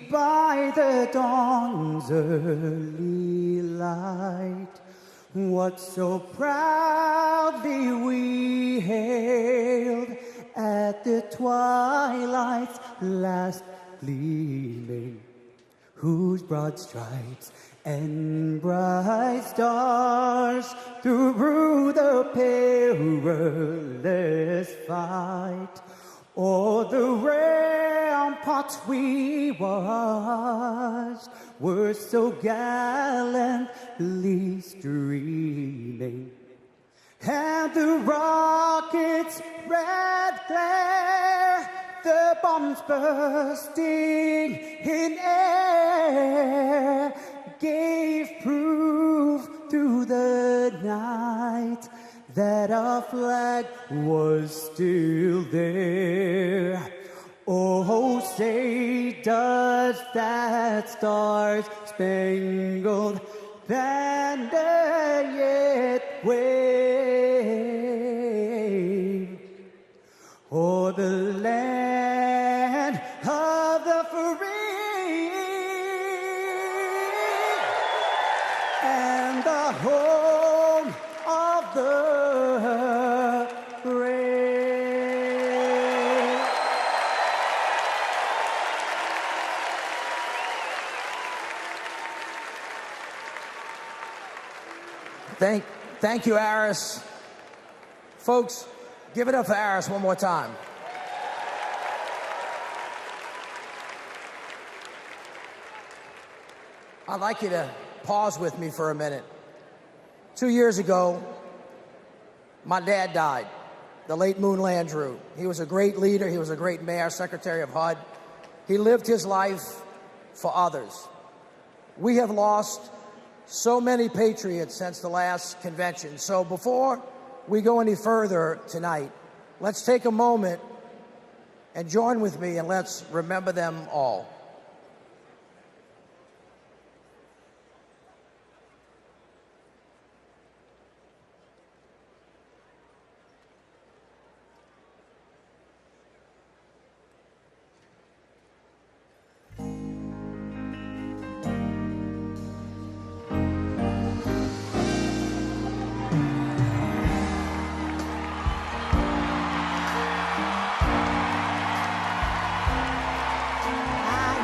by the dawn's early light, what so proudly we hailed at the twilight's last gleaming, whose broad stripes and bright stars through the perilous fight o'er the ramparts we watched were so gallantly streaming, and the rockets' red glare, the bombs bursting in air, gave proof through the night that our flag was still there. Oh, say does that star-spangled banner yet wave o'er the land of the free and the home of the brave. Thank you, Aris. Folks, give it up for Aris one more time. I'd like you to pause with me for a minute. 2 years ago, my dad died, the late Moon Landrieu. He was a great leader. He was a great mayor, secretary of HUD. He lived his life for others. We have lost so many patriots since the last convention. So before we go any further tonight, let's take a moment and join with me and let's remember them all. I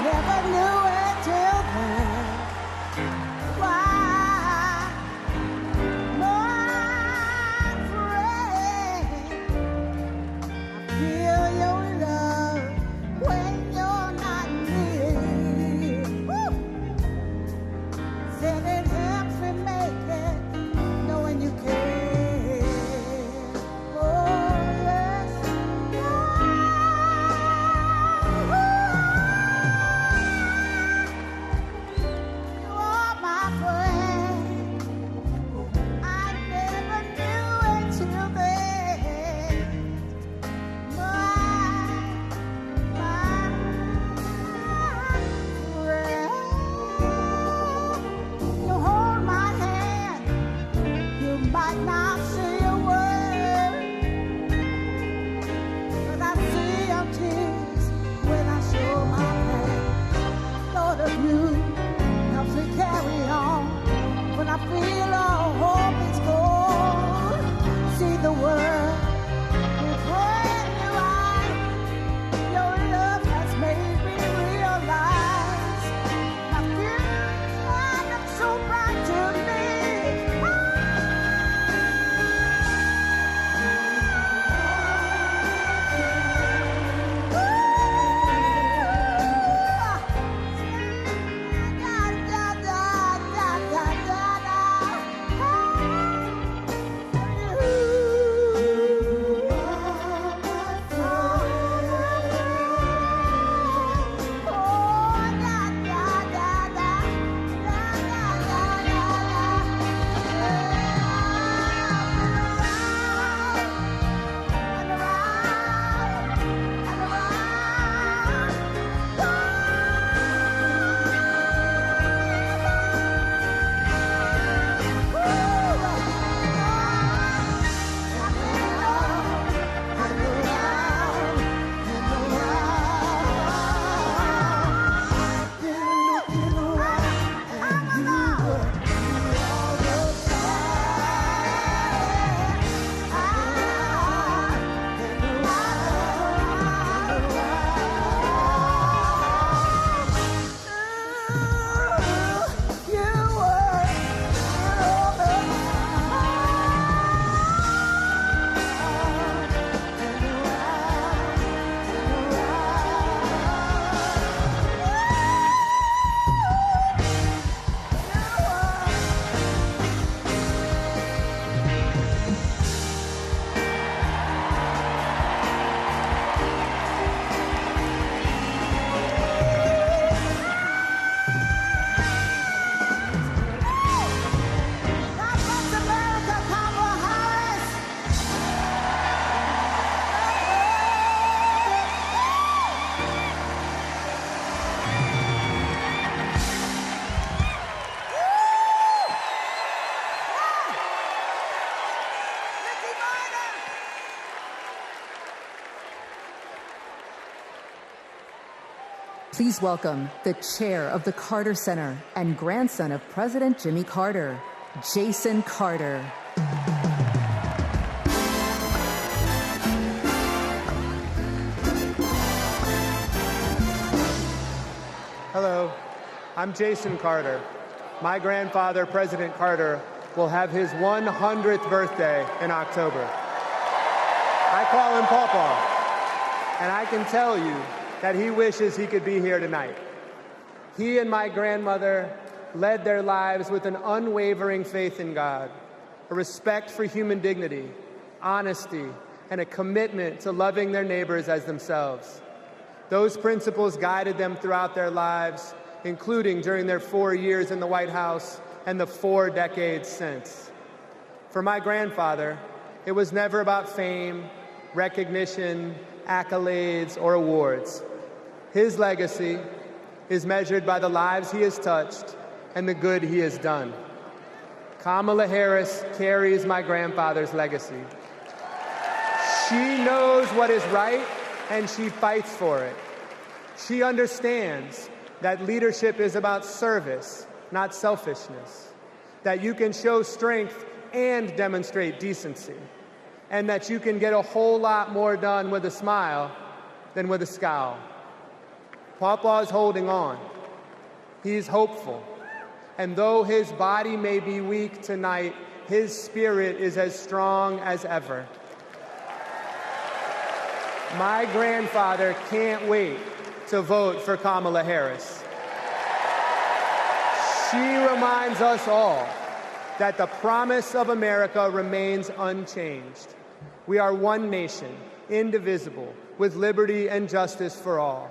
Please welcome the chair of the Carter Center and grandson of President Jimmy Carter, Jason Carter. Hello, I'm Jason Carter. My grandfather, President Carter, will have his 100th birthday in October. I call him Pawpaw, and I can tell you that he wishes he could be here tonight. He and my grandmother led their lives with an unwavering faith in God, a respect for human dignity, honesty, and a commitment to loving their neighbors as themselves. Those principles guided them throughout their lives, including during their 4 years in the White House and the 4 decades since. For my grandfather, it was never about fame, recognition, accolades, or awards. His legacy is measured by the lives he has touched and the good he has done. Kamala Harris carries my grandfather's legacy. She knows what is right, and she fights for it. She understands that leadership is about service, not selfishness, that you can show strength and demonstrate decency, and that you can get a whole lot more done with a smile than with a scowl. Pawpaw is holding on. He's hopeful. And though his body may be weak tonight, his spirit is as strong as ever. My grandfather can't wait to vote for Kamala Harris. She reminds us all that the promise of America remains unchanged. We are one nation, indivisible, with liberty and justice for all.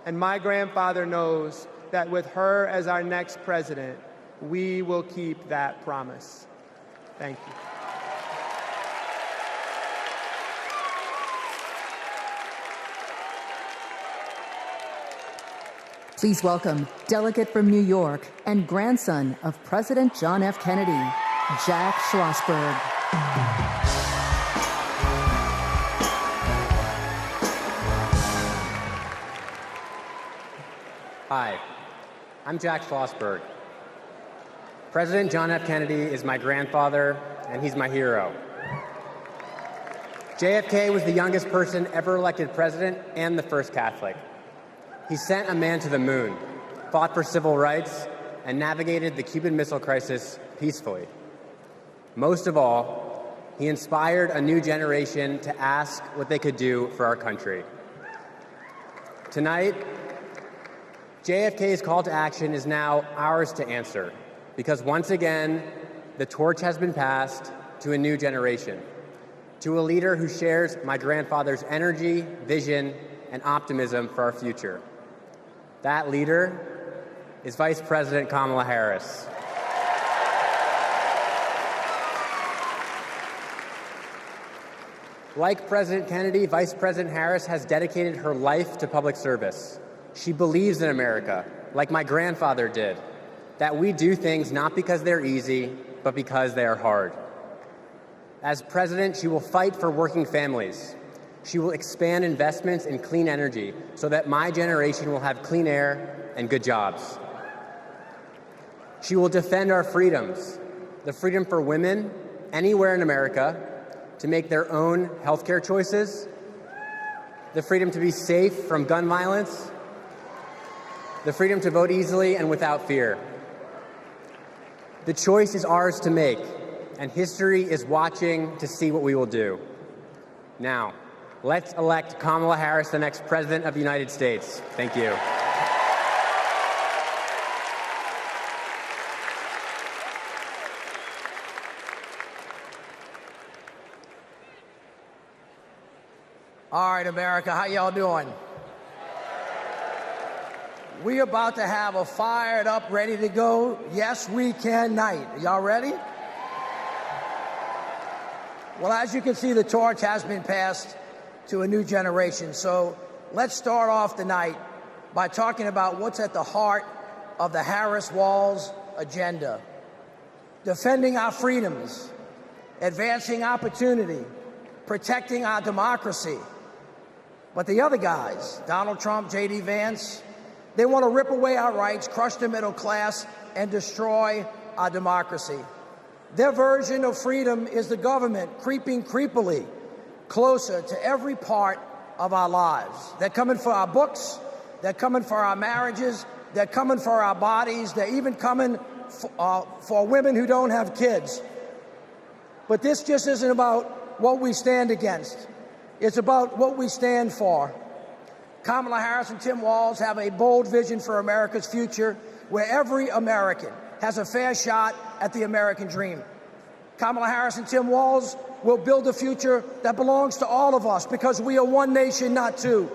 And my grandfather knows that with her as our next president, we will keep that promise. Thank you. Please welcome delegate from New York and grandson of President John F. Kennedy, Jack Schlossberg. Hi, I'm Jack Schlossberg. President John F. Kennedy is my grandfather, and he's my hero. JFK was the youngest person ever elected president and the first Catholic. He sent a man to the moon, fought for civil rights, and navigated the Cuban Missile Crisis peacefully. Most of all, he inspired a new generation to ask what they could do for our country. Tonight, JFK's call to action is now ours to answer, because once again, the torch has been passed to a new generation, to a leader who shares my grandfather's energy, vision, and optimism for our future. That leader is Vice President Kamala Harris. Like President Kennedy, Vice President Harris has dedicated her life to public service. She believes in America, like my grandfather did, that we do things not because they're easy, but because they are hard. As president, she will fight for working families. She will expand investments in clean energy so that my generation will have clean air and good jobs. She will defend our freedoms, the freedom for women anywhere in America to make their own healthcare choices, the freedom to be safe from gun violence, the freedom to vote easily and without fear. The choice is ours to make, and history is watching to see what we will do. Now, let's elect Kamala Harris the next President of the United States. Thank you. All right, America, how y'all doing? We about to have a fired up, ready to go, yes we can night. Y'all ready? Well, as you can see, the torch has been passed to a new generation. So let's start off the night by talking about what's at the heart of the Harris-Walz agenda. Defending our freedoms, advancing opportunity, protecting our democracy. But the other guys, Donald Trump, J.D. Vance, They want to rip away our rights, crush the middle class, and destroy our democracy. Their version of freedom is the government creeping creepily closer to every part of our lives. They're coming for our books, they're coming for our marriages, they're coming for our bodies, they're even coming for women who don't have kids. But this just isn't about what we stand against. It's about what we stand for. Kamala Harris and Tim Walz have a bold vision for America's future, where every American has a fair shot at the American dream. Kamala Harris and Tim Walz will build a future that belongs to all of us, because we are one nation, not two.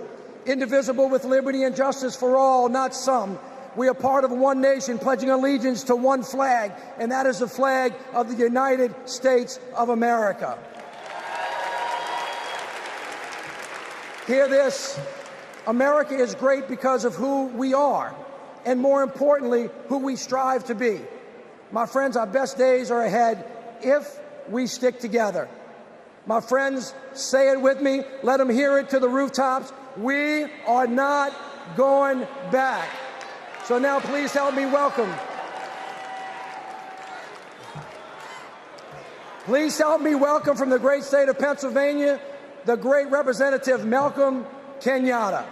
Indivisible, with liberty and justice for all, not some. We are part of one nation, pledging allegiance to one flag, and that is the flag of the United States of America. Hear this. America is great because of who we are, and more importantly, who we strive to be. My friends, our best days are ahead if we stick together. My friends, say it with me. Let them hear it to the rooftops. We are not going back. So now please help me welcome. Please help me welcome from the great state of Pennsylvania, the great Representative Malcolm Kenyatta.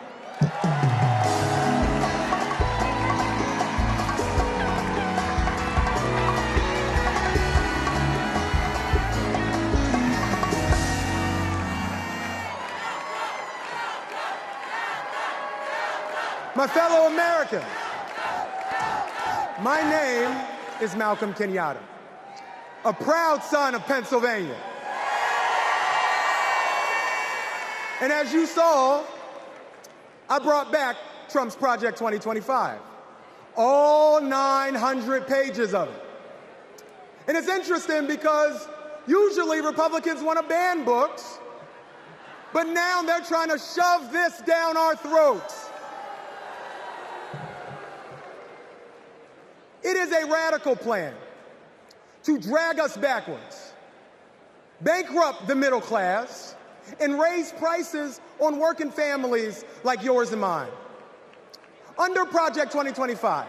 My fellow Americans, my name is Malcolm Kenyatta, a proud son of Pennsylvania. And as you saw, I brought back Trump's Project 2025, all 900 pages of it. And it's interesting because usually Republicans want to ban books, but now they're trying to shove this down our throats. It is a radical plan to drag us backwards, bankrupt the middle class, and raise prices on working families like yours and mine. Under Project 2025,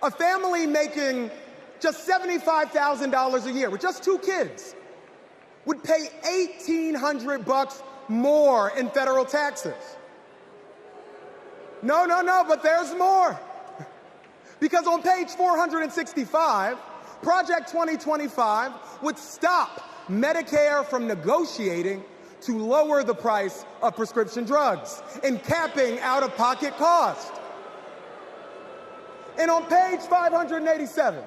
a family making just $75,000 a year with just 2 kids would pay $1,800 more in federal taxes. No, but there's more. Because on page 465, Project 2025 would stop Medicare from negotiating to lower the price of prescription drugs and capping out-of-pocket costs. And on page 587,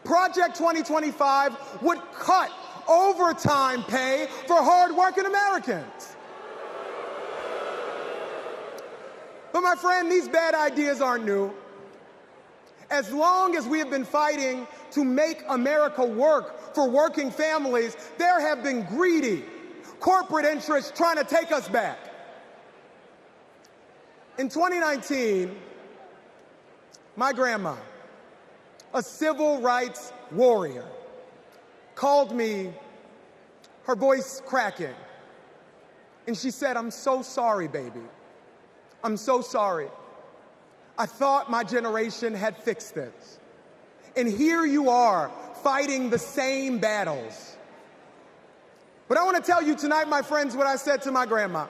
Project 2025 would cut overtime pay for hard-working Americans. But my friend, these bad ideas aren't new. As long as we have been fighting to make America work for working families, there have been greedy corporate interests trying to take us back. In 2019, my grandma, a civil rights warrior, called me, her voice cracking, and she said, "I'm so sorry, baby. I'm so sorry. I thought my generation had fixed this. And here you are, fighting the same battles." But I want to tell you tonight, my friends, what I said to my grandma.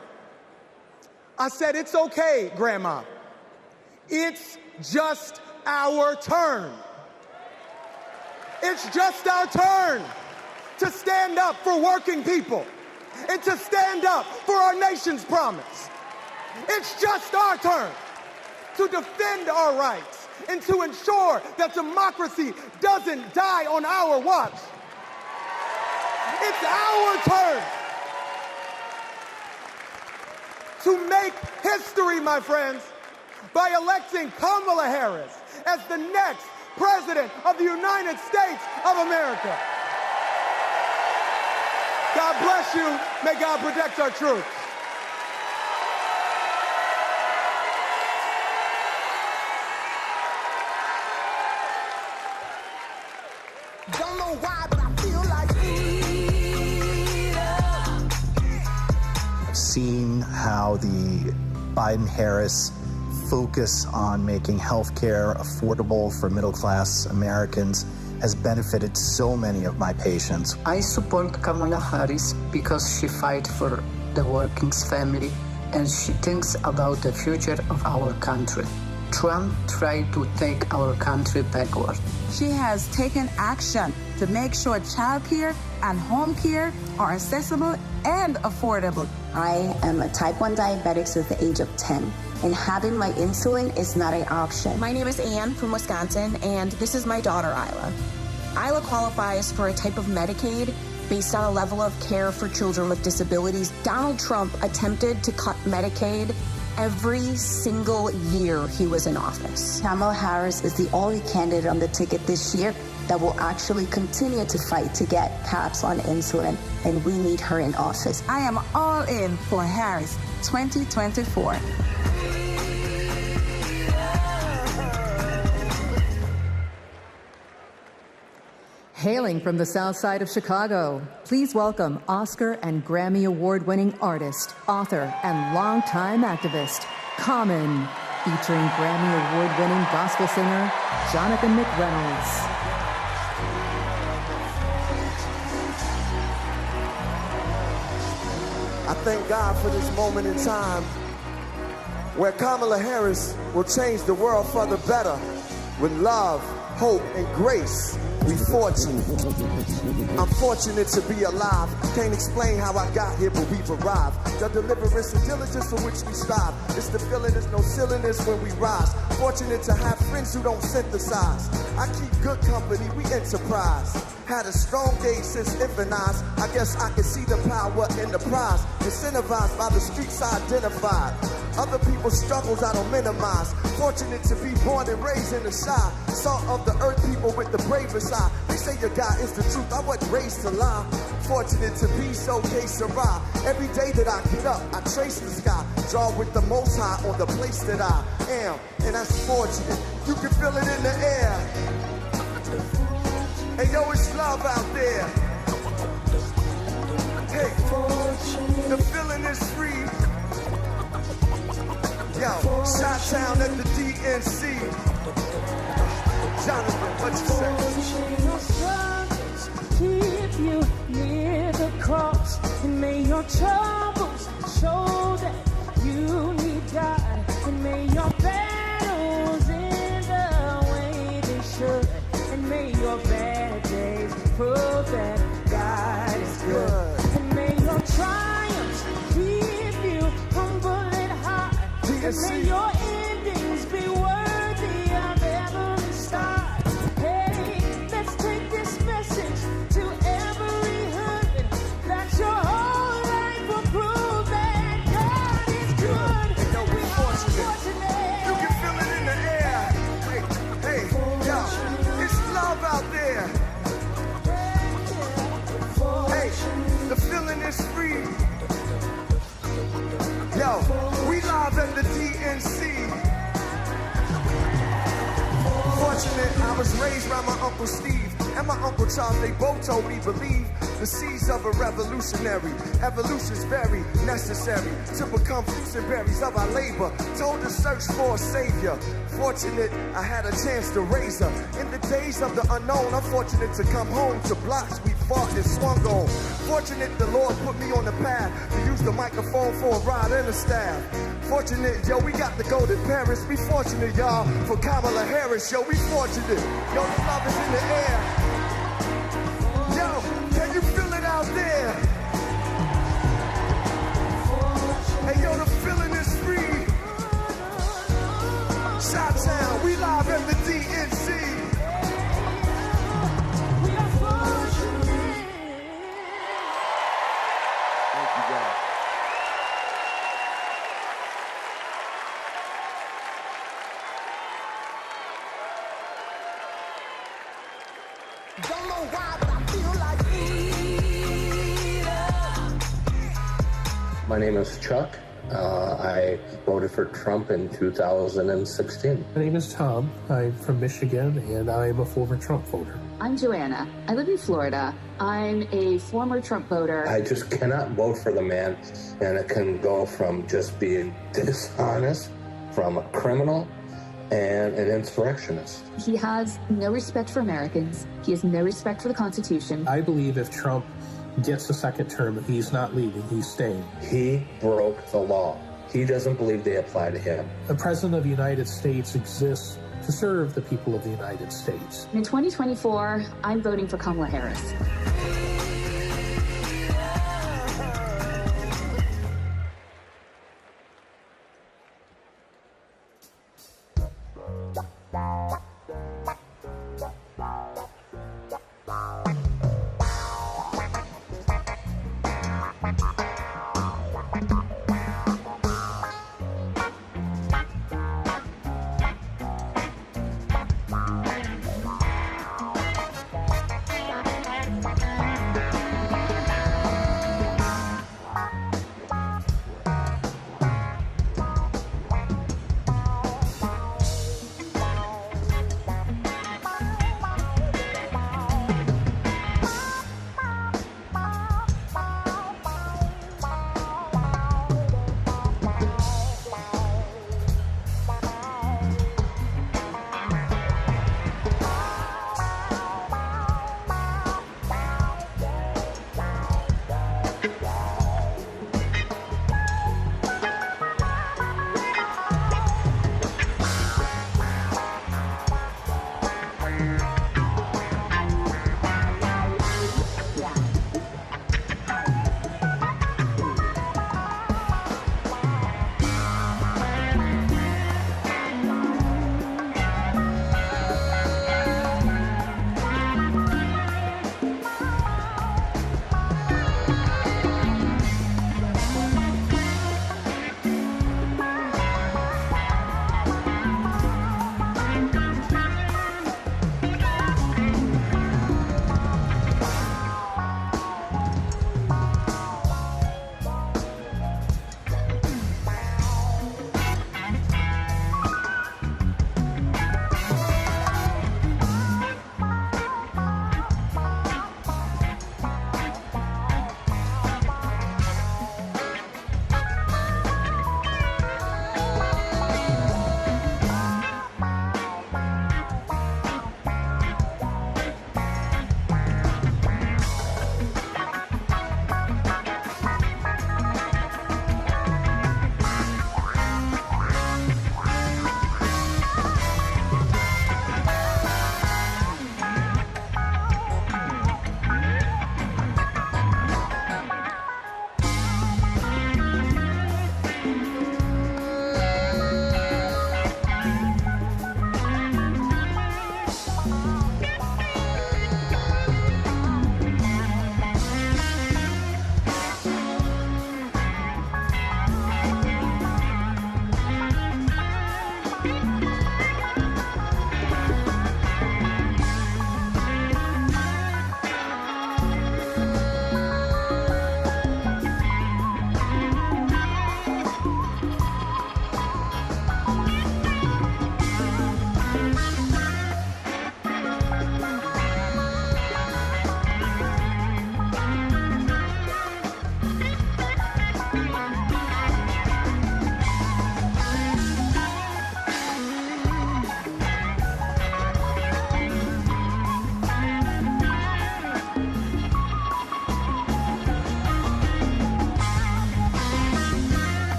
I said, "It's okay, Grandma. It's just our turn. It's just our turn to stand up for working people and to stand up for our nation's promise. It's just our turn to defend our rights and to ensure that democracy doesn't die on our watch. It's our turn to make history, my friends, by electing Kamala Harris as the next President of the United States of America. God bless you. May God protect our troops. Don't know why, but I feel like I've seen how the Biden-Harris focus on making healthcare affordable for middle-class Americans has benefited so many of my patients. I support Kamala Harris because she fights for the working family and she thinks about the future of our country. Trump tried to take our country backward. She has taken action to make sure childcare and home care are accessible and affordable. I am a type 1 diabetic since the age of 10, and having my insulin is not an option. My name is Ann from Wisconsin, and this is my daughter, Isla. Isla qualifies for a type of Medicaid based on a level of care for children with disabilities. Donald Trump attempted to cut Medicaid every single year he was in office. Kamala Harris is the only candidate on the ticket this year that will actually continue to fight to get caps on insulin, and we need her in office. I am all in for Harris 2024. Hailing from the South Side of Chicago, please welcome Oscar and Grammy Award-winning artist, author, and longtime activist, Common, featuring Grammy Award-winning gospel singer, Jonathan McReynolds. I thank God for this moment in time where Kamala Harris will change the world for the better with love, hope, and grace. We fortunate. I'm fortunate to be alive. Can't explain how I got here, but we've arrived. The deliverance and diligence for which we strive. It's the feeling, there's no silliness when we rise. Fortunate to have friends who don't synthesize. I keep good company, we enterprise. Had a strong day since infantilized. I guess I can see the power in the prize. Incentivized by the streets I identified. Other people's struggles I don't minimize. Fortunate to be born and raised in the shy. Salt of the earth, people with the bravest eye. They say your God is the truth, I wasn't raised to lie. Fortunate to be so que sera. Every day that I get up, I trace the sky. Draw with the most high on the place that I am. And that's fortunate. You can feel it in the air. Hey yo, it's love out there. Hey, the feeling is free. Yo, Chi-Town at the DNC. Jonathan, what you say? Keep you near the cross, and may your troubles show that you need God, and may your battles end the way they should, and may your bad days prove that God is good, and may your triumphs keep you humble and high, and may your endings be worthy of every start. Hey, let's take this message to every husband, that your whole life will prove that God is good. Hey, yo, we fortunate. You can feel it in the air. Hey, yo, it's love out there. Hey, the feeling is free. Yo, we live at the DNC. Fortunate, I was raised by my Uncle Steve and my Uncle Charles. They both told me believe the seeds of a revolutionary. Evolution's very necessary to become fruits and berries of our labor. Told to search for a savior. Fortunate, I had a chance to raise her. In the days of the unknown, I'm fortunate to come home to blocks we fought and swung on. Fortunate the Lord put me on the path to use the microphone for a ride and a staff. Fortunate, yo, we got to go to Paris. We fortunate, y'all, for Kamala Harris, yo, we fortunate. Yo, the love is in the air. Yo, can you feel it out there? Hey, yo, the feeling is free. Chi-Town, we live at the DNC. We are fortunate. Thank you, God. Don't know why, but I feel like My name is Chuck. I voted for Trump in 2016. My name is Tom. I'm from Michigan, and I'm a former Trump voter. I'm Joanna. I live in Florida. I'm a former Trump voter. I just cannot vote for the man, and it can go from just being dishonest from a criminal and an insurrectionist. He has no respect for Americans. He has no respect for the Constitution. I believe if Trump gets a second term, he's not leaving, he's staying. He broke the law. He doesn't believe they apply to him. The President of the United States exists to serve the people of the United States. In 2024, I'm voting for Kamala Harris.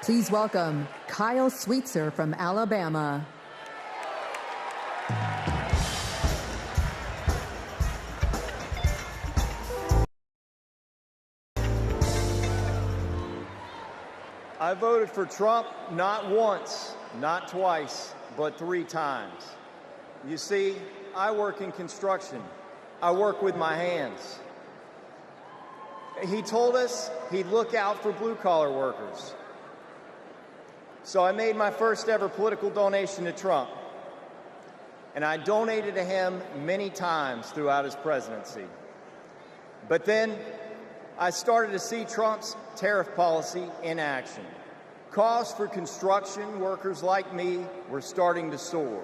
Please welcome Kyle Sweetser from Alabama. I voted for Trump not once, not twice, but 3 times. You see, I work in construction. I work with my hands. He told us he'd look out for blue-collar workers. So I made my first ever political donation to Trump. And I donated to him many times throughout his presidency. But then I started to see Trump's tariff policy in action. Costs for construction workers like me were starting to soar.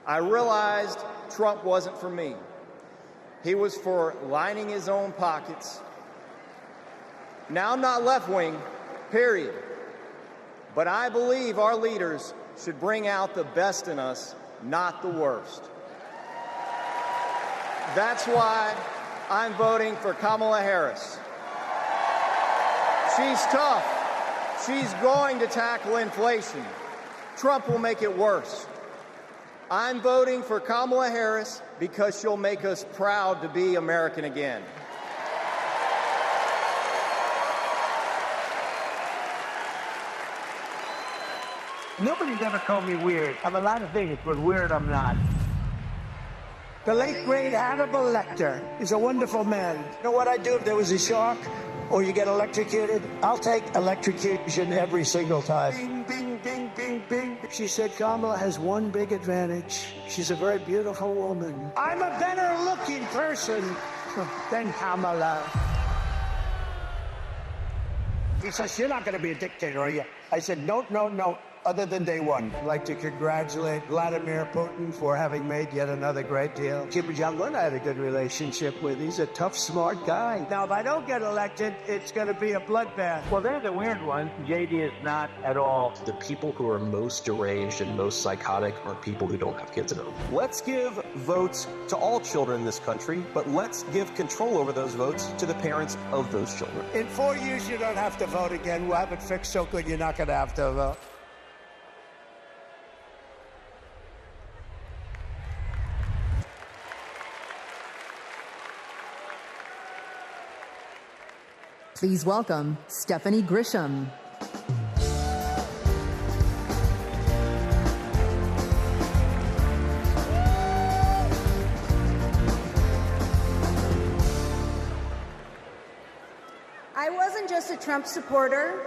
I realized Trump wasn't for me. He was for lining his own pockets. Now, I'm not left-wing, period. But I believe our leaders should bring out the best in us, not the worst. That's why I'm voting for Kamala Harris. She's tough. She's going to tackle inflation. Trump will make it worse. I'm voting for Kamala Harris because she'll make us proud to be American again. Nobody's ever called me weird. I'm a lot of things, but weird I'm not. The late, great Hannibal Lecter is a wonderful man. You know what I'd do if there was a shark or you get electrocuted? I'll take electrocution every single time. Bing, bing, bing, bing, bing. She said Kamala has one big advantage. She's a very beautiful woman. I'm a better looking person than Kamala. He says, you're not going to be a dictator, are you? I said, no, no, no. Other than day one. I'd like to congratulate Vladimir Putin for having made yet another great deal. Kim Jong-un I had a good relationship with. He's a tough, smart guy. Now, if I don't get elected, it's going to be a bloodbath. Well, they're the weird ones. JD is not at all. The people who are most deranged and most psychotic are people who don't have kids at home. Let's give votes to all children in this country, but let's give control over those votes to the parents of those children. In 4 years, you don't have to vote again. We'll have it fixed so good you're not going to have to vote. Please welcome Stephanie Grisham. I wasn't just a Trump supporter.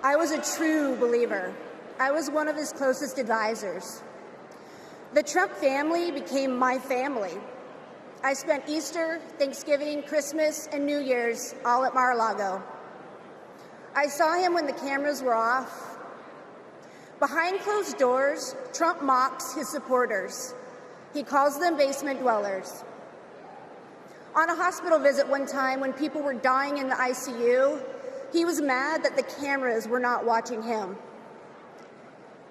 I was a true believer. I was one of his closest advisors. The Trump family became my family. I spent Easter, Thanksgiving, Christmas, and New Year's all at Mar-a-Lago. I saw him when the cameras were off. Behind closed doors, Trump mocks his supporters. He calls them basement dwellers. On a hospital visit one time when people were dying in the ICU, he was mad that the cameras were not watching him.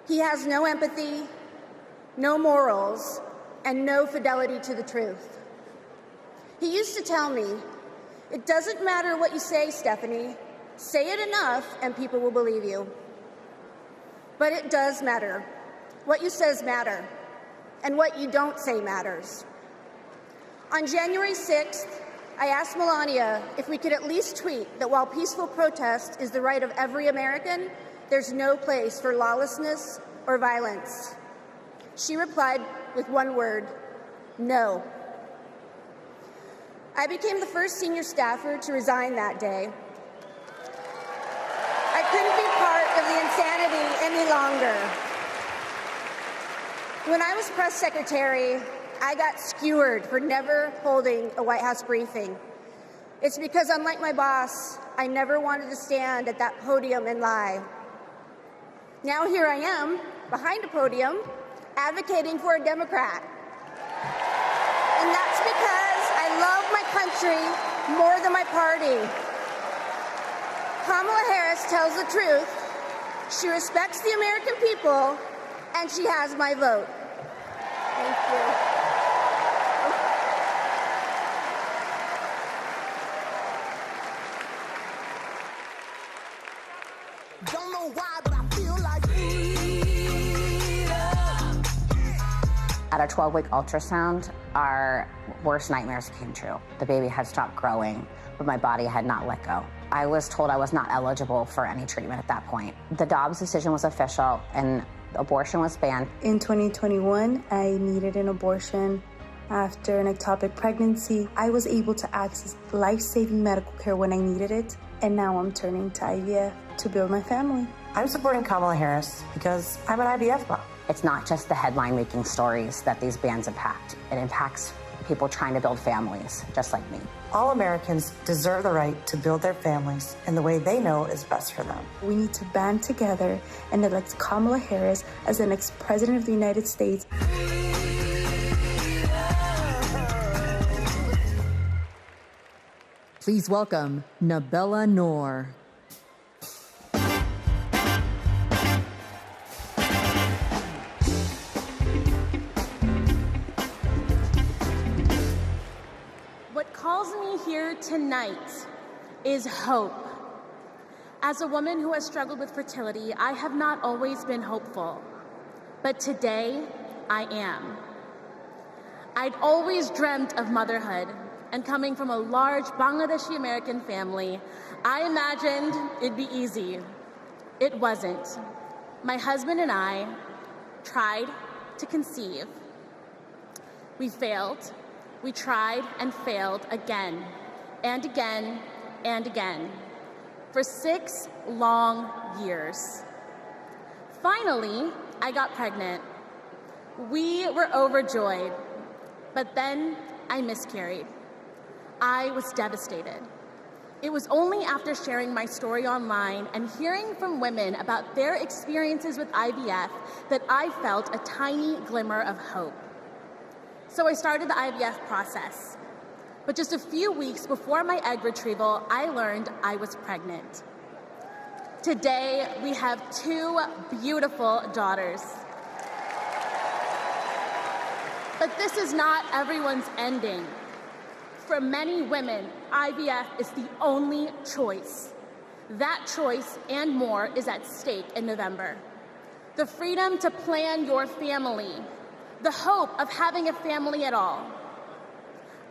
He has no empathy, no morals, and no fidelity to the truth. He used to tell me, it doesn't matter what you say, Stephanie. Say it enough and people will believe you. But it does matter. What you says matter. And what you don't say matters. On January 6th, I asked Melania if we could at least tweet that while peaceful protest is the right of every American, there's no place for lawlessness or violence. She replied with one word, no. I became the first senior staffer to resign that day. I couldn't be part of the insanity any longer. When I was press secretary, I got skewered for never holding a White House briefing. It's because, unlike my boss, I never wanted to stand at that podium and lie. Now here I am, behind a podium, advocating for a Democrat. And that's because I love my country more than my party. Kamala Harris tells the truth. She respects the American people, and she has my vote. Thank you. know why, but I feel like freedom. At our 12-week ultrasound, our worst nightmares came true. The baby had stopped growing, but my body had not let go. I was told I was not eligible for any treatment at that point. The Dobbs decision was official, and abortion was banned. In 2021, I needed an abortion. After an ectopic pregnancy, I was able to access life-saving medical care when I needed it, and now I'm turning to IVF to build my family. I'm supporting Kamala Harris because I'm an IVF mom. It's not just the headline-making stories that these bans impact. It impacts people trying to build families, just like me. All Americans deserve the right to build their families in the way they know is best for them. We need to band together and elect Kamala Harris as the next president of the United States. Please welcome Nabella Noor. What calls me here tonight is hope. As a woman who has struggled with fertility, I have not always been hopeful, but today I am. I'd always dreamt of motherhood, and coming from a large Bangladeshi American family, I imagined it'd be easy. It wasn't. My husband and I tried to conceive. We failed. We tried and failed again and again and again for 6 long years. Finally, I got pregnant. We were overjoyed, but then I miscarried. I was devastated. It was only after sharing my story online and hearing from women about their experiences with IVF that I felt a tiny glimmer of hope. So I started the IVF process. But just a few weeks before my egg retrieval, I learned I was pregnant. Today, we have 2 beautiful daughters. But this is not everyone's ending. For many women, IVF is the only choice. That choice and more is at stake in November. The freedom to plan your family, the hope of having a family at all.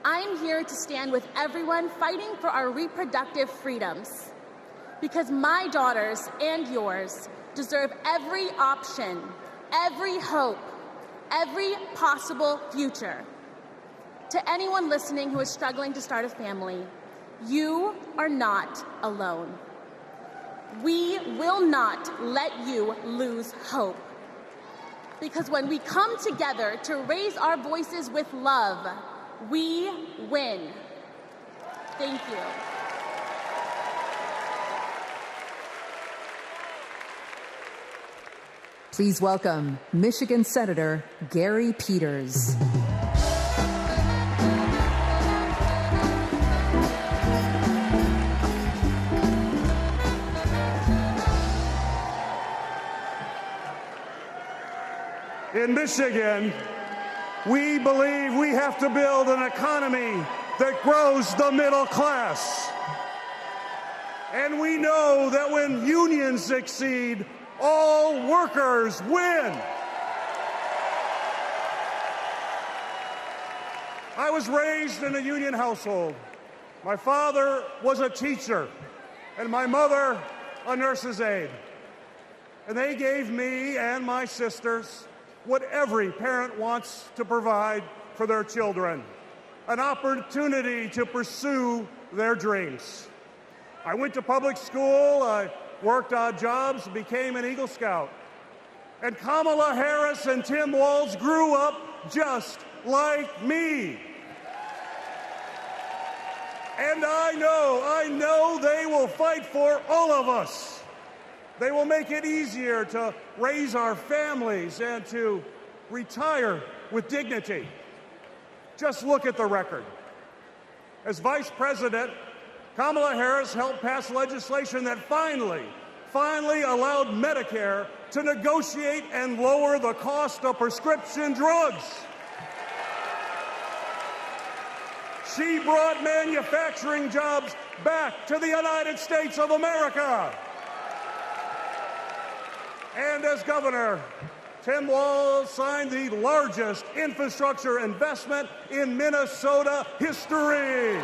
I'm here to stand with everyone fighting for our reproductive freedoms, because my daughters and yours deserve every option, every hope, every possible future. To anyone listening who is struggling to start a family, you are not alone. We will not let you lose hope. Because when we come together to raise our voices with love, we win. Thank you. Please welcome Michigan Senator Gary Peters. In Michigan, we believe we have to build an economy that grows the middle class. And we know that when unions succeed, all workers win. I was raised in a union household. My father was a teacher, and my mother a nurse's aide. And they gave me and my sisters what every parent wants to provide for their children, an opportunity to pursue their dreams. I went to public school, I worked odd jobs, became an Eagle Scout. And Kamala Harris and Tim Walz grew up just like me. And I know they will fight for all of us. They will make it easier to raise our families and to retire with dignity. Just look at the record. As Vice President, Kamala Harris helped pass legislation that finally allowed Medicare to negotiate and lower the cost of prescription drugs. She brought manufacturing jobs back to the United States of America. And as governor, Tim Walz signed the largest infrastructure investment in Minnesota history.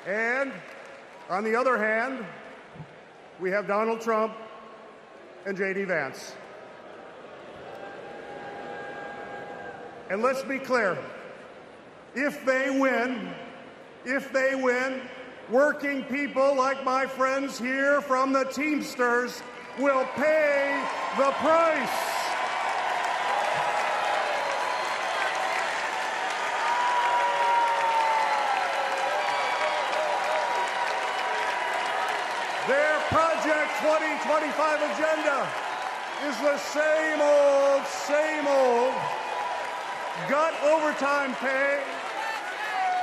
And on the other hand, we have Donald Trump and J.D. Vance. And let's be clear, if they win, working people like my friends here from the Teamsters will pay the price. Their Project 2025 agenda is the same old, gut overtime pay,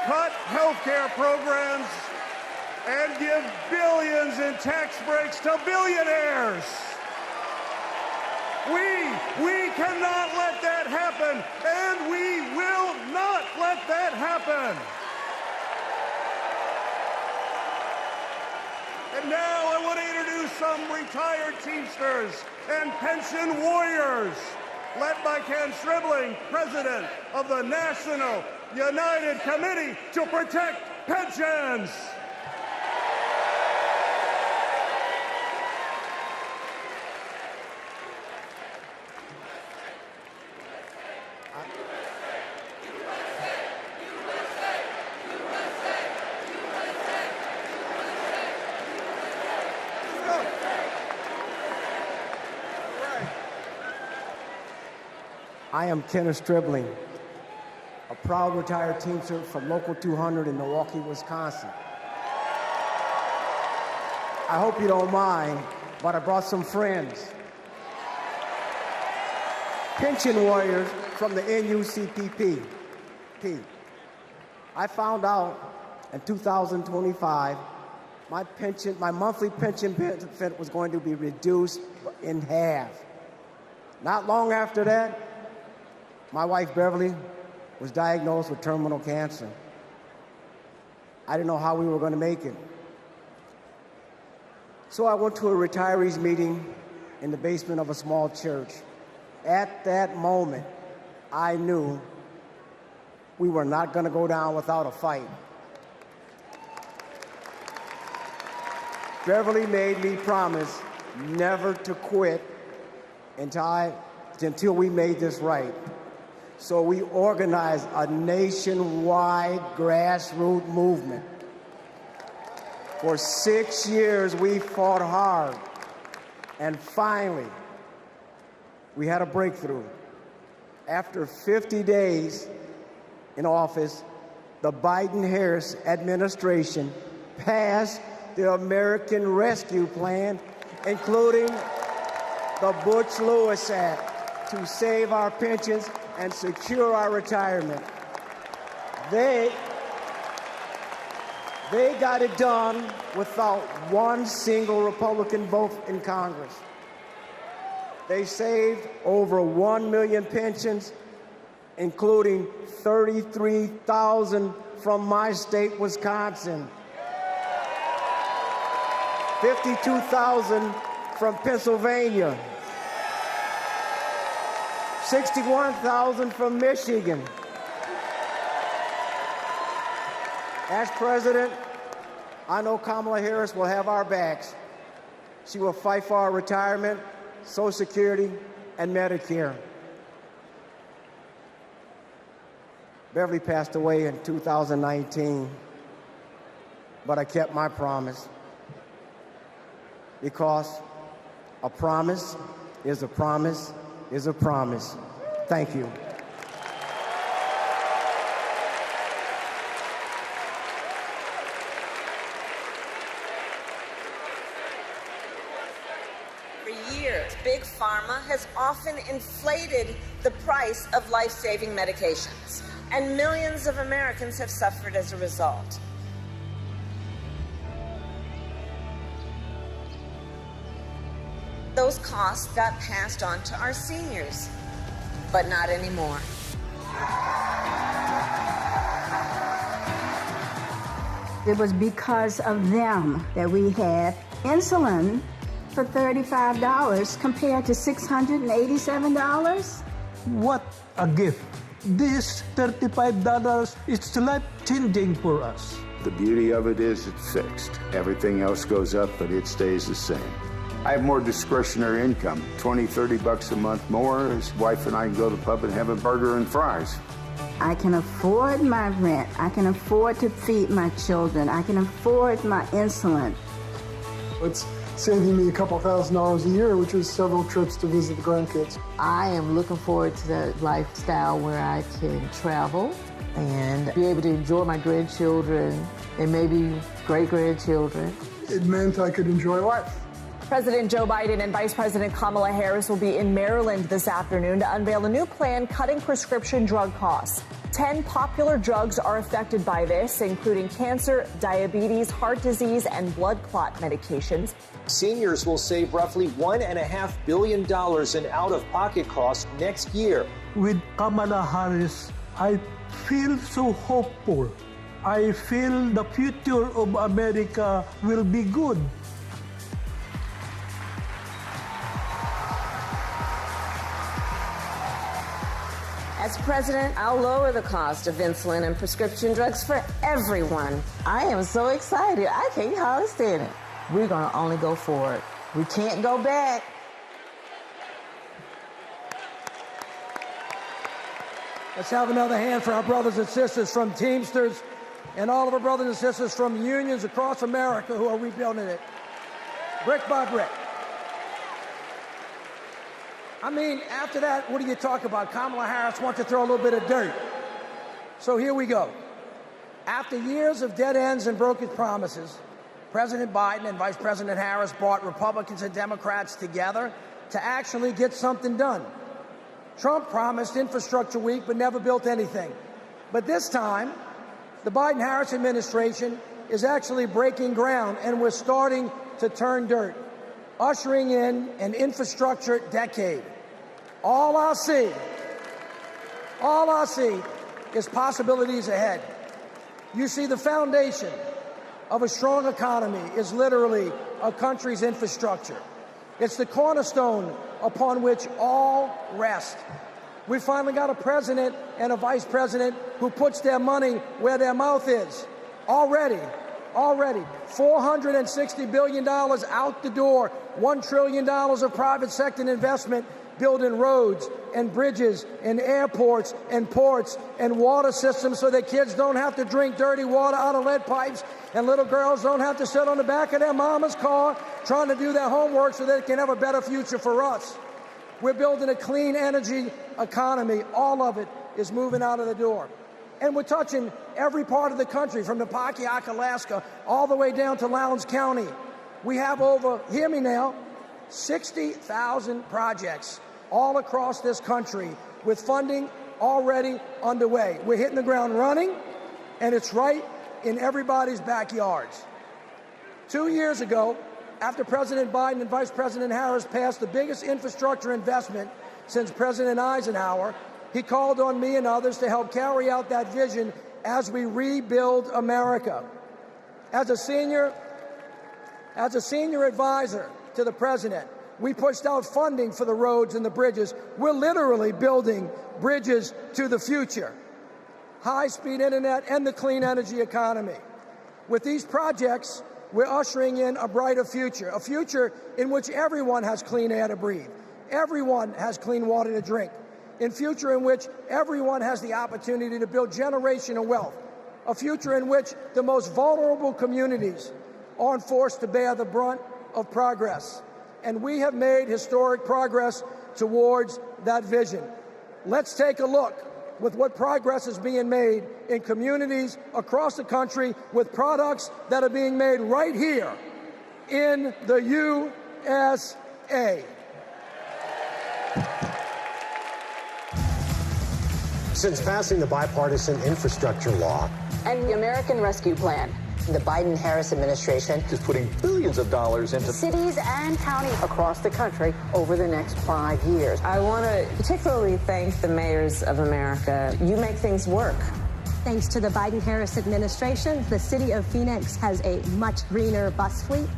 cut health care programs, and give billions in tax breaks to billionaires. We cannot let that happen, and we will not let that happen. And now I want to introduce some retired Teamsters and pension warriors, led by Ken Stribling, president of the National United Committee to Protect Pensions. I am Kenneth Stribling, a proud retired Teamster from Local 200 in Milwaukee, Wisconsin. I hope you don't mind, but I brought some friends. Pension warriors from the NUCPP. I found out in 2025 my monthly pension benefit was going to be reduced in half. Not long after that, my wife, Beverly, was diagnosed with terminal cancer. I didn't know how we were going to make it. So I went to a retirees meeting in the basement of a small church. At that moment, I knew we were not going to go down without a fight. Beverly made me promise never to quit until we made this right. So we organized a nationwide grassroots movement. For 6 years, we fought hard. And finally, we had a breakthrough. After 50 days in office, the Biden-Harris administration passed the American Rescue Plan, including the Butch-Lewis Act, to save our pensions and secure our retirement. They got it done without one single Republican vote in Congress. They saved over 1 million pensions, including 33,000 from my state, Wisconsin, 52,000 from Pennsylvania, 61,000 from Michigan. As president, I know Kamala Harris will have our backs. She will fight for our retirement, Social Security, and Medicare. Beverly passed away in 2019, but I kept my promise, because a promise is a promise is a promise. Thank you. For years, Big Pharma has often inflated the price of life-saving medications, and millions of Americans have suffered as a result. Those costs got passed on to our seniors, but not anymore. It was because of them that we had insulin for $35 compared to $687. What a gift. This $35 is life-changing for us. The beauty of it is it's fixed. Everything else goes up, but it stays the same. I have more discretionary income, $20, $30 a month more. His wife and I can go to the pub and have a burger and fries. I can afford my rent. I can afford to feed my children. I can afford my insulin. It's saving me a couple $1,000s a year, which is several trips to visit the grandkids. I am looking forward to that lifestyle where I can travel and be able to enjoy my grandchildren and maybe great-grandchildren. It meant I could enjoy life. President Joe Biden and Vice President Kamala Harris will be in Maryland this afternoon to unveil a new plan cutting prescription drug costs. 10 popular drugs are affected by this, including cancer, diabetes, heart disease, and blood clot medications. Seniors will save roughly $1.5 billion in out-of-pocket costs next year. With Kamala Harris, I feel so hopeful. I feel the future of America will be good. As president, I'll lower the cost of insulin and prescription drugs for everyone. I am so excited. I can't hardly stand it. We're going to only go forward. We can't go back. Let's have another hand for our brothers and sisters from Teamsters and all of our brothers and sisters from unions across America who are rebuilding it, brick by brick. I mean, after that, what do you talk about? Kamala Harris wants to throw a little bit of dirt. So here we go. After years of dead ends and broken promises, President Biden and Vice President Harris brought Republicans and Democrats together to actually get something done. Trump promised Infrastructure Week but never built anything. But this time, the Biden-Harris administration is actually breaking ground, and we're starting to turn dirt, ushering in an infrastructure decade. All I see is possibilities ahead. You see, the foundation of a strong economy is literally a country's infrastructure. It's the cornerstone upon which all rest. We finally got a president and a vice president who puts their money where their mouth is. Already, $460 billion out the door, $1 trillion of private sector investment, building roads and bridges and airports and ports and water systems so that kids don't have to drink dirty water out of lead pipes and little girls don't have to sit on the back of their mama's car trying to do their homework so they can have a better future for us. We're building a clean energy economy. All of it is moving out of the door. And we're touching every part of the country, from the Pakeak, Alaska, all the way down to Lowndes County. We have over, hear me now, 60,000 projects all across this country with funding already underway. We're hitting the ground running, and it's right in everybody's backyards. 2 years ago, after President Biden and Vice President Harris passed the biggest infrastructure investment since President Eisenhower, he called on me and others to help carry out that vision as we rebuild America. As a senior advisor to the president, we pushed out funding for the roads and the bridges. We're literally building bridges to the future. High-speed internet and the clean energy economy. With these projects, we're ushering in a brighter future, a future in which everyone has clean air to breathe, everyone has clean water to drink, a future in which everyone has the opportunity to build generational wealth, a future in which the most vulnerable communities aren't forced to bear the brunt of progress. And we have made historic progress towards that vision. Let's take a look with what progress is being made in communities across the country with products that are being made right here in the USA. Since passing the bipartisan infrastructure law And the American Rescue Plan. The Biden-Harris administration is putting billions of dollars into cities and counties across the country over the next 5 years. I want to particularly thank the mayors of America. You make things work. Thanks to the Biden-Harris administration, the city of Phoenix has a much greener bus fleet.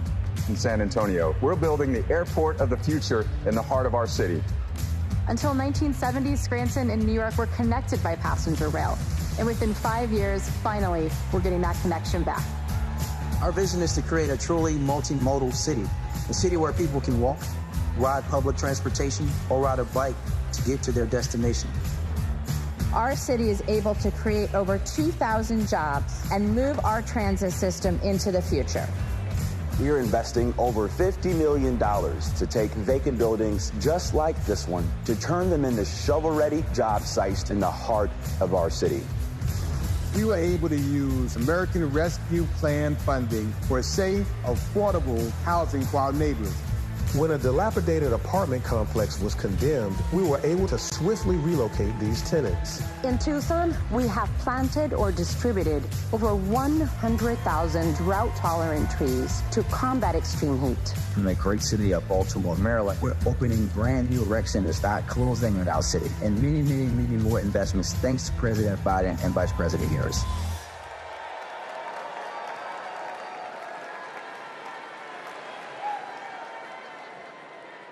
In San Antonio, we're building the airport of the future in the heart of our city. Until 1970, Scranton and New York were connected by passenger rail. And within 5 years, finally, we're getting that connection back. Our vision is to create a truly multimodal city, a city where people can walk, ride public transportation, or ride a bike to get to their destination. Our city is able to create over 2,000 jobs and move our transit system into the future. We are investing over $50 million to take vacant buildings just like this one to turn them into shovel-ready job sites in the heart of our city. We were able to use American Rescue Plan funding for safe, affordable housing for our neighbors. When a dilapidated apartment complex was condemned, we were able to swiftly relocate these tenants. In Tucson, we have planted or distributed over 100,000 drought-tolerant trees to combat extreme heat. In the great city of Baltimore, Maryland, we're opening brand new rec centers that closing in our city, and many more investments thanks to President Biden and Vice President Harris.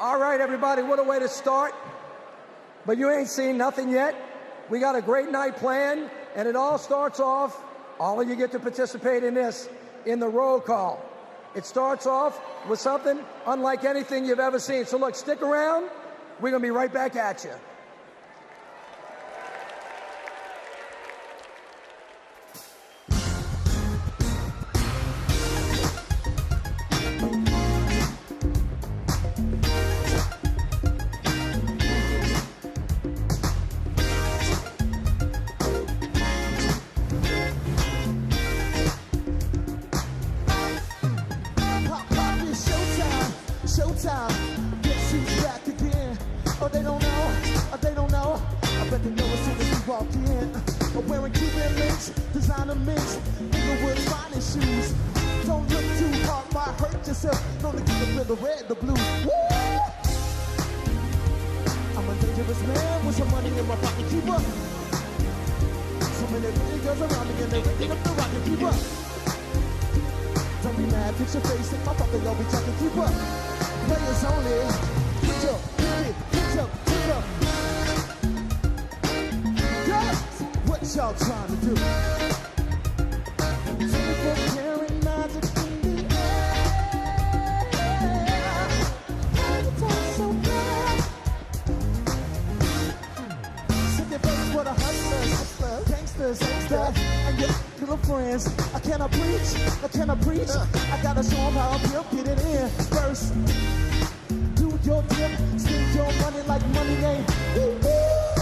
All right, everybody, what a way to start. But you ain't seen nothing yet. We got a great night planned, and it all starts off, all of you get to participate in this, in the roll call. It starts off with something unlike anything you've ever seen. So look, stick around. We're going to be right back at you. Showtime, guess who's back again? Oh, they don't know. I bet they know as soon as we walk in. I'm wearing Cuban links, designer minks, Inglewood's finest shoes. Don't look too hard, might hurt yourself. Known to get a bit of red, the blue. Woo! I'm a dangerous man with some money in my pocket. Keep up. So many pretty girls around me and they're waking up the rocket. Keep up. Don't be mad, fix your face in my pocket, y'all be talking. Keep up. Players only. Get up. Guys, what y'all trying to do? 24 karat magic in the air. It's all so bad. Sing your face for the hustlers, gangsters, and your little friends. I cannot preach. I gotta show them how I feel, get it in first. Do your dip, spend your money like money ain't. Woo-woo.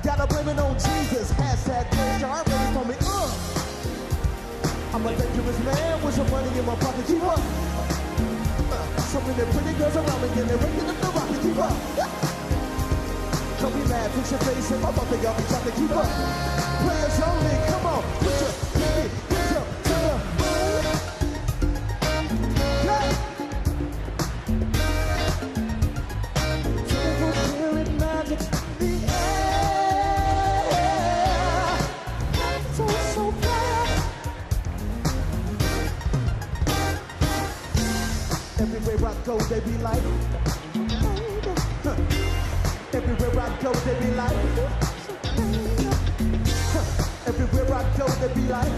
Gotta blame it on Jesus. Hashtag praise God ready for me. I'm a dangerous man with some money in my pocket. Keep up. So many pretty girls around me and they're waking up the rocket. Keep up. Don't be mad, fix your face in my pocket. Y'all be trying to keep up. Players only, come on. Put your pinky, get up to the moon. Yeah. 24 karat magic in the air. It's all so bad. Everywhere I go, they be like, huh. Everywhere I go, they be like, huh. Everywhere I go, they be like,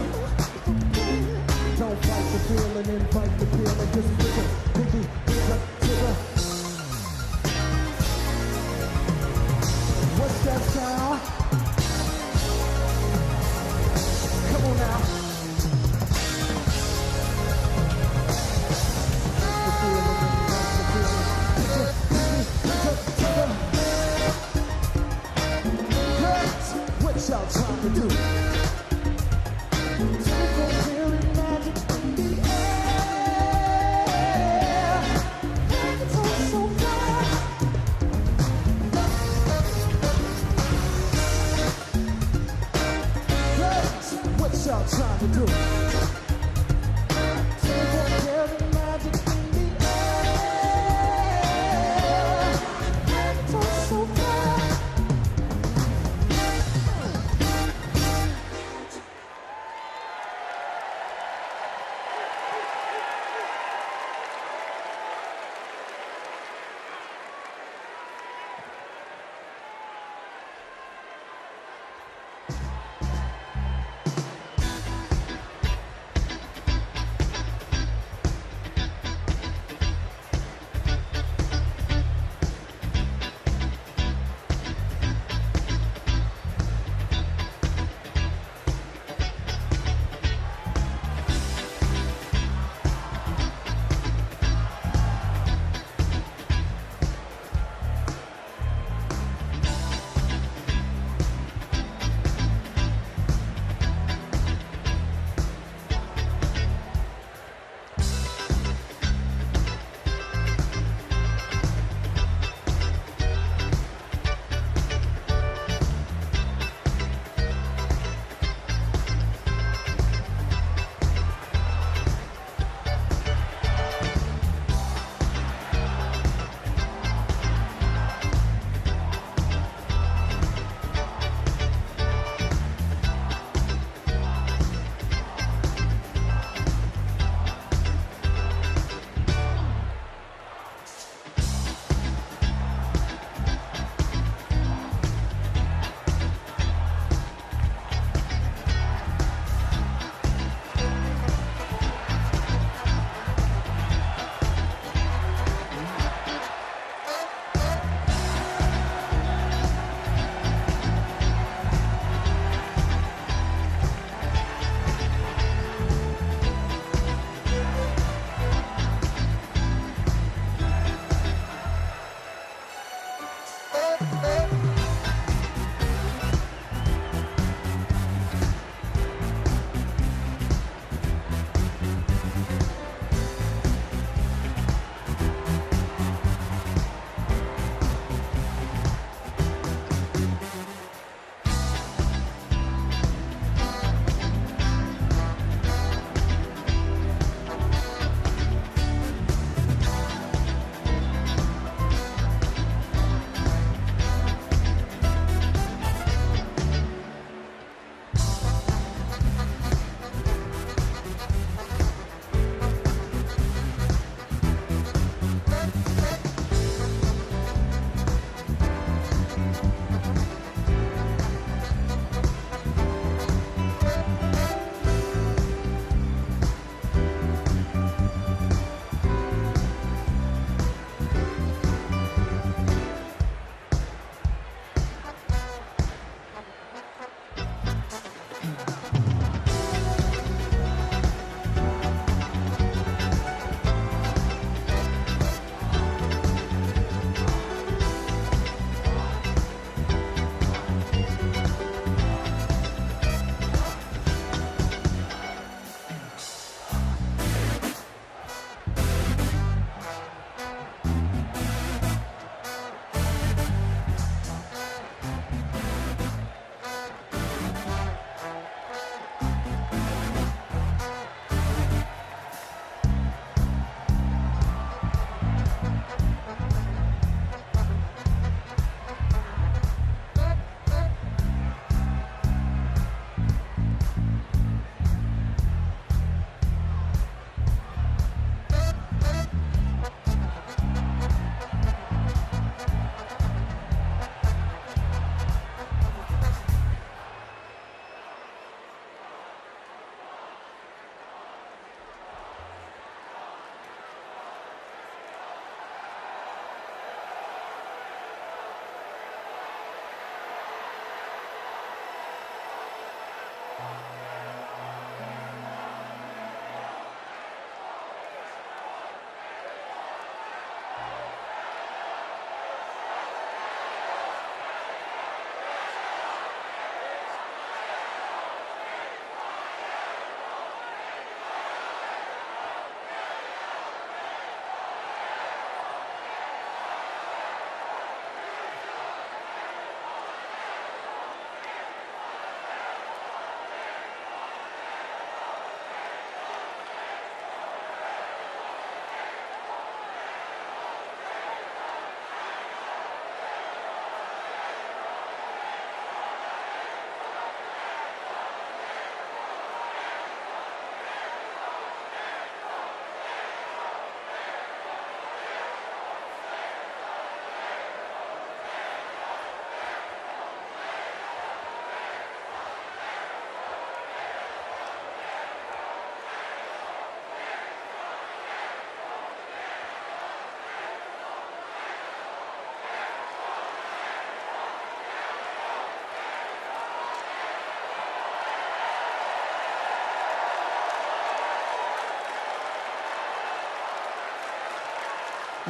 don't fight the feeling, invite the feeling, just wiggle, piggy, wiggle, wiggle. What's that sound? Come on now. The feeling, invite the feeling, wiggle, wiggle, wiggle. Girls, what y'all trying to do? Y'all trying to do? Magic in the air. It's all so bad.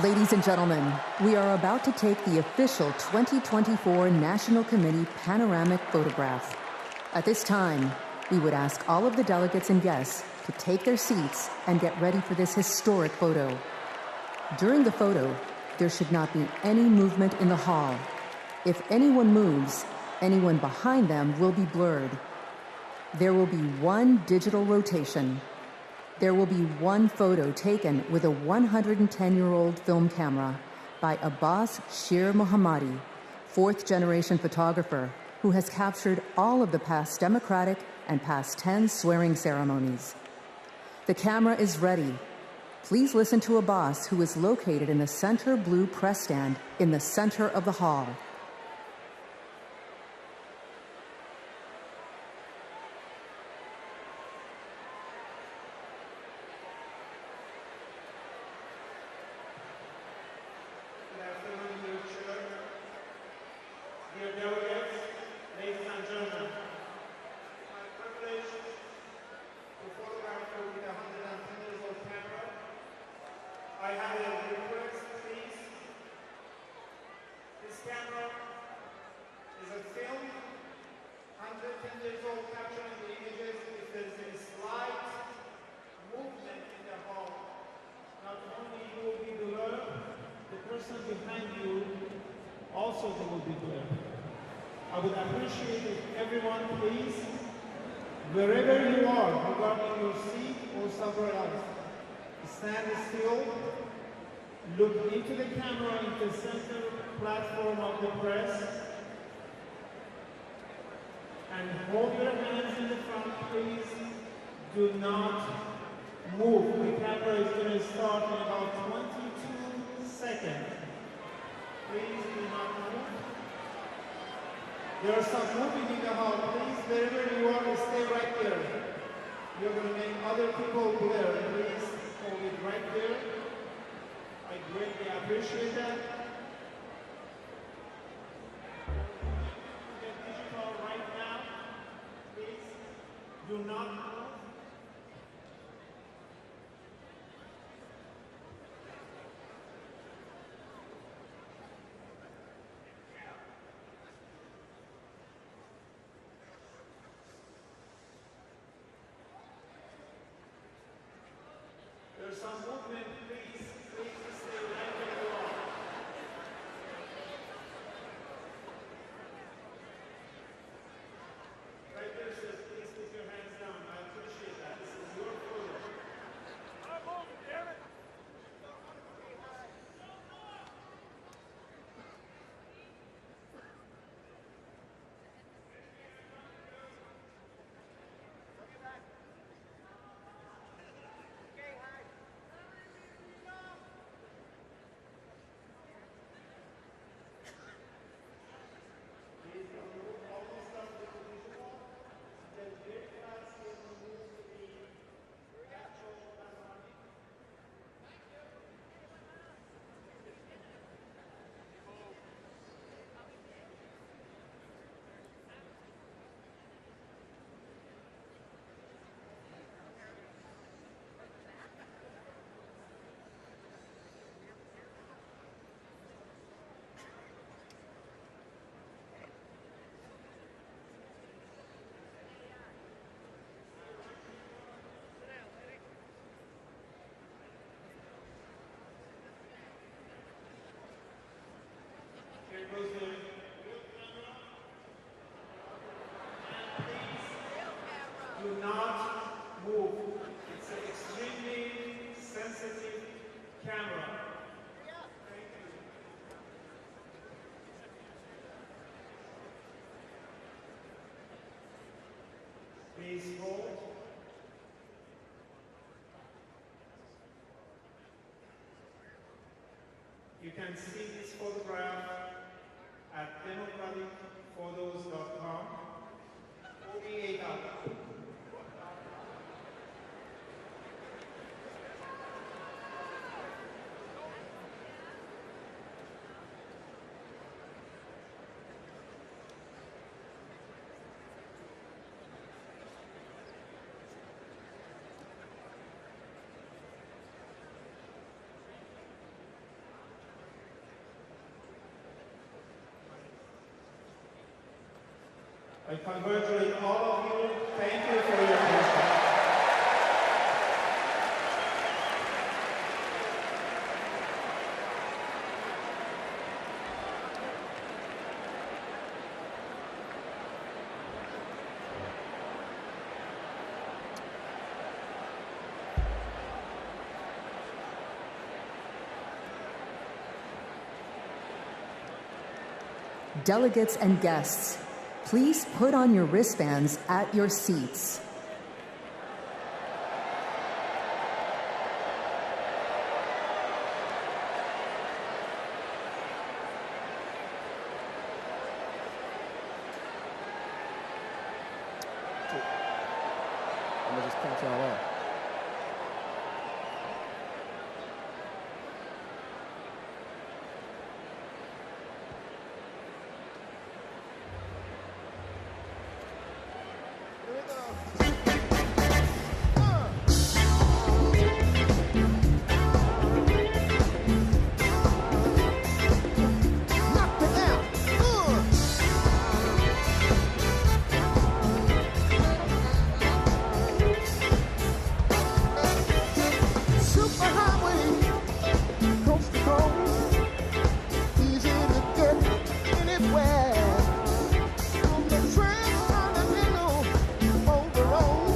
Ladies and gentlemen, we are about to take the official 2024 National Committee panoramic photograph. At this time, we would ask all of the delegates and guests to take their seats and get ready for this historic photo. During the photo, there should not be any movement in the hall. If anyone moves, anyone behind them will be blurred. There will be one digital rotation. There will be one photo taken with a 110-year-old film camera by Abbas Shir Mohammadi, fourth-generation photographer who has captured all of the past Democratic and past 10 swearing ceremonies. The camera is ready. Please listen to Abbas, who is located in the center blue press stand in the center of the hall. Look into the camera in the center platform of the press and hold your hands in the front, please. Do not move. The camera is going to start in about 22 seconds. Please do not move. There are some moving in the hall. Please, wherever you are, stay right there. You're going to make other people glare. Please hold it right there. I greatly appreciate that. Get digital right now. Please do not move. There's some movement, please. Please stay right where you are. Right there, sir. Please put your hands down. I appreciate that. This is your photo. I'm moving, damn it. Do not move. It's an extremely sensitive camera. Thank you. Please hold. You can see this photograph at democraticphotos.com. 48 hours. I congratulate all of you. Thank you for your attention. Delegates and guests, please put on your wristbands at your seats. I'm gonna just count y'all up. Anywhere. On the Transcontinental overall.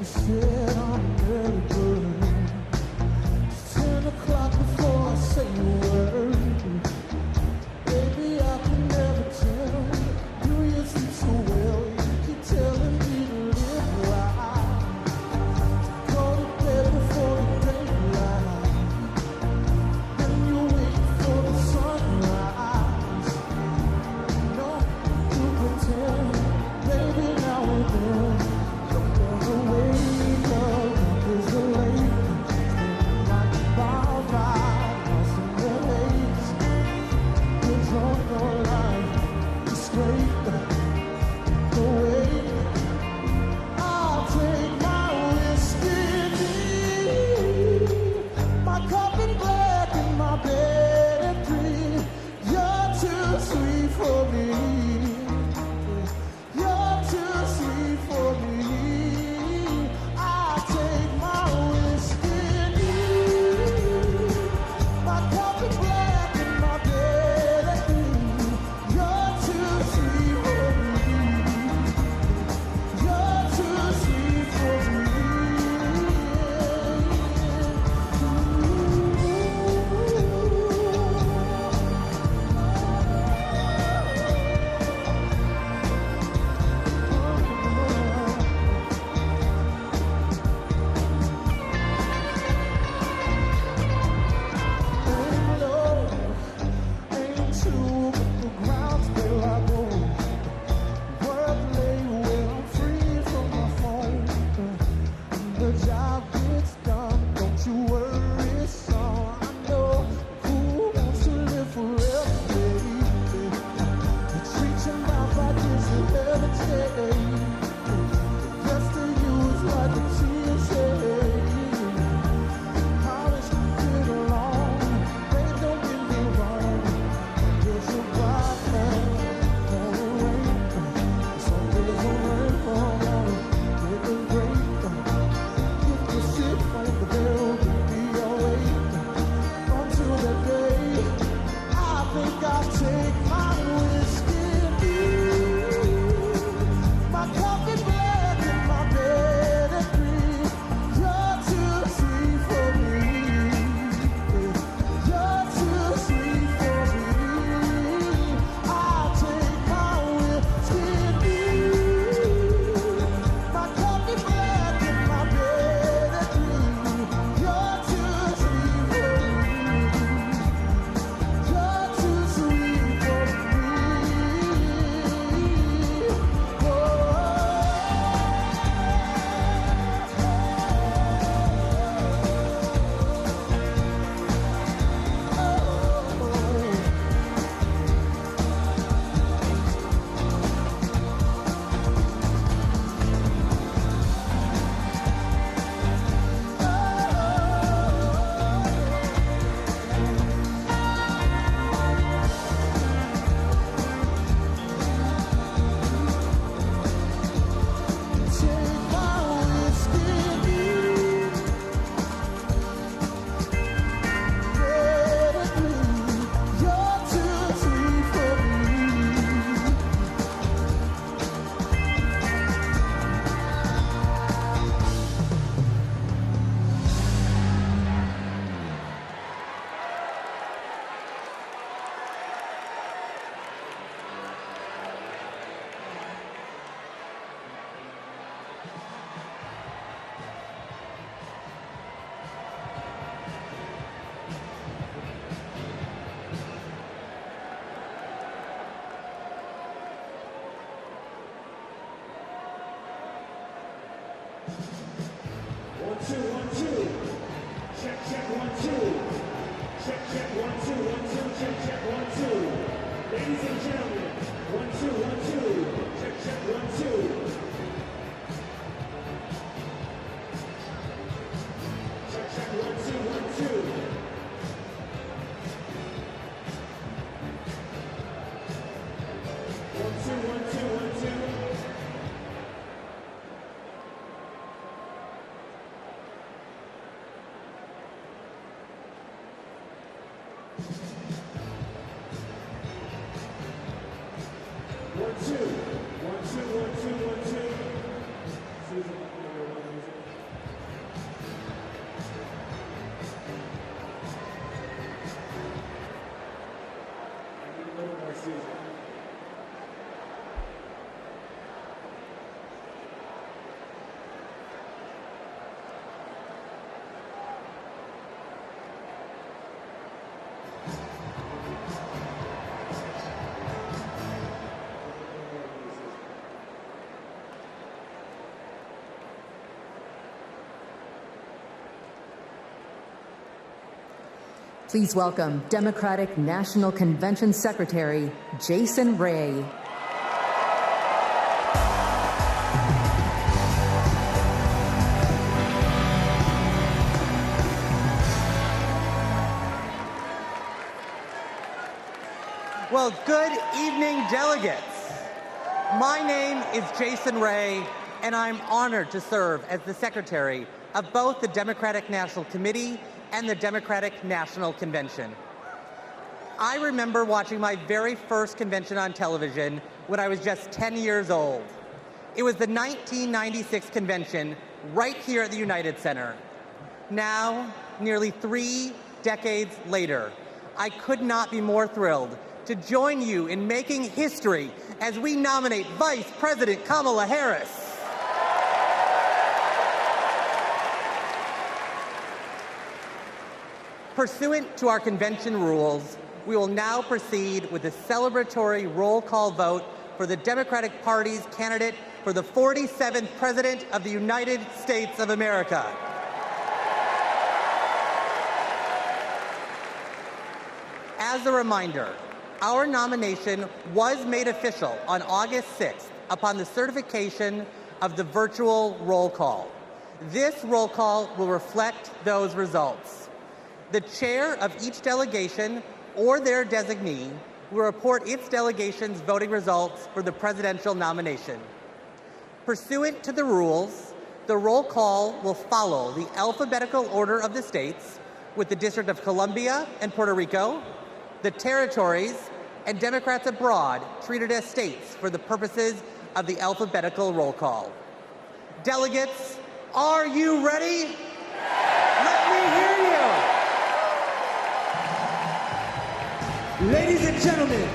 said I'm an early bird. It's 10 o'clock before I say a word. Baby, I can never tell. Do you sleep so well? You keep telling me to live right. Go to bed before the daylight. Then you wait for the sunrise. No, you pretend, baby, now and then. Don't wanna wake up, is the late. Standing like a bar ride, lost in the haze. You're drunk on life, you're straight. Go away. I'll take my whiskey deep, my coffee black and my bed at 3. You're too sweet for me. You're too sweet for me. I'll take my whiskey deep, my coffee black and my bed at 3. You're too sweet for me. You're too sweet for me. Ain't low, ain't true, but the ground's still I go. Work late when I'm free from my phone. The job gets done, don't you worry, son. I know who wants to live forever, baby. But treat your mouth like it's a levitate. Yes, to you is like a TSA. College get along, babe, don't get me wrong. There's a bright man on the rain. Some days will rain from on it, get the break. If you sit on the bell, be awake until the day. I think I'll take my whiskey deep, my coffee black and my bed at 3. You're too sweet for me. You're too sweet for me. I'll take my whiskey deep, my coffee black and my bed at 3. You're too sweet for me. You're too sweet for me. Take my whiskey deep, bed at 3. You're too sweet for me. One, two, 1, 2. Check, check, 1, 2. Check, check, 1, 2, 1, 2. Check, check, 1, 2. Ladies and gentlemen, 1, 2, 1, 2. Check, check, 1, 2. Check, check, 1, 2, 1, 2. One, two, 1, 2, 1, 2. One, two, 1, 2, 1, 2, 1, 2. please welcome Democratic National Convention Secretary Jason Ray. Well, good evening, delegates. My name is Jason Ray, and I'm honored to serve as the secretary of both the Democratic National Committee and the Democratic National Convention. I remember watching my very first convention on television when I was just 10 years old. It was the 1996 convention right here at the United Center. Now, nearly 3 decades later, I could not be more thrilled to join you in making history as we nominate Vice President Kamala Harris. Pursuant to our convention rules, we will now proceed with the celebratory roll call vote for the Democratic Party's candidate for the 47th President of the United States of America. As a reminder, our nomination was made official on August 6th upon the certification of the virtual roll call. This roll call will reflect those results. The chair of each delegation or their designee will report its delegation's voting results for the presidential nomination. Pursuant to the rules, the roll call will follow the alphabetical order of the states, with the District of Columbia and Puerto Rico, the territories, and Democrats abroad treated as states for the purposes of the alphabetical roll call. Delegates, are you ready? Let me hear you. Ladies and gentlemen,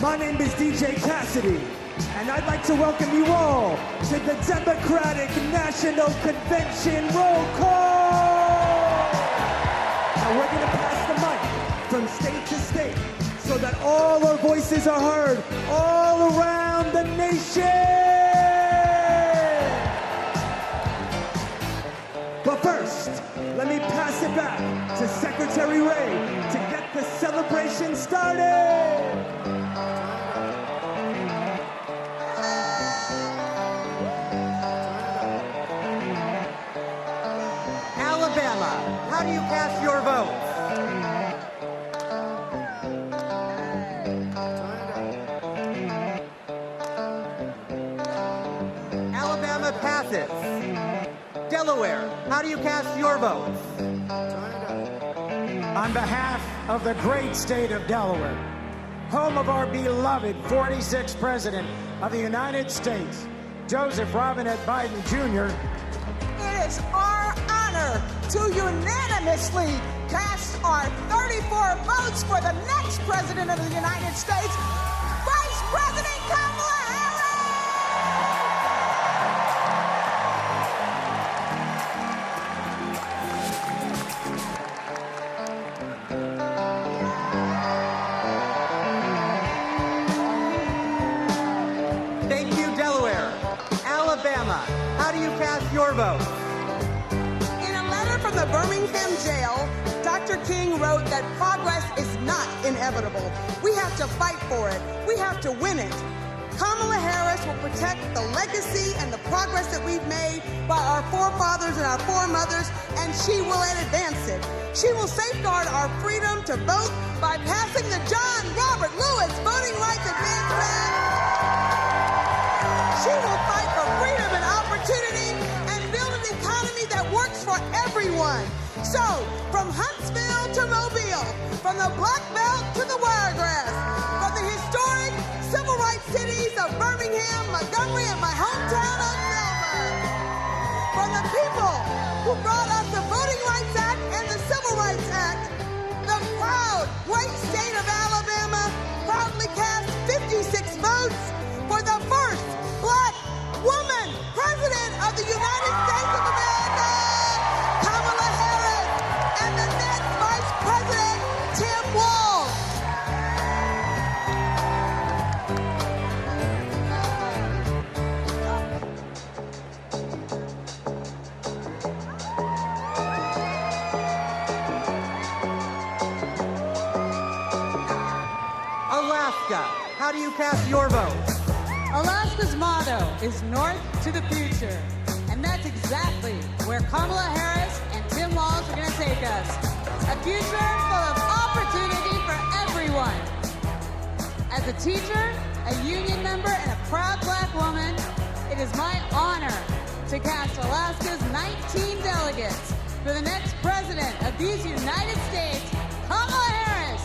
my name is DJ Cassidy, and I'd like to welcome you all to the Democratic National Convention roll call. Now we're going to pass the mic from state to state so that all our voices are heard all around the nation. But first, let me pass it back to Secretary Ray to get the celebration started. Alabama, how do you cast your vote? Alabama passes. Delaware, how do you cast your vote? On behalf of the great state of Delaware, home of our beloved 46th President of the United States, Joseph Robinette Biden Jr., it is our honor to unanimously cast our 34 votes for the next President of the United States, Vice President Kamala Harris! Thank you, Delaware. Alabama, how do you cast your vote? In a letter from the Birmingham jail, Dr. King wrote that progress is not inevitable. We have to fight for it. We have to win it. Kamala Harris will protect the legacy and the progress that we've made by our forefathers and our foremothers, and she will advance it. She will safeguard our freedom to vote by passing the John Robert Lewis Voting Rights Advancement Act. She will fight for freedom and opportunity and build an economy that works for everyone. So, from Huntsville to Mobile, from the Black Belt to the Wiregrass, from the historic civil rights cities of Birmingham, Montgomery, and my hometown of Selma, from the people who brought us the Voting Rights Act and the Civil Rights Act, the proud, great state of Alabama proudly cast 56 votes for the first Black woman President of the United States of America, Kamala Harris, and the next Vice President, Tim Walz. cast your vote? Alaska's motto is North to the future. And that's exactly where Kamala Harris and Tim Walz are going to take us. A future full of opportunity for everyone. As a teacher, a union member, and a proud black woman, it is my honor to cast Alaska's 19 delegates for the next president of these United States, Kamala Harris.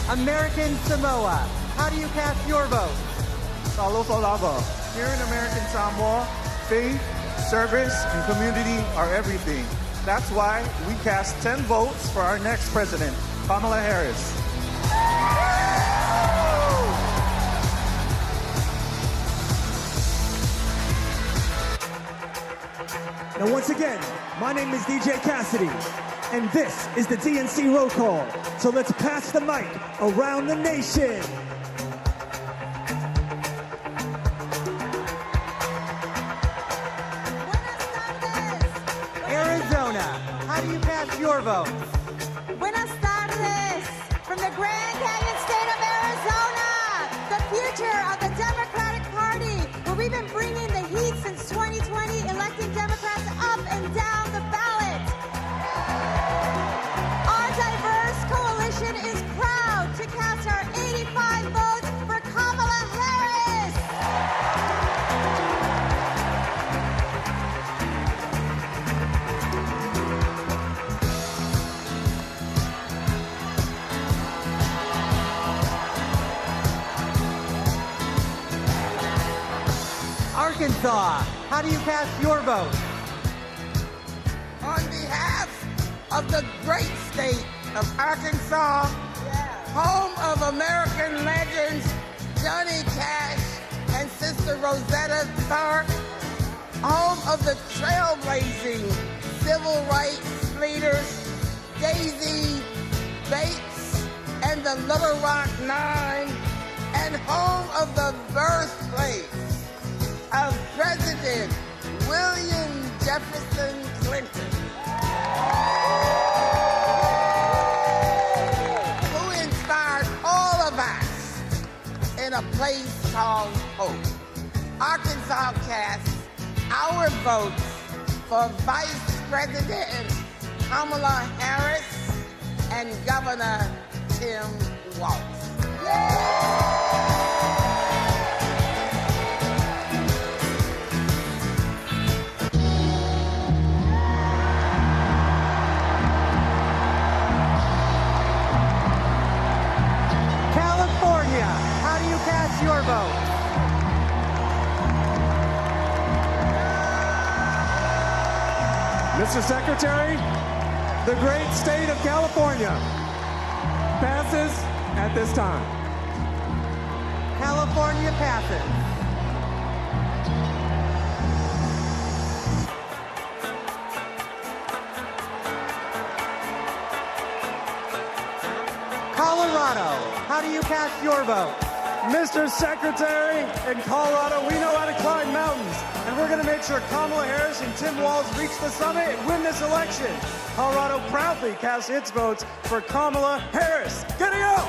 American Samoa, how do you cast your vote? Here in American Samoa, faith, service, and community are everything. That's why we cast 10 votes for our next president, Kamala Harris. Now, once again, my name is DJ Cassidy, and this is the DNC roll call. So let's pass the mic around the nation. Arizona, how do you cast your vote? Buenas tardes from the Grand Canyon state of Arizona, the future of the Democratic Party, where we've been bringing the heat since 2020, electing Democrats up and down the ballot. Our diverse coalition is proud to cast our 85 votes for Kamala Harris. Arkansas, how do you cast your vote? On behalf of the great state of Arkansas, home of American legends Johnny Cash and Sister Rosetta Tharpe, home of the trailblazing civil rights leaders Daisy Bates and the Little Rock Nine, and home of the birthplace of President William Jefferson Clinton, who inspired all of us in a place called Hope. Arkansas casts our votes for Vice President Kamala Harris and Governor Tim Walz. California, how do you cast your vote? Mr. Secretary, the great state of California passes at this time. California passes. Colorado, how do you cast your vote? Mr. Secretary, in Colorado, we know how to climb mountains, and we're going to make sure Kamala Harris and Tim Walz reach the summit and win this election. Colorado proudly casts its votes for Kamala Harris. Get it up!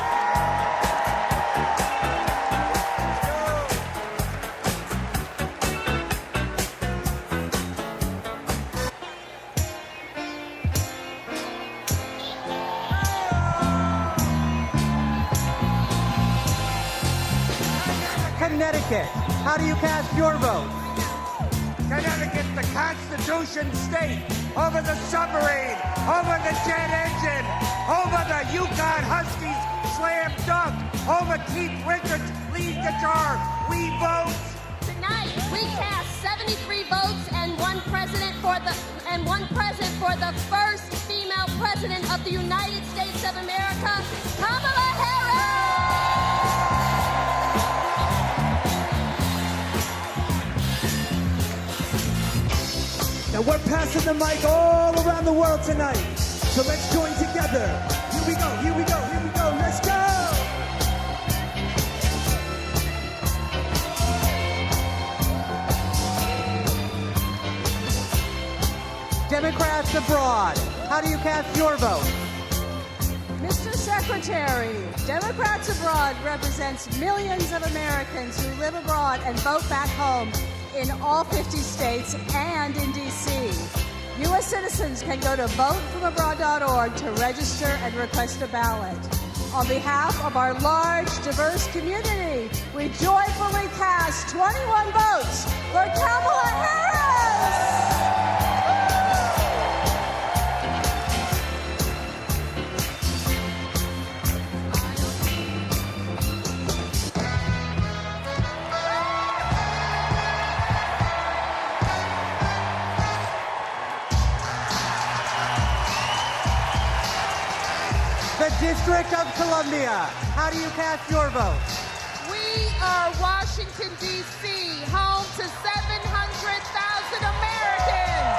Connecticut, how do you cast your vote? Connecticut, the Constitution state, home of the submarine, home of the jet engine, home of the Yukon Huskies slam dunk, home of Keith Richards lead guitar. We vote. Tonight we cast 73 votes and one president for the first female president of the United States of America, Kamala Harris. Now we're passing the mic all around the world tonight. So let's join together. Here we go, here we go, here we go, let's go! Democrats abroad, how do you cast your vote? Mr. Secretary, Democrats Abroad represents millions of Americans who live abroad and vote back home in all 50 states and in D.C. U.S. citizens can go to votefromabroad.org to register and request a ballot. On behalf of our large, diverse community, we joyfully cast 21 votes for Kamala Harris! The District of Columbia, how do you cast your vote? We are Washington, D.C., home to 700,000 Americans,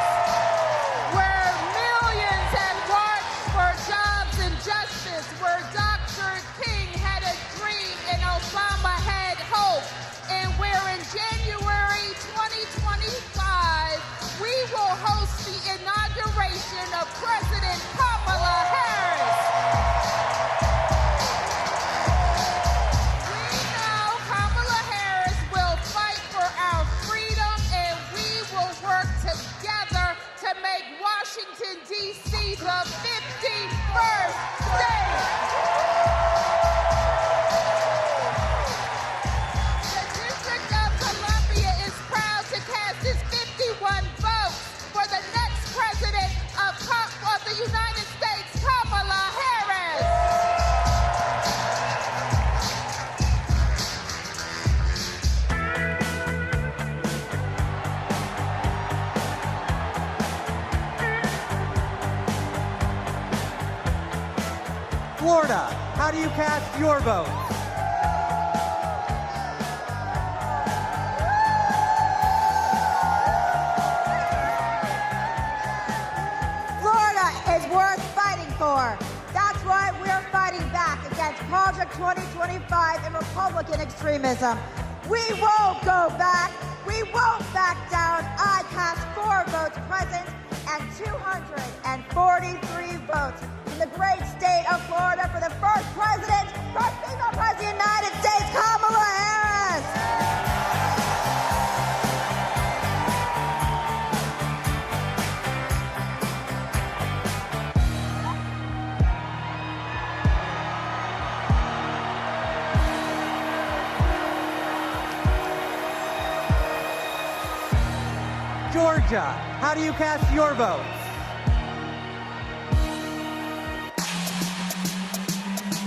where millions have marched for jobs and justice, where Dr. King had a dream and Obama had hope, and where in January 2025, we will host the inauguration of President Kamala Harris. Washington, D.C., the 51st state. The District of Columbia is proud to cast its 51 votes for the next president of the United States, Kamala Harris. Florida, how do you cast your vote? Florida is worth fighting for. That's why we're fighting back against Project 2025 and Republican extremism. We won't go back. We won't back down. I cast 4 votes present and 243 votes in the great state of Florida for the first female president of the United States, Kamala Harris. Georgia, how do you cast your vote?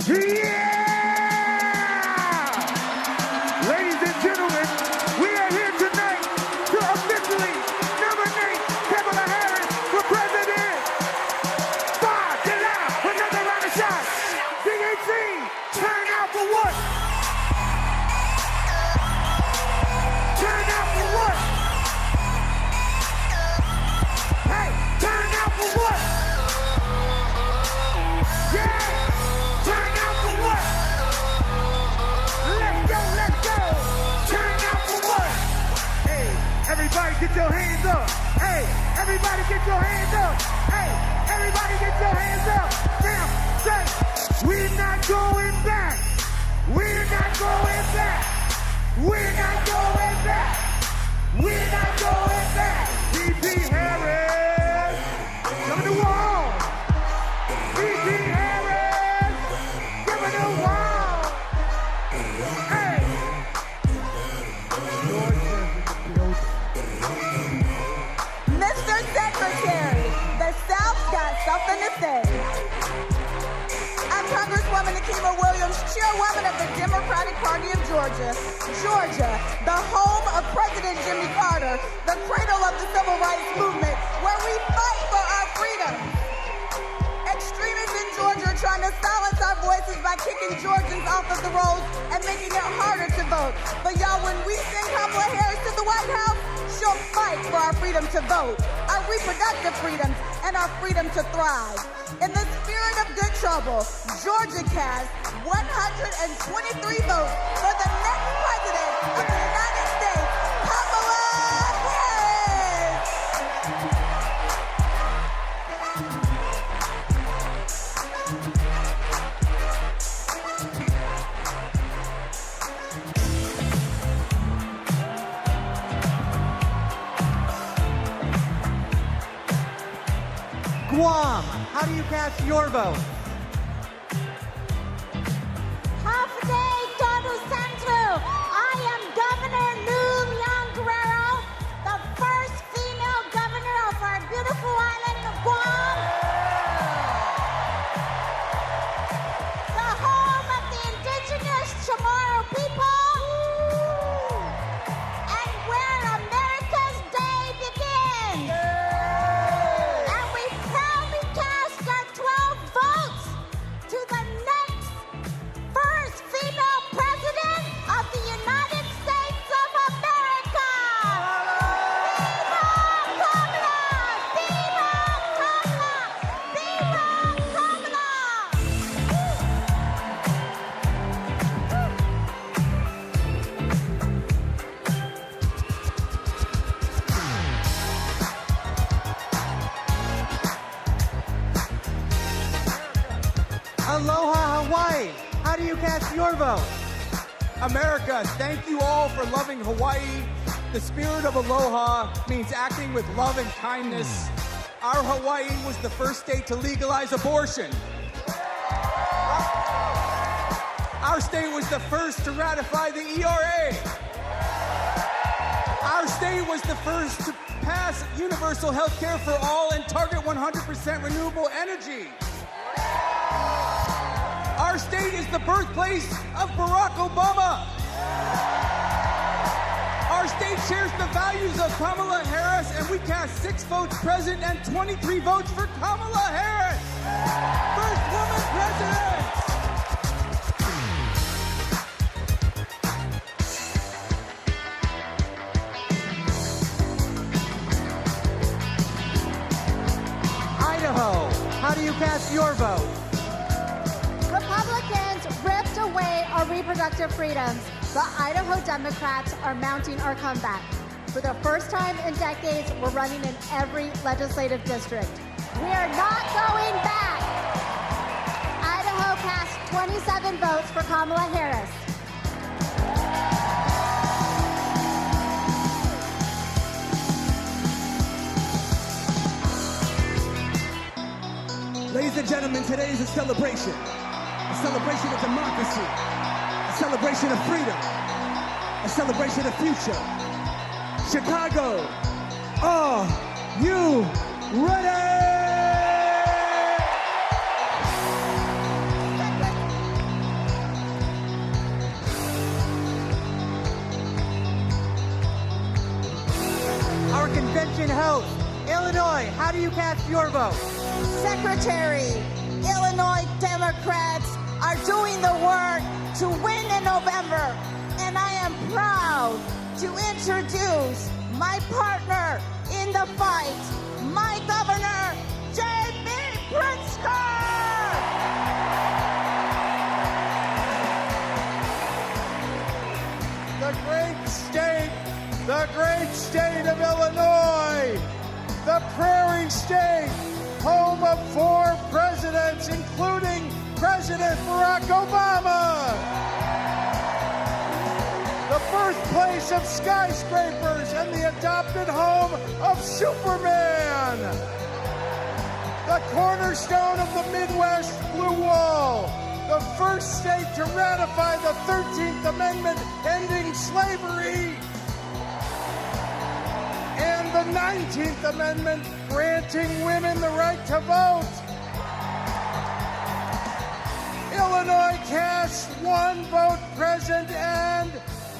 Yeah! Ladies and gentlemen, we are here tonight to officially nominate Kamala Harris for president. Another round of shots. DHC, turn out for what? Turn out for what? Hey, turn out for what? Yeah! Turn out for what? Let's go! Turn out for what? Hey, everybody get your hands up. Hey, everybody get your hands up. Hey, everybody get your hands up. Now, say, we're not going back. We're not going back. We're not going back. We're not going back. D.P. Harris, come to the wall. D.P. Harris, give me the wall. Hey. Mr. Secretary, the South's got something to say. I'm Congresswoman Nikema Williams, chairwoman of the Democratic Party of Georgia. Georgia, the home of President Jimmy Carter, the cradle of the Civil Rights Movement, where we fight for our freedom. Extremists in Georgia are trying to silence our voices by kicking Georgians off of the rolls and making it harder to vote. But y'all, when we send Kamala Harris to the White House, she'll fight for our freedom to vote, our reproductive freedoms, and our freedom to thrive. In the spirit of good trouble, Georgia cast 123 votes for the next president of the United States, Kamala Harris. Guam, how do you cast your vote? Half day, todo santo. I am Governor Lou Leon Guerrero, the first female governor of our beautiful island of Guam. The home of the indigenous Chamorro people. And where America's day begins. And we proudly cast our 12 votes to the next first female president of the United States of America. Viva Kamala! Viva Kamala! Viva Kamala! Aloha, Hawaii, how do you cast your vote? America, thank you all for loving Hawaii. The spirit of aloha means acting with love and kindness. Our Hawaii was the first state to legalize abortion. Our state was the first to ratify the ERA. Our state was the first to pass universal health care for all and target 100% renewable energy. Our state is the birthplace of Barack Obama. Our state shares the values of Kamala Harris, and we cast 6 votes present and 23 votes for Kamala Harris. First woman president. Idaho, how do you cast your vote? Republicans ripped away our reproductive freedoms, but Idaho Democrats are mounting our comeback. For the first time in decades, we're running in every legislative district. We are not going back. Idaho cast 27 votes for Kamala Harris. Ladies and gentlemen, today is a celebration of democracy, a celebration of freedom, a celebration of future. Chicago, are you ready? Our convention host, Illinois, how do you cast your vote? Secretary, Illinois Democrats are doing the work to win in November, and I am proud to introduce my partner in the fight, my governor, J.B. Pritzker! The great state of Illinois, the prairie state, home of 4 presidents, including President Barack Obama. The birthplace of skyscrapers and the adopted home of Superman. The cornerstone of the Midwest Blue Wall. The first state to ratify the 13th Amendment ending slavery. And the 19th Amendment granting women the right to vote. Illinois cast 1 vote present and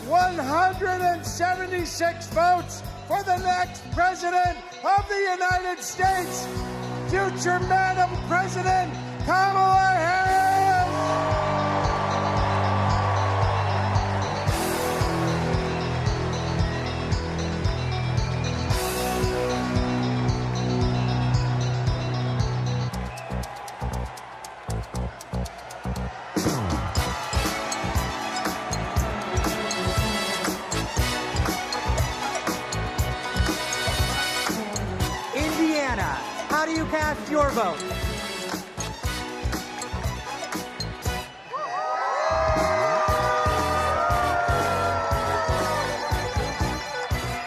176 votes for the next president of the United States, future Madam President Kamala Harris. cast your vote?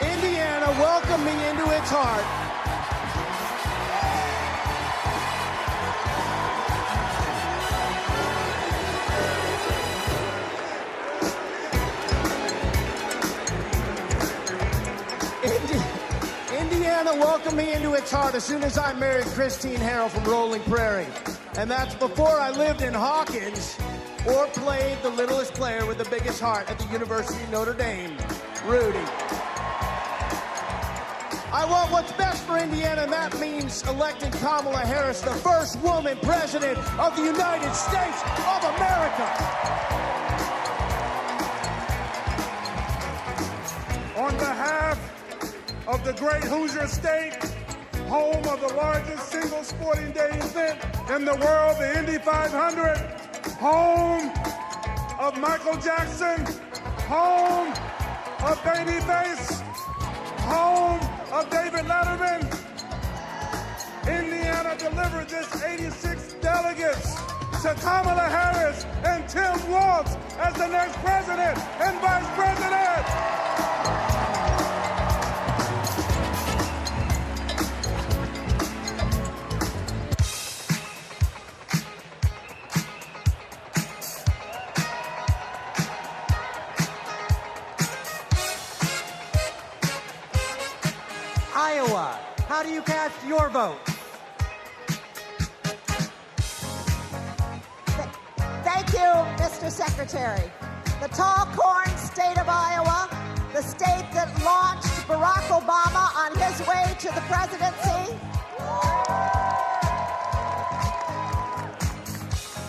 Indiana welcomed me into its heart. Indiana welcomed me into its heart as soon as I married Christine Harrell from Rolling Prairie. And that's before I lived in Hawkins or played the littlest player with the biggest heart at the University of Notre Dame, Rudy. I want what's best for Indiana, and that means electing Kamala Harris, the first woman president of the United States of America. On behalf of the great Hoosier State, home of the largest single sporting day event in the world, the Indy 500, home of Michael Jackson, home of Babyface, home of David Letterman, Indiana delivered this 86 delegates to Kamala Harris and Tim Walz as the next president and vice president. Iowa, how do you cast your vote? Thank you, Mr. Secretary. The tall corn state of Iowa, the state that launched Barack Obama on his way to the presidency,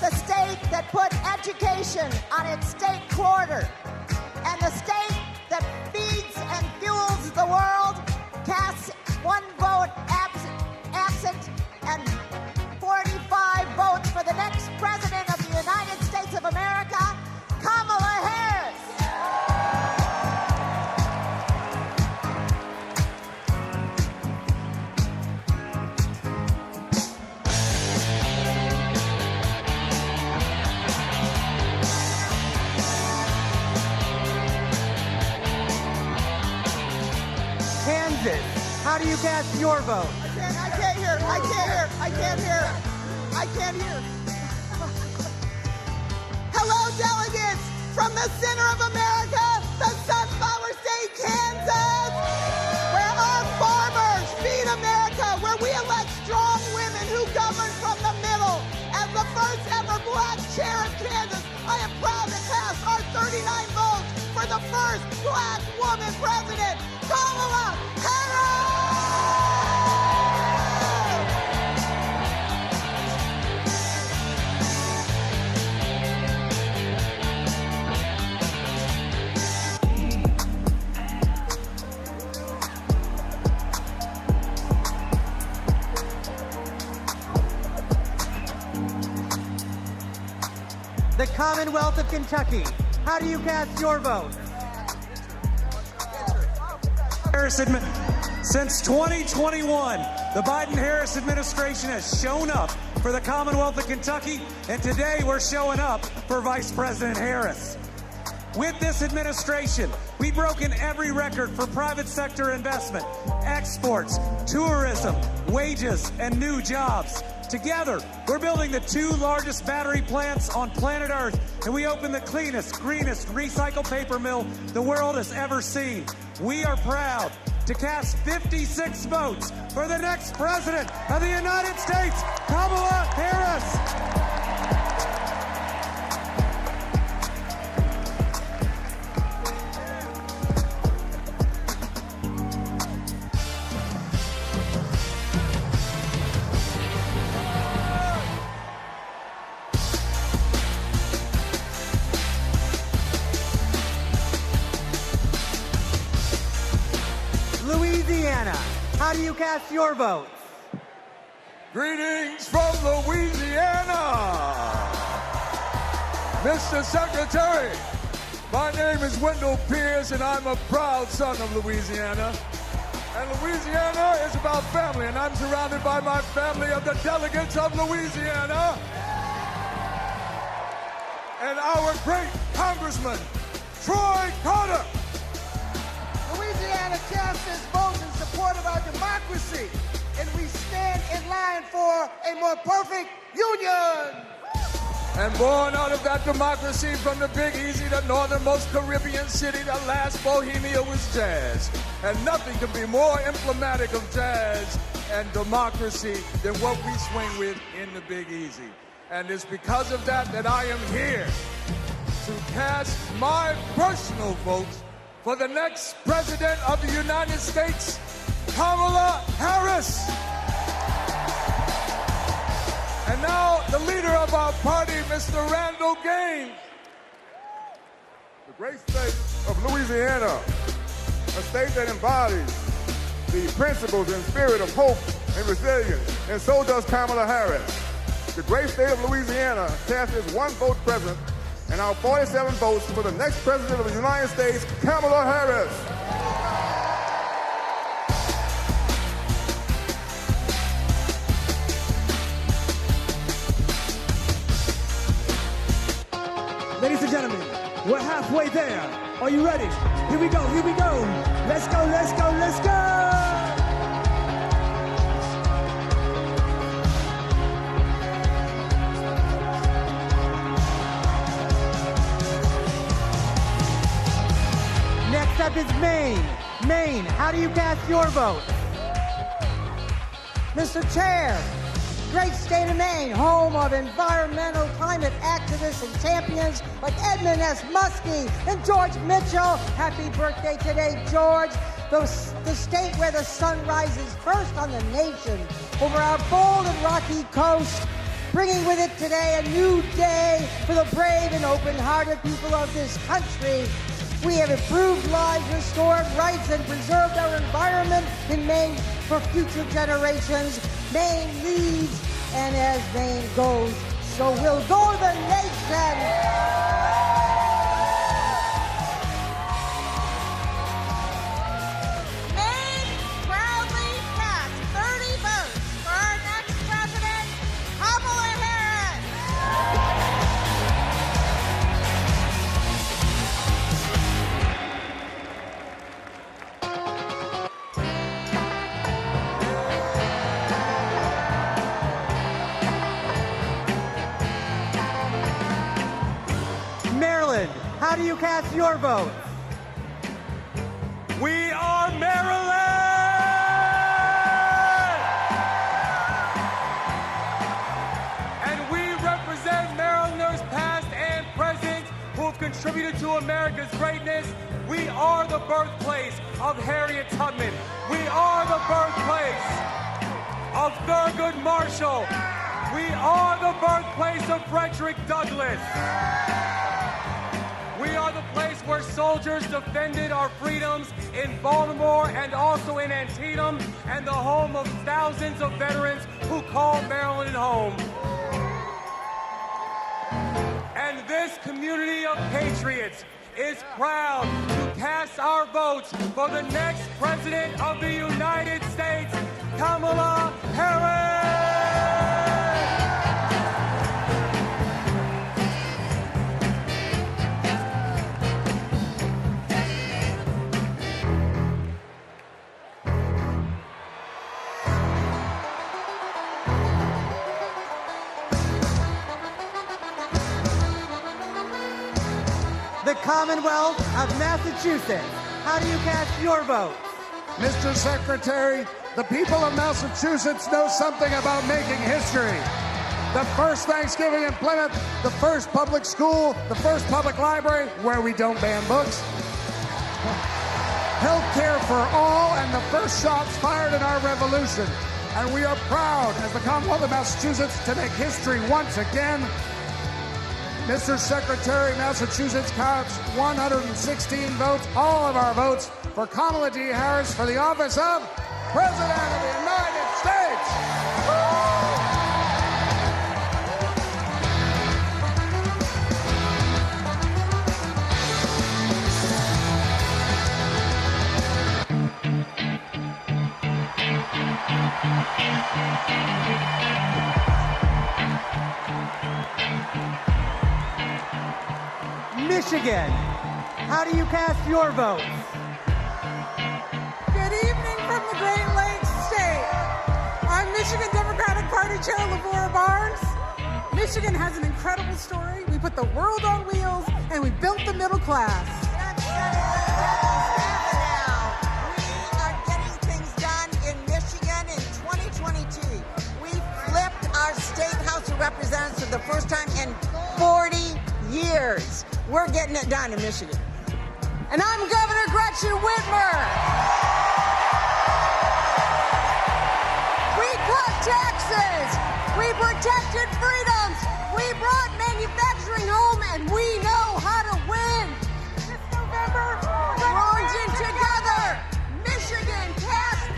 the state that put education on its state quarter, and the state that feeds and fuels the world, casts one vote absent and 45 votes for the next president of the United States of America, Kamala Harris. Kansas, how do you cast your vote? I can't hear. Hello, delegates from the center of America, the Sunflower State, Kansas, where our farmers feed America, where we elect strong women who govern from the middle. As the first ever black chair of Kansas, I am proud to cast our 39 votes for the first black woman president, Kamala Harris! The Commonwealth of Kentucky, how do you cast your vote? Since 2021, the Biden-Harris administration has shown up for the Commonwealth of Kentucky, and today we're showing up for Vice President Harris. With this administration, we've broken every record for private sector investment, exports, tourism, wages, and new jobs. Together, we're building the 2 largest battery plants on planet Earth, and we opened the cleanest, greenest recycled paper mill the world has ever seen. We are proud to cast 56 votes for the next president of the United States, Kamala Harris. How do you cast your votes? Greetings from Louisiana. Mr. Secretary, my name is Wendell Pierce, and I'm a proud son of Louisiana. And Louisiana is about family, and I'm surrounded by my family of the delegates of Louisiana. And our great Congressman, Troy Carter. Louisiana casts its vote in support of our democracy, and we stand in line for a more perfect union. And born out of that democracy from the Big Easy, the northernmost Caribbean city, the last Bohemia was jazz. And nothing can be more emblematic of jazz and democracy than what we swing with in the Big Easy. And it's because of that that I am here to cast my personal vote for the next president of the United States, Kamala Harris. And now, the leader of our party, Mr. Randall Gaines. The great state of Louisiana, a state that embodies the principles and spirit of hope and resilience, and so does Kamala Harris. The great state of Louisiana cast its one vote present, and our 47 votes for the next president of the United States, Kamala Harris. Ladies and gentlemen, we're halfway there. Are you ready? Here we go, here we go. Let's go, let's go, let's go! Next up is Maine. Maine, how do you cast your vote? Mr. Chair, great state of Maine, home of environmental climate activists and champions like Edmund S. Muskie and George Mitchell. Happy birthday today, George. The state where the sun rises first on the nation over our bold and rocky coast, bringing with it today a new day for the brave and open-hearted people of this country. We have improved lives, restored rights, and preserved our environment in Maine for future generations. Maine leads, and as Maine goes, so will go the nation. Maine proudly cast 30 votes for our next president, Kamala Harris. Maryland, how do you cast your vote? We are Maryland! And we represent Marylanders past and present who have contributed to America's greatness. We are the birthplace of Harriet Tubman. We are the birthplace of Thurgood Marshall. We are the birthplace of Frederick Douglass. We are the place where soldiers defended our freedoms in Baltimore and also in Antietam, and the home of thousands of veterans who call Maryland home. And this community of patriots is proud to cast our votes for the next president of the United States, Kamala Harris! The Commonwealth of Massachusetts, how do you cast your vote? Mr. Secretary, the people of Massachusetts know something about making history. The first Thanksgiving in Plymouth, the first public school, the first public library where we don't ban books. Health care for all, and the first shots fired in our revolution. And we are proud, as the Commonwealth of Massachusetts, to make history once again. Mr. Secretary, Massachusetts counts 116 votes, all of our votes, for Kamala D. Harris for the office of President of the United States. Michigan. How do you cast your votes? Good evening from the Great Lakes State. I'm Michigan Democratic Party Chair Lavora Barnes. Michigan has an incredible story. We put the world on wheels and we built the middle class. We are getting things done in Michigan in 2022. We flipped our state House of Representatives for the first time in 40 years. We're getting it done in Michigan. And I'm Governor Gretchen Whitmer. We cut taxes. We protected freedoms. We brought manufacturing home, and we know how to win. This November, we're marching together. Michigan cast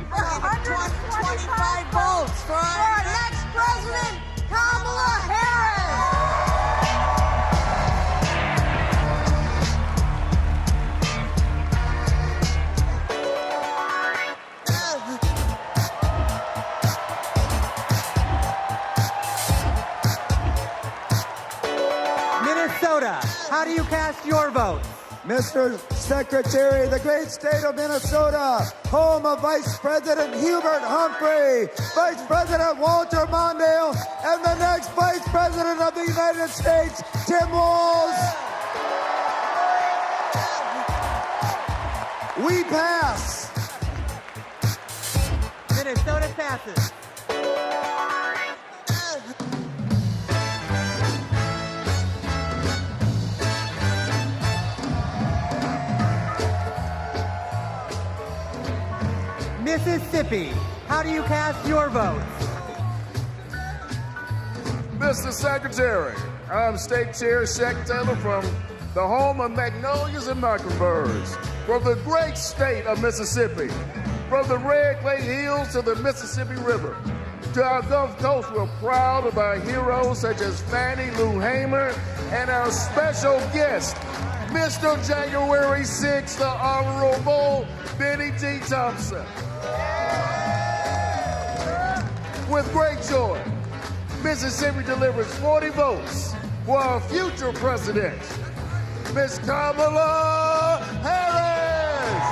125 votes for our next president, Kamala Harris. Minnesota, how do you cast your vote? Mr. Secretary, the great state of Minnesota, home of Vice President Hubert Humphrey, Vice President Walter Mondale, and the next Vice President of the United States, Tim Walz. We pass. Minnesota passes. Mississippi, how do you cast your vote? Mr. Secretary, I'm State Chair Shaq Taylor from the home of magnolias and mockingbirds, from the great state of Mississippi, from the Red Clay Hills to the Mississippi River. To our Gulf Coast, we're proud of our heroes such as Fannie Lou Hamer and our special guest, Mr. January 6th, the Honorable Benny T. Thompson. With great joy, Mississippi delivers 40 votes for our future president, Miss Kamala Harris.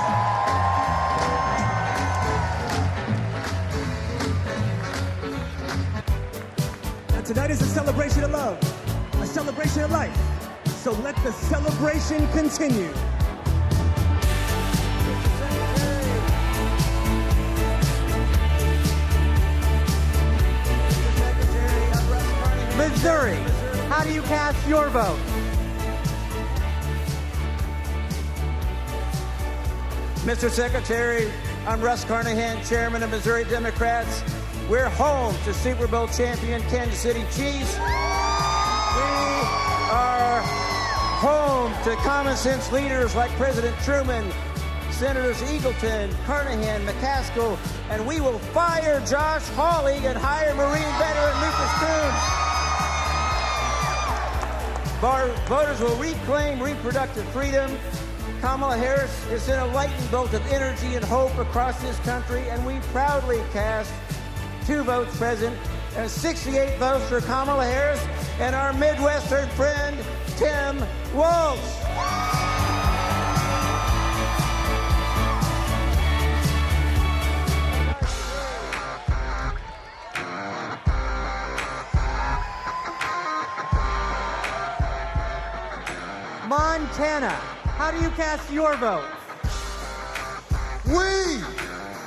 Now tonight is a celebration of love, a celebration of life. So let the celebration continue. Missouri, how do you cast your vote? Mr. Secretary, I'm Russ Carnahan, Chairman of Missouri Democrats. We're home to Super Bowl champion Kansas City Chiefs. We are home to common sense leaders like President Truman, Senators Eagleton, Carnahan, McCaskill, and we will fire Josh Hawley and hire Marine veteran Lucas Coons. Voters will reclaim reproductive freedom. Kamala Harris is in a lightning bolt of energy and hope across this country, and we proudly cast 2 votes present and 68 votes for Kamala Harris and our Midwestern friend, Tim Walz. Montana, how do you cast your vote? We,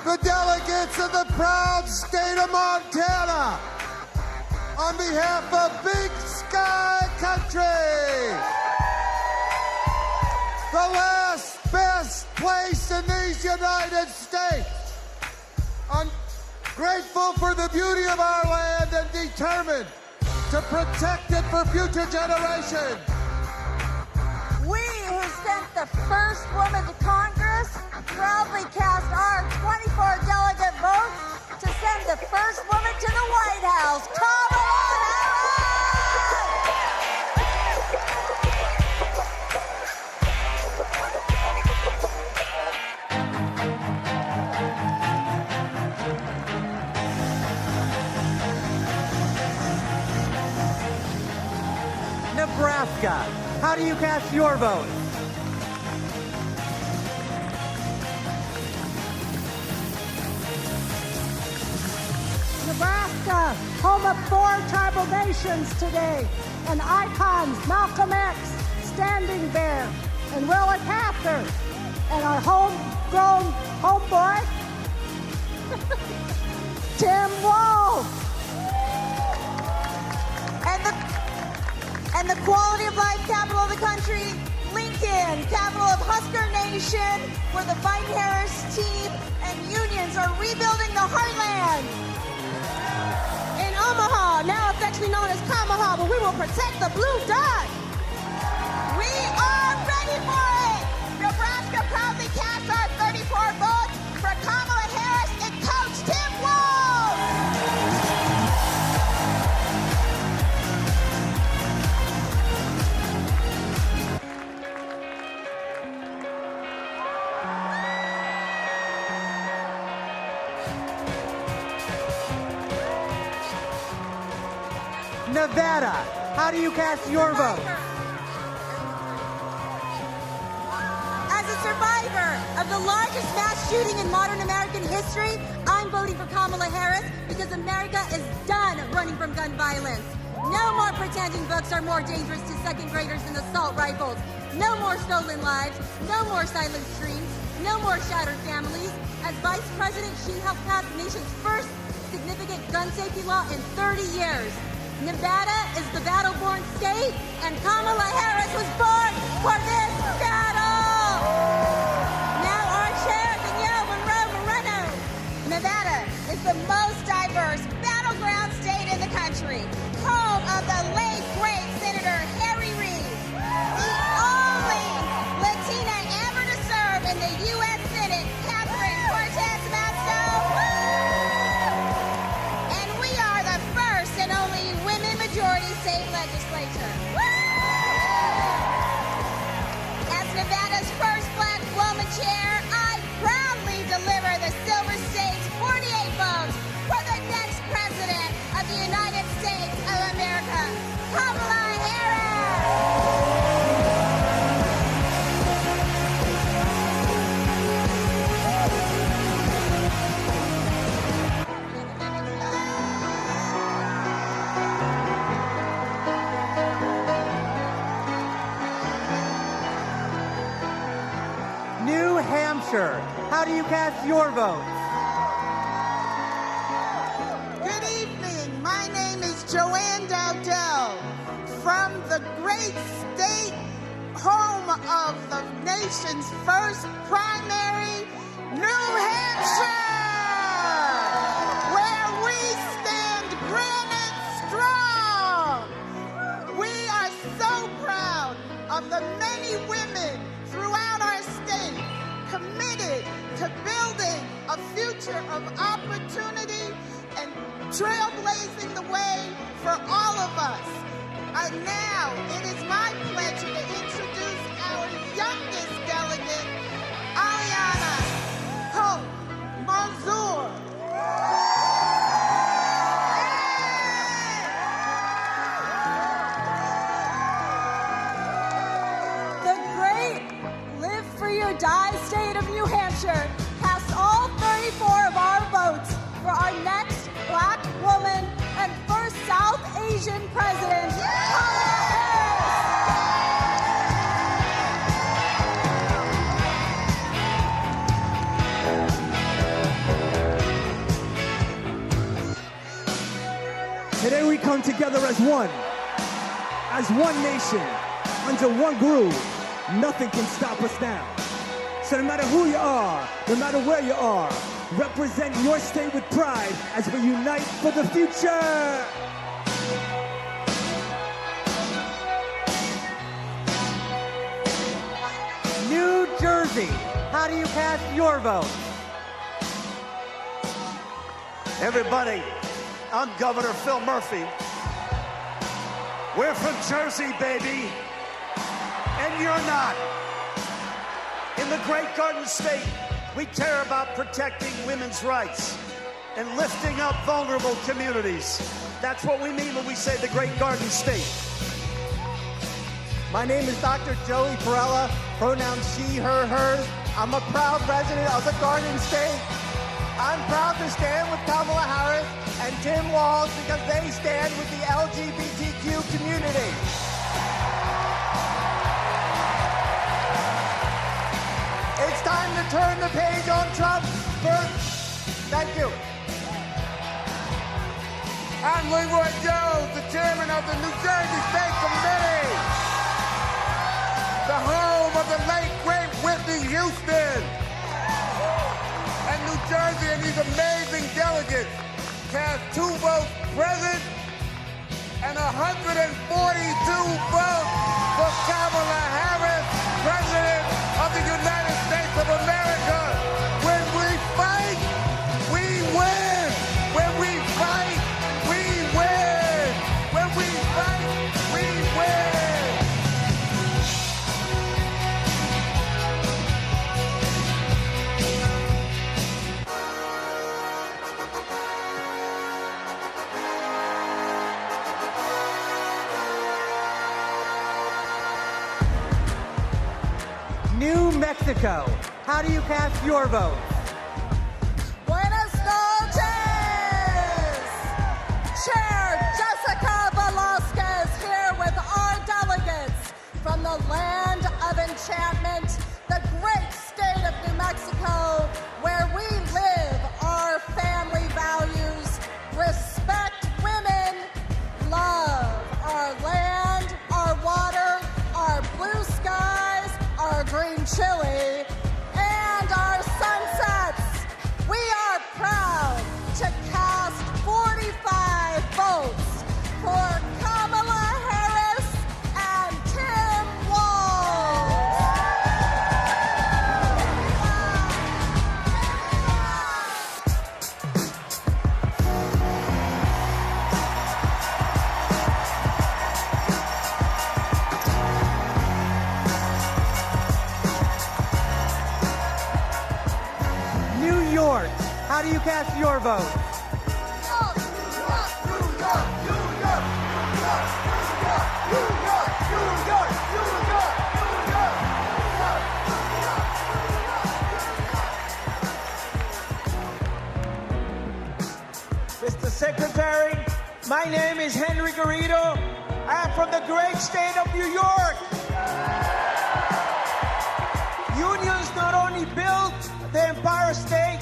the delegates of the proud state of Montana, on behalf of Big Sky Country, the last best place in these United States, I'm grateful for the beauty of our land and determined to protect it for future generations. We who sent the first woman to Congress proudly cast our 24 delegate votes to send the first woman to the White House, Kamala Nebraska. How do you cast your vote? Nebraska, home of 4 tribal nations today, and icons Malcolm X, Standing Bear, and Willa Cather, and our homegrown homeboy, Tim Walz. And the quality of life capital of the country, Lincoln, capital of Husker Nation, where the Biden-Harris team and unions are rebuilding the heartland. In Omaha, now affectionately known as Kamala, but we will protect the blue dot. We are ready for it. Nebraska proudly casts our 34 votes for Kamala Harris and Coach Tim Walz. Nevada, how do you cast your vote? As a survivor of the largest mass shooting in modern American history, I'm voting for Kamala Harris because America is done running from gun violence. No more pretending books are more dangerous to second graders than assault rifles. No more stolen lives. No more silent streams. No more shattered families. As Vice President, she helped pass the nation's first significant gun safety law in 30 years. Nevada is the battle-born state, and Kamala Harris was born for this battle! Now our chair, Danielle Monroe-Moreno. Nevada is the most diverse battleground state in the country, home of the late, great Senator Harry Reid, the only Latina ever to serve in the U.S. Senate, Catherine Cortez Masto. And we are the first and only women-majority state legislature. As Nevada's first black woman chair, I proudly deliver the Silver State's 48 votes for the next president of the United States of America, Kamala Harris. New Hampshire, how do you cast your vote? Good evening. My name is Joanne Dowdell from the great state home of the nation's first primary, New Hampshire, where we stand granite strong. We are so proud of the many women throughout our state committed to building a future of opportunity and trailblazing the way for all of us. And now it is my pleasure to introduce our youngest delegate, Aliana Hope Manzour. The great Live Free or Die state of New Hampshire cast all 34 of our votes for our next black woman and first South Asian president, Kamala Harris. Today we come together as one nation, under one groove. Nothing can stop us now. So no matter who you are, no matter where you are, represent your state with pride as we unite for the future. New Jersey, how do you cast your vote? Everybody, I'm Governor Phil Murphy. We're from Jersey, baby, and you're not. In the Great Garden State, we care about protecting women's rights and lifting up vulnerable communities. That's what we mean when we say the Great Garden State. My name is Dr. Joey Perella, pronouns she, her, hers. I'm a proud resident of the Garden State. I'm proud to stand with Kamala Harris and Tim Walz because they stand with the LGBTQ community. It's time to turn the page on Trump. Thank you. I'm Leroy Jones, the chairman of the New Jersey State Committee, the home of the late, great Whitney Houston. And New Jersey and these amazing delegates cast 2 votes present and 142 votes for Kamala Harris, President of the United States of America. When we fight, we win. When we fight, we win. When we fight, we win. New Mexico. How do you cast your vote? Buenas noches! Chair Jessica Velasquez here with our delegates from the land of enchantment, the great state of New Mexico, where we live our family values, respect women, love our land, our water, our blue skies, our green chili, and our sunsets. We are proud to cast 45 votes for Kamala Harris and Tim Walz. New York. How do you cast your vote? Mr. Secretary, my name is Henry Garrido. I am from the great state of New York. Unions not only built the Empire State,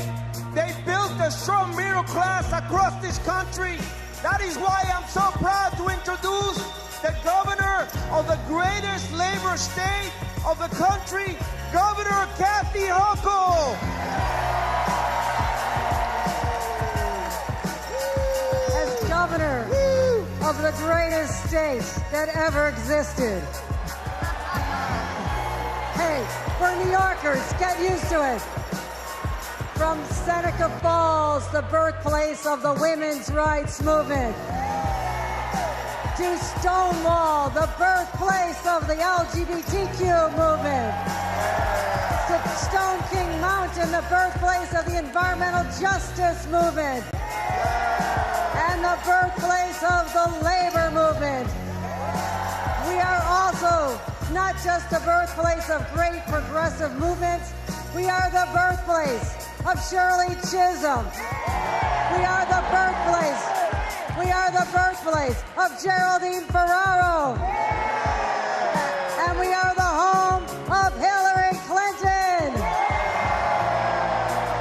they built a strong middle class across this country. That is why I'm so proud to introduce the governor of the greatest labor state of the country, Governor Kathy Hochul. As governor of the greatest state that ever existed. Hey, for New Yorkers, get used to it. From Seneca Falls, the birthplace of the women's rights movement, to Stonewall, the birthplace of the LGBTQ movement, to Stone King Mountain, the birthplace of the environmental justice movement, and the birthplace of the labor movement. We are also not just the birthplace of great progressive movements, we are the birthplace of Shirley Chisholm. We are the birthplace of Geraldine Ferraro. And we are the home of Hillary Clinton.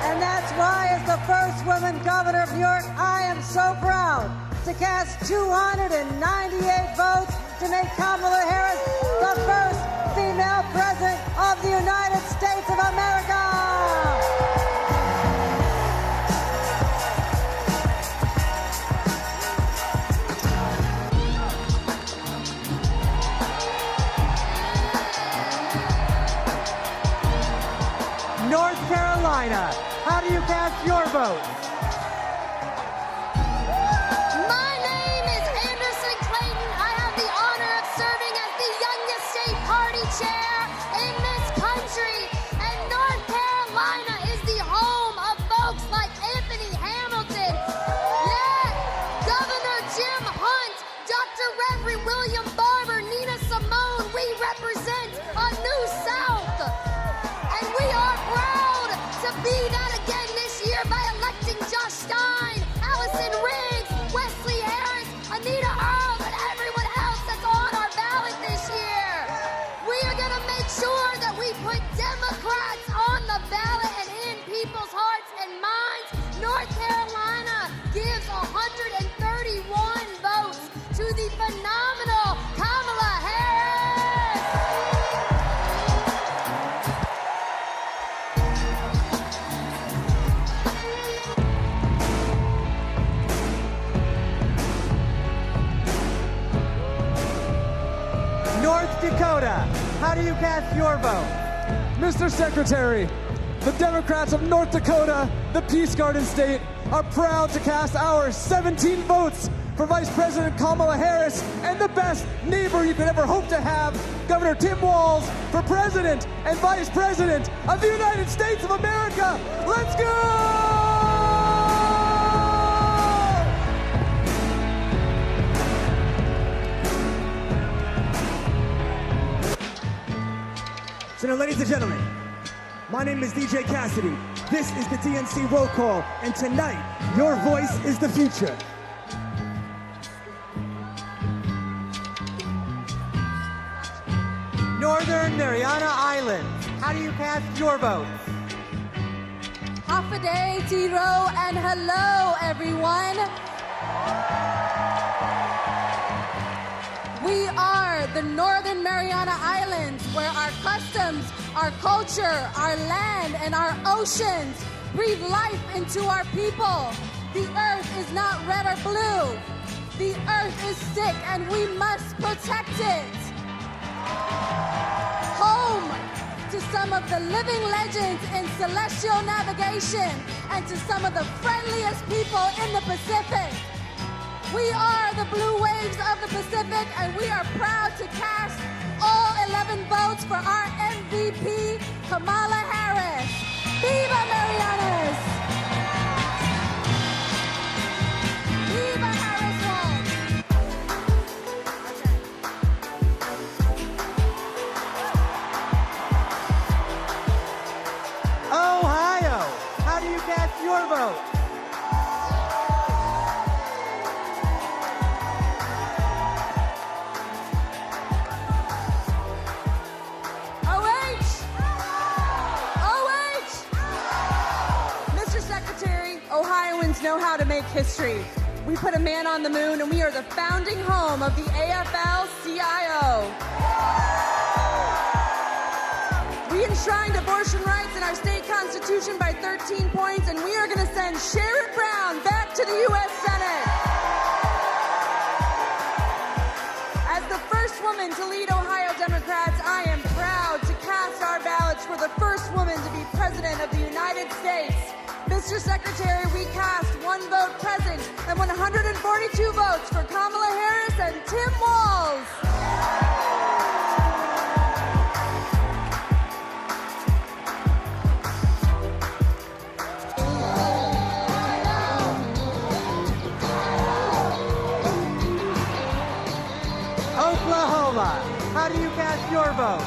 And that's why, as the first woman governor of New York, I am so proud to cast 298 votes to make Kamala Harris the first female president of the United States of America. North Carolina. How do you cast your vote? My name is Anderson Clayton. I have the honor of serving as the youngest state party chair in this country. And North Carolina is the home of folks like Anthony Hamilton. Yeah, Governor Jim Hunt, Dr. Reverend William Barber, Nina Simone. We do you cast your vote? Mr. Secretary, the Democrats of North Dakota, the Peace Garden State, are proud to cast our 17 votes for Vice President Kamala Harris and the best neighbor you could ever hope to have, Governor Tim Walz, for President and Vice President of the United States of America. Let's go! So now, ladies and gentlemen, my name is DJ Cassidy. This is the DNC Roll Call, and tonight, your voice is the future. Northern Mariana Islands, how do you cast your vote? Hafa-day, T-Row, and hello, everyone. We are the Northern Mariana Islands, where our customs, our culture, our land, and our oceans breathe life into our people. The earth is not red or blue. The earth is sick, and we must protect it. Home to some of the living legends in celestial navigation and to some of the friendliest people in the Pacific. We are the blue waves of the Pacific, and we are proud to cast all 11 votes for our MVP, Kamala Harris. Viva Marianas! Viva Harris Walz! Ohio, how do you cast your vote? Ohioans know how to make history. We put a man on the moon, and we are the founding home of the AFL-CIO. We enshrined abortion rights in our state constitution by 13 points, and we are going to send Sherrod Brown back to the U.S. Senate. As the first woman to lead Ohio Democrats, I am proud to cast our ballots for the first woman to be president of the United States. Mr. Secretary, we cast one vote present and 142 votes for Kamala Harris and Tim Walz. Oklahoma, how do you cast your vote?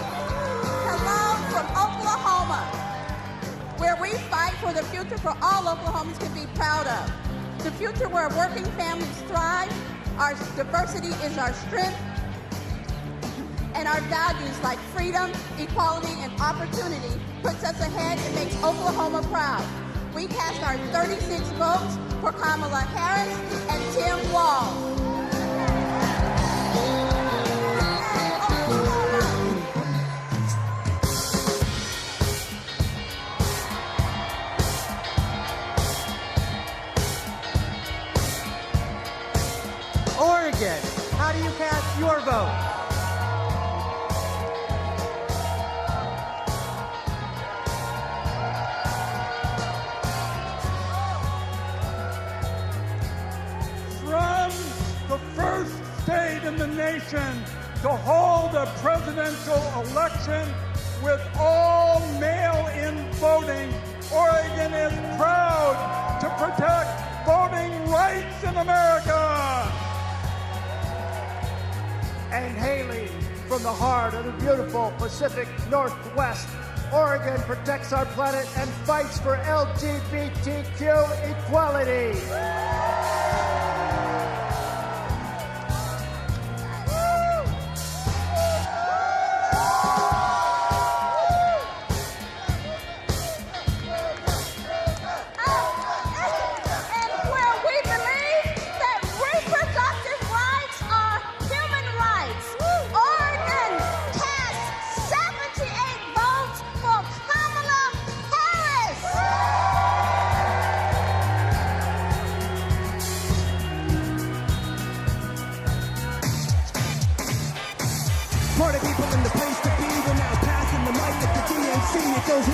Hello from Oklahoma, where we fight for the future for all Oklahomans can be proud of. The future where working families thrive, our diversity is our strength, and our values like freedom, equality, and opportunity puts us ahead and makes Oklahoma proud. We cast our 36 votes for Kamala Harris and Tim Walz. Oregon, how do you cast your vote? From the first state in the nation to hold a presidential election with all mail-in voting, Oregon is proud to protect voting rights in America. And hailing from the heart of the beautiful Pacific Northwest, Oregon protects our planet and fights for LGBTQ equality. goes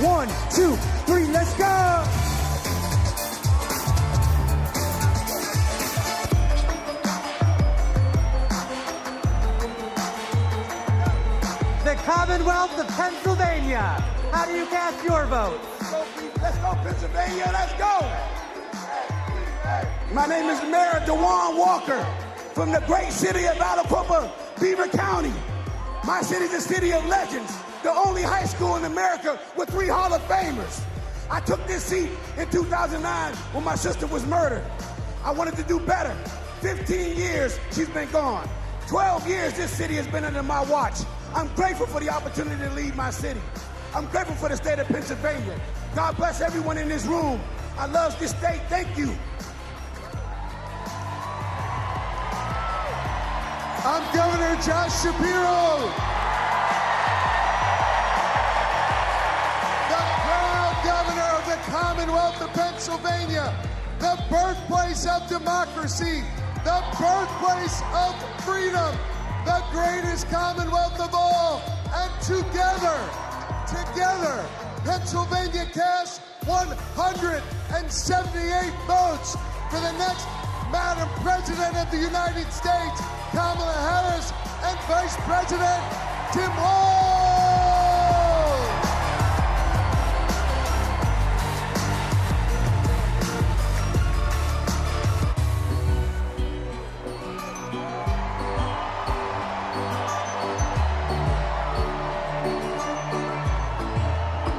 1, 2, 3, let's go! The Commonwealth of Pennsylvania. How do you cast your vote? Let's go, Pennsylvania, let's go! My name is Mayor DeJuan Walker from the great city of Maricopa, Beaver County. My city is a city of legends, the only high school in America with 3 Hall of Famers. I took this seat in 2009 when my sister was murdered. I wanted to do better. 15 years she's been gone. 12 years this city has been under my watch. I'm grateful for the opportunity to lead my city. I'm grateful for the state of Pennsylvania. God bless everyone in this room. I love this state. Thank you. I'm Governor Josh Shapiro. The proud governor of the Commonwealth of Pennsylvania, the birthplace of democracy, the birthplace of freedom, the greatest Commonwealth of all. And together, Pennsylvania cast 178 votes for the next Madam President of the United States, Kamala Harris, and Vice President Tim Walz.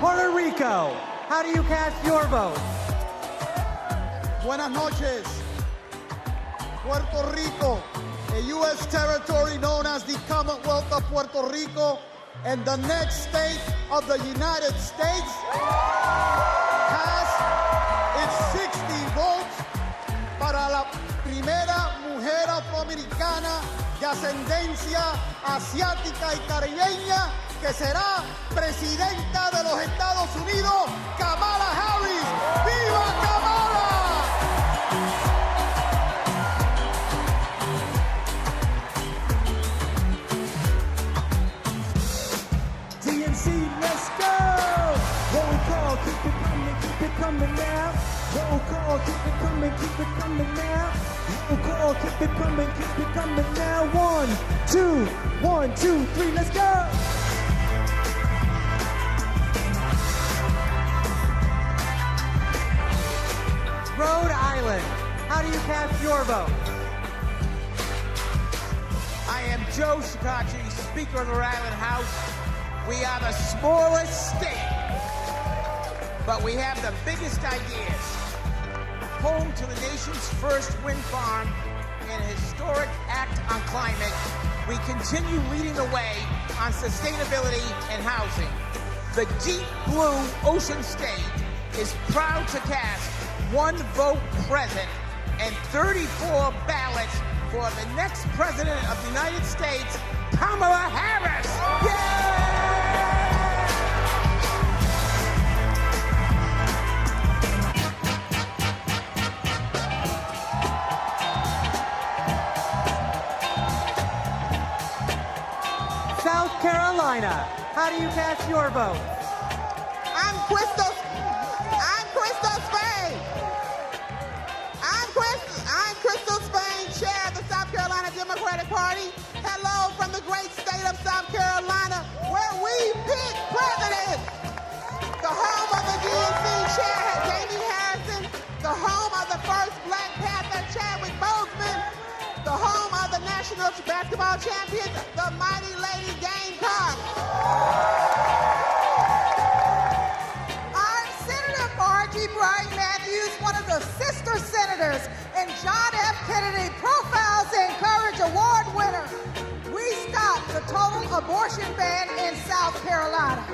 Puerto Rico. How do you cast your vote? Buenas noches. Puerto Rico, a U.S. territory known as the Commonwealth of Puerto Rico and the next state of the United States, cast its 60 votes para la primera mujer afroamericana de ascendencia asiática y caribeña que será presidenta de los Estados Unidos, Kamala Harris. ¡Viva Kamala! Let's go! Roll call, keep it coming now. Roll call, keep it coming now. Roll call, keep it coming now. 1, 2, 3, let's go! Rhode Island. How do you cast your vote? I am Joe Shekarchi, Speaker of the Rhode Island House. We are the smallest state, but we have the biggest ideas. Home to the nation's first wind farm and a historic act on climate, we continue leading the way on sustainability and housing. The deep blue ocean state is proud to cast 1 vote present and 34 ballots for the next president of the United States, Kamala Harris. Yay! South Carolina. How do you cast your vote? I'm Crystal Spain. I'm Crystal Spain, Chair of the South Carolina Democratic Party. Hello from the great state of South Carolina, where we pick president. The home of the DNC chair, Jamie Harrison. The home of the first Black Panther, Chadwick Boseman. The home of the national basketball champions, the mighty Lady Gamecocks. I'm Senator Margie Bright Matthews, one of the sister senators, and John F. Kennedy Profiles in Courage Award winner. We stopped the total abortion ban in South Carolina.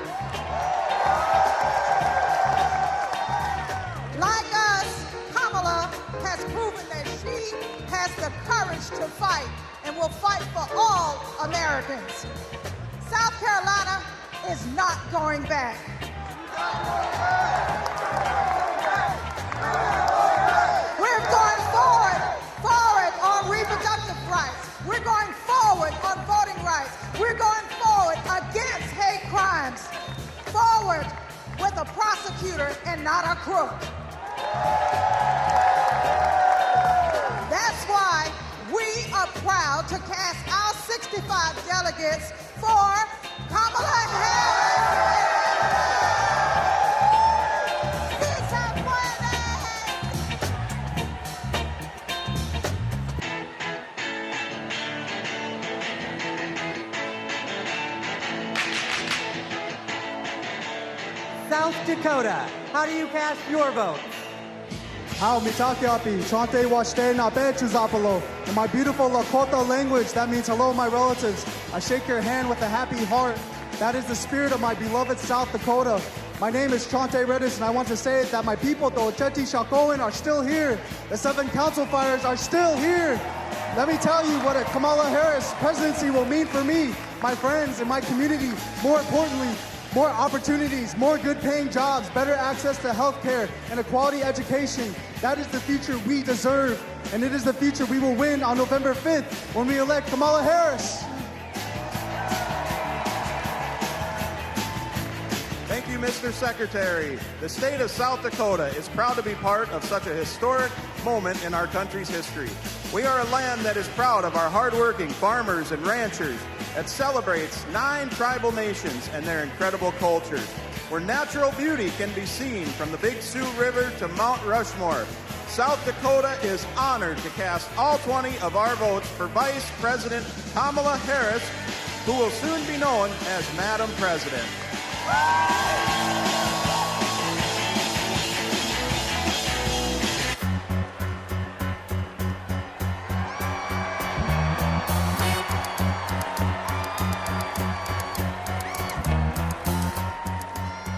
Like us, Kamala has proven that she has the courage to fight and will fight for all Americans. South Carolina is not going back. We're going forward on reproductive rights. We're going forward on voting rights. We're going forward against hate crime. forward with a prosecutor and not a crook. That's why we are proud to cast our 65 delegates for Kamala Harris. South Dakota, how do you cast your vote? How mitakiapi, chante washte na bechuzapalo. In my beautiful Lakota language, that means hello, my relatives. I shake your hand with a happy heart. That is the spirit of my beloved South Dakota. My name is Chante Redis, and I want to say that my people, the Ocheti Shakoan, are still here. The 7 council fires are still here. Let me tell you what a Kamala Harris presidency will mean for me, my friends, and my community. More importantly, more opportunities, more good-paying jobs, better access to health care, and a quality education. That is the future we deserve, and it is the future we will win on November 5th when we elect Kamala Harris. Thank you, Mr. Secretary. The state of South Dakota is proud to be part of such a historic moment in our country's history. We are a land that is proud of our hardworking farmers and ranchers, that celebrates 9 tribal nations and their incredible cultures, where natural beauty can be seen from the Big Sioux River to Mount Rushmore. South Dakota is honored to cast all 20 of our votes for Vice President Kamala Harris, who will soon be known as Madam President.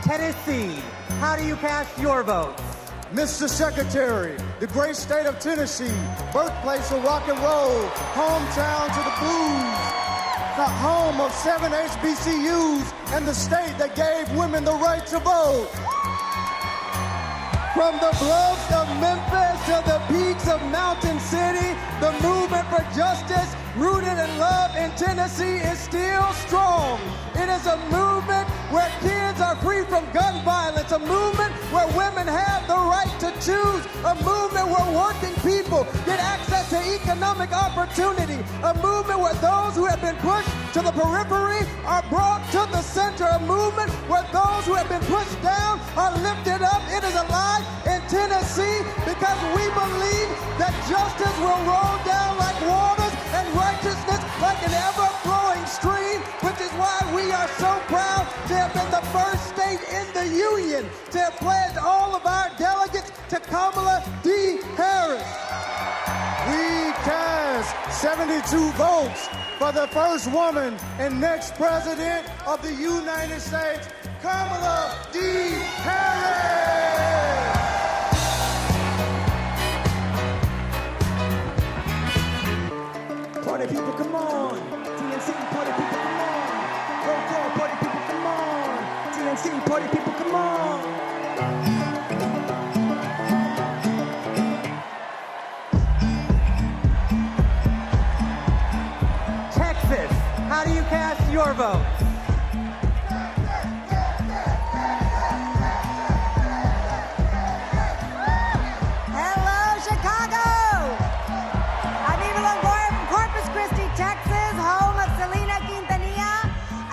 Tennessee, how do you cast your votes? Mr. Secretary, the great state of Tennessee, birthplace of rock and roll, hometown to the blues, the home of 7 HBCUs, and the state that gave women the right to vote. From the bluffs of Memphis to the peaks of Mountain City, the movement for justice, rooted in love in Tennessee, is still strong. It is a movement where kids are free from gun violence, a movement where women have the right to choose, a movement where working people get access to economic opportunity, a movement where those who have been pushed to the periphery are brought to the center, a movement where those who have been pushed down are lifted up. It is alive in Tennessee because we believe that justice will roll down like waters and righteousness like an ever-flowing stream, which is why we are so proud to have been the first state in the union to have pledged all of our delegates to Kamala D. Harris. We cast 72 votes for the first woman and next president of the United States, Kamala D. Harris. Party people, come on. TNC, party people, come on. Roll call, party people, come on. TNC, party people, come on. Texas, how do you cast your vote? Hello, Chicago! I'm Eva Longoria from Corpus Christi, Texas, home of Selena Quintanilla,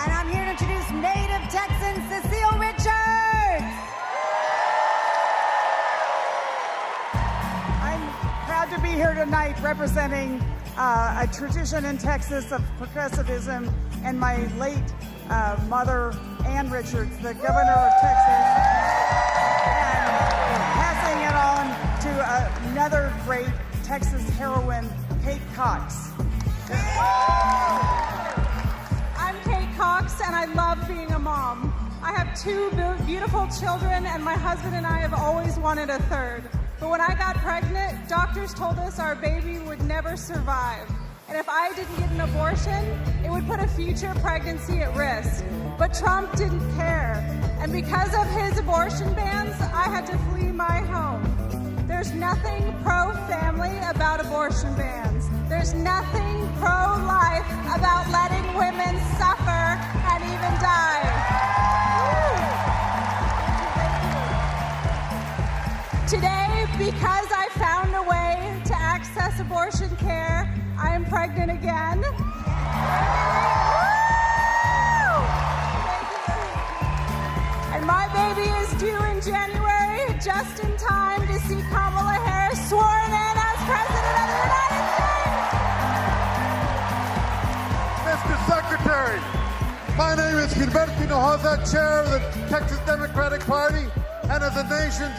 and I'm here to introduce native Texan Cecile Richards. I'm proud to be here tonight representing a tradition in Texas of progressivism and my late mother, Ann Richards, the governor of Texas, and passing it on to another great Texas heroine, Kate Cox. I'm Kate Cox, and I love being a mom. I have 2 beautiful children, and my husband and I have always wanted a third. But when I got pregnant, doctors told us our baby would never survive. And if I didn't get an abortion, it would put a future pregnancy at risk. But Trump didn't care. And because of his abortion bans, I had to flee my home. There's nothing pro-family about abortion bans. There's nothing pro-life about letting women suffer and even die. Woo! Today, because I found a way to access abortion care, I am pregnant again. And my baby is due in January, just in time to see Kamala Harris sworn in as President of the United States. Mr. Secretary, my name is Gilberto Hinojosa, chair of the Texas Democratic Party, and as the nation's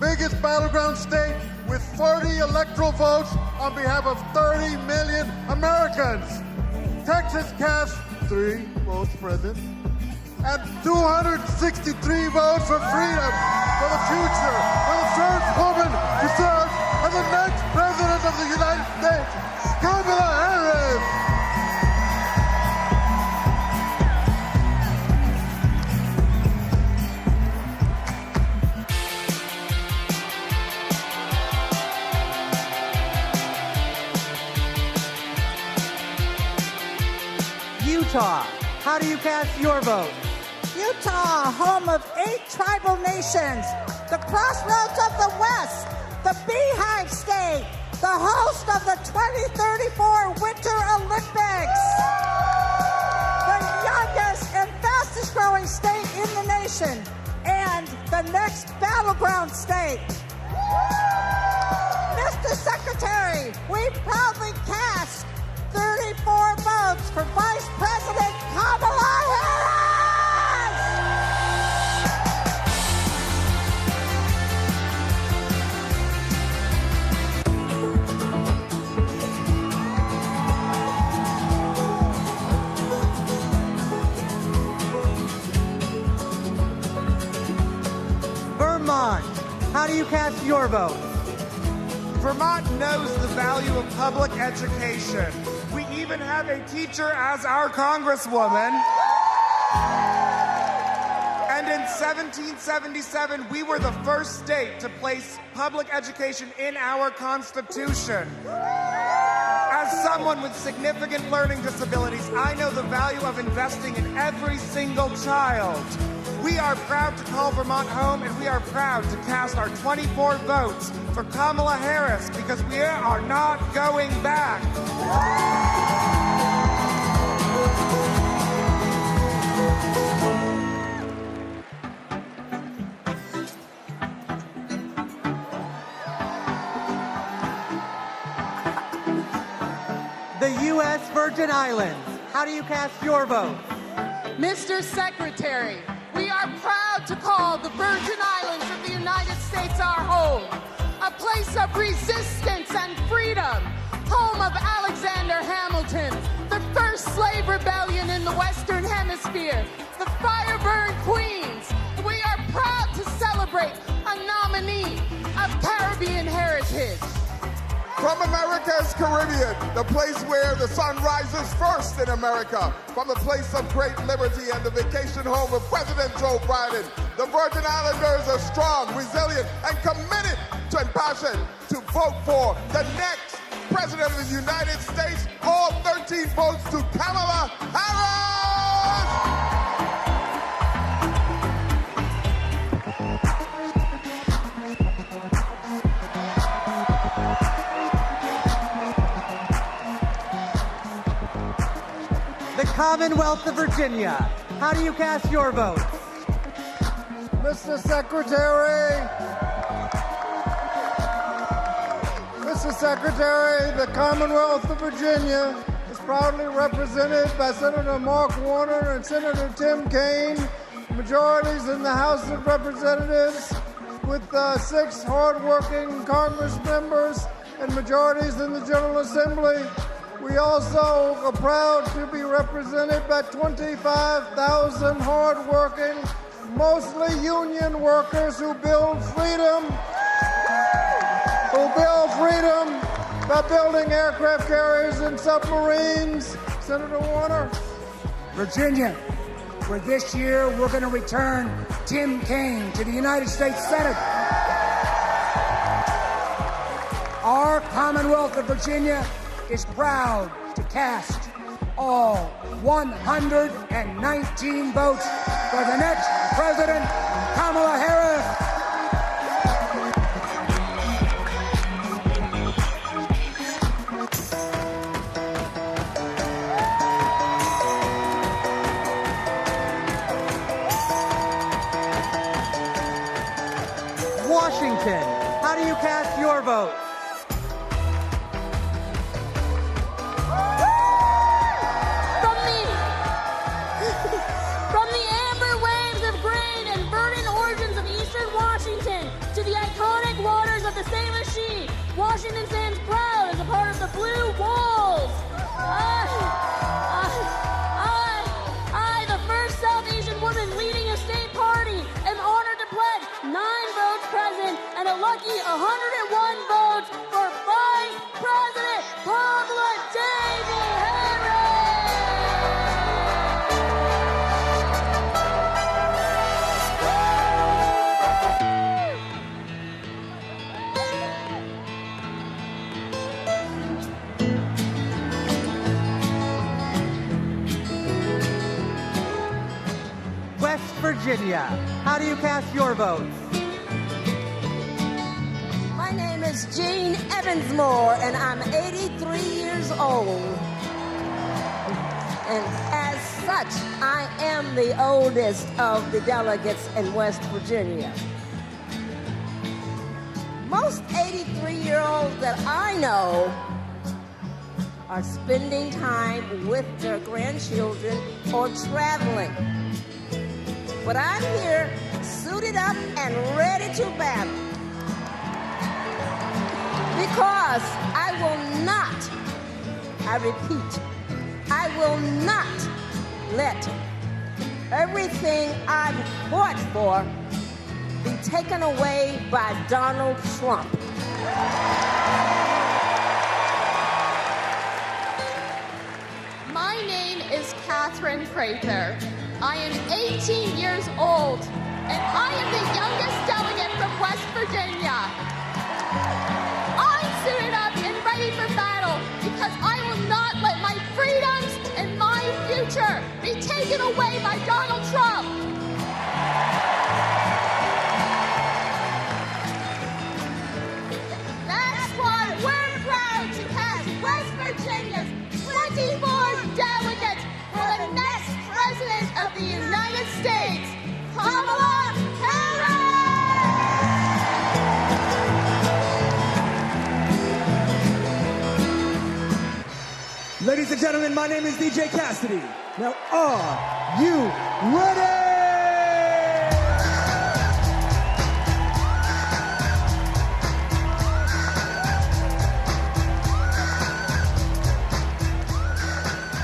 biggest battleground state with 40 electoral votes on behalf of 30 million Americans. Texas cast 3 votes present and 263 votes for freedom, for the future, for the first woman to serve as the next president of the United States, Kamala Harris. Utah, how do you cast your vote? Utah, home of 8 tribal nations, the crossroads of the West, the Beehive State, the host of the 2034 Winter Olympics, the youngest and fastest growing state in the nation, and the next battleground state. Mr. Secretary, we proudly cast 34 votes for Vice President Kamala Harris! Vermont, how do you cast your vote? Vermont knows the value of public education. We even have a teacher as our congresswoman. And in 1777, we were the first state to place public education in our Constitution. As someone with significant learning disabilities, I know the value of investing in every single child. We are proud to call Vermont home, and we are proud to cast our 24 votes for Kamala Harris because we are not going back. The U.S. Virgin Islands, how do you cast your vote? Mr. Secretary, we are proud to call the Virgin Islands of the United States our home, a place of resistance and freedom, home of Alexander Hamilton, the first slave rebellion in the Western Hemisphere, the fire-burned Queens. We are proud to celebrate a nominee of Caribbean heritage. From America's Caribbean, the place where the sun rises first in America, from the place of great liberty and the vacation home of President Joe Biden, the Virgin Islanders are strong, resilient, and committed to and passionate to vote for the next President of the United States. All 13 votes to Kamala Harris! The Commonwealth of Virginia, how do you cast your vote? Mr. Secretary, the Commonwealth of Virginia is proudly represented by Senator Mark Warner and Senator Tim Kaine, majorities in the House of Representatives with 6 hardworking Congress members and majorities in the General Assembly. We also are proud to be represented by 25,000 hardworking, mostly union workers who build freedom, by building aircraft carriers and submarines. Senator Warner. Virginia, where this year we're going to return Tim Kaine to the United States Senate. Our Commonwealth of Virginia is proud to cast all 119 votes for the next President, Kamala Harris. Washington. How do you cast your vote? From the amber waves of grain and verdant origins of eastern Washington to the iconic waters of the St. Lucie, Washington stands proud as a part of the blue Walz. I, the first South Asian woman leading a state party, am honored to pledge 9 votes present and a lucky 101 votes for Vice President Kamala Harris. West Virginia. How do you cast your votes? My name is Jean Evansmore, and I'm 83 years old. And as such, I am the oldest of the delegates in West Virginia. Most 83-year-olds that I know are spending time with their grandchildren or traveling. But I'm here, suited up and ready to battle. Because I will not, I repeat, I will not let everything I've fought for be taken away by Donald Trump. My name is Catherine Prather. I am 18 years old, and I am the youngest delegate from West Virginia. I'm suited up and ready for battle because I will not let my freedoms and my future be taken away by Donald Trump. That's why we're proud to cast West Virginia's 24 delegates for the next President of the United States, Kamala Harris! Ladies and gentlemen, my name is DJ Cassidy. Now, are you ready?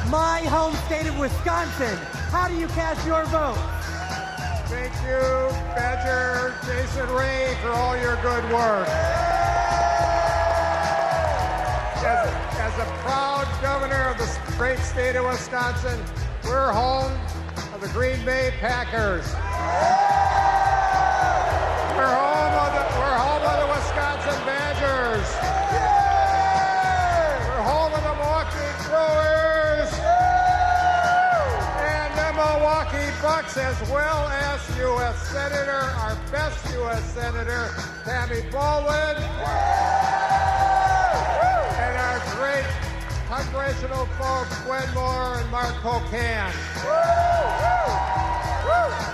My home state of Wisconsin. How do you cast your vote? Thank you, Badger Jason Ray, for all your good work. As a proud governor of the great state of Wisconsin, we're home of the Green Bay Packers. We're home of the Wisconsin Badgers. We're home of the Milwaukee Brewers. And the Milwaukee Bucks, as well as U.S. Senator, our best U.S. Senator, Tammy Baldwin. And our great congressional folks, Gwen Moore and Mark Pocan.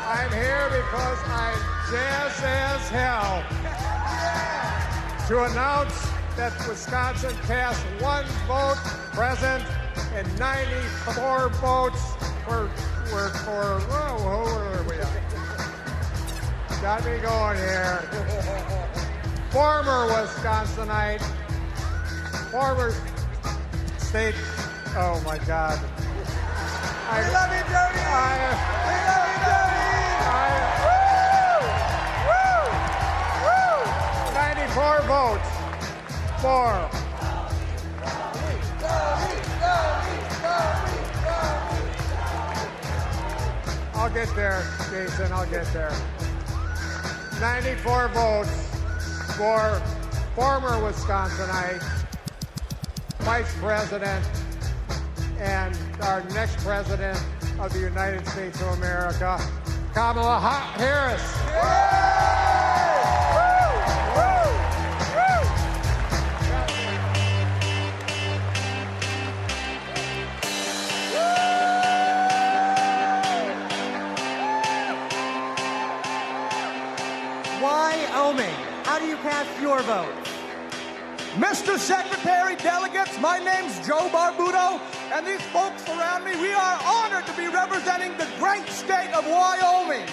I'm here because I'm jazzed as hell to announce that Wisconsin cast 1 vote present and 94 votes who are we at? Got me going here. Former Wisconsinite, former state, oh my God. We love you, Jody! We love you, Jody! 94 votes for. I'll get there, Jason, I'll get there. 94 votes for former Wisconsinite, Vice President, and our next President of the United States of America, Kamala Harris. Wyoming. How do you cast your vote? Mr. Secretary, delegates, my name's Joe Barbudo, and these folks around me, we are honored to be representing the great state of Wyoming.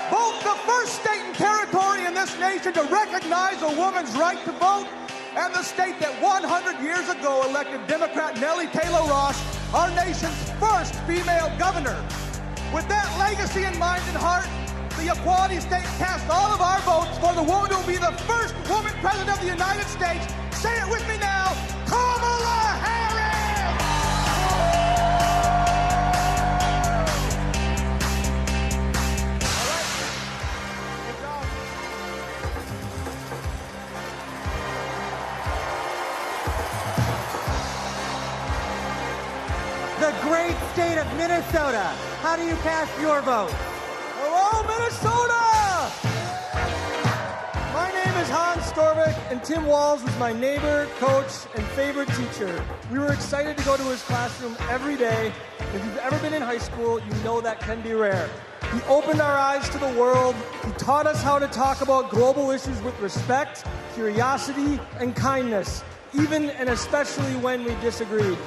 Both the first state and territory in this nation to recognize a woman's right to vote, and the state that 100 years ago elected Democrat Nellie Taylor Ross, our nation's first female governor. With that legacy in mind and heart, the Equality State cast all of our votes for the woman who will be the first woman president of the United States. Say it with me now, Kamala Harris! The great state of Minnesota. How do you cast your vote? Hello, Minnesota! My name is Hans Storvik, and Tim Walz was my neighbor, coach, and favorite teacher. We were excited to go to his classroom every day. If you've ever been in high school, you know that can be rare. He opened our eyes to the world. He taught us how to talk about global issues with respect, curiosity, and kindness, even and especially when we disagreed.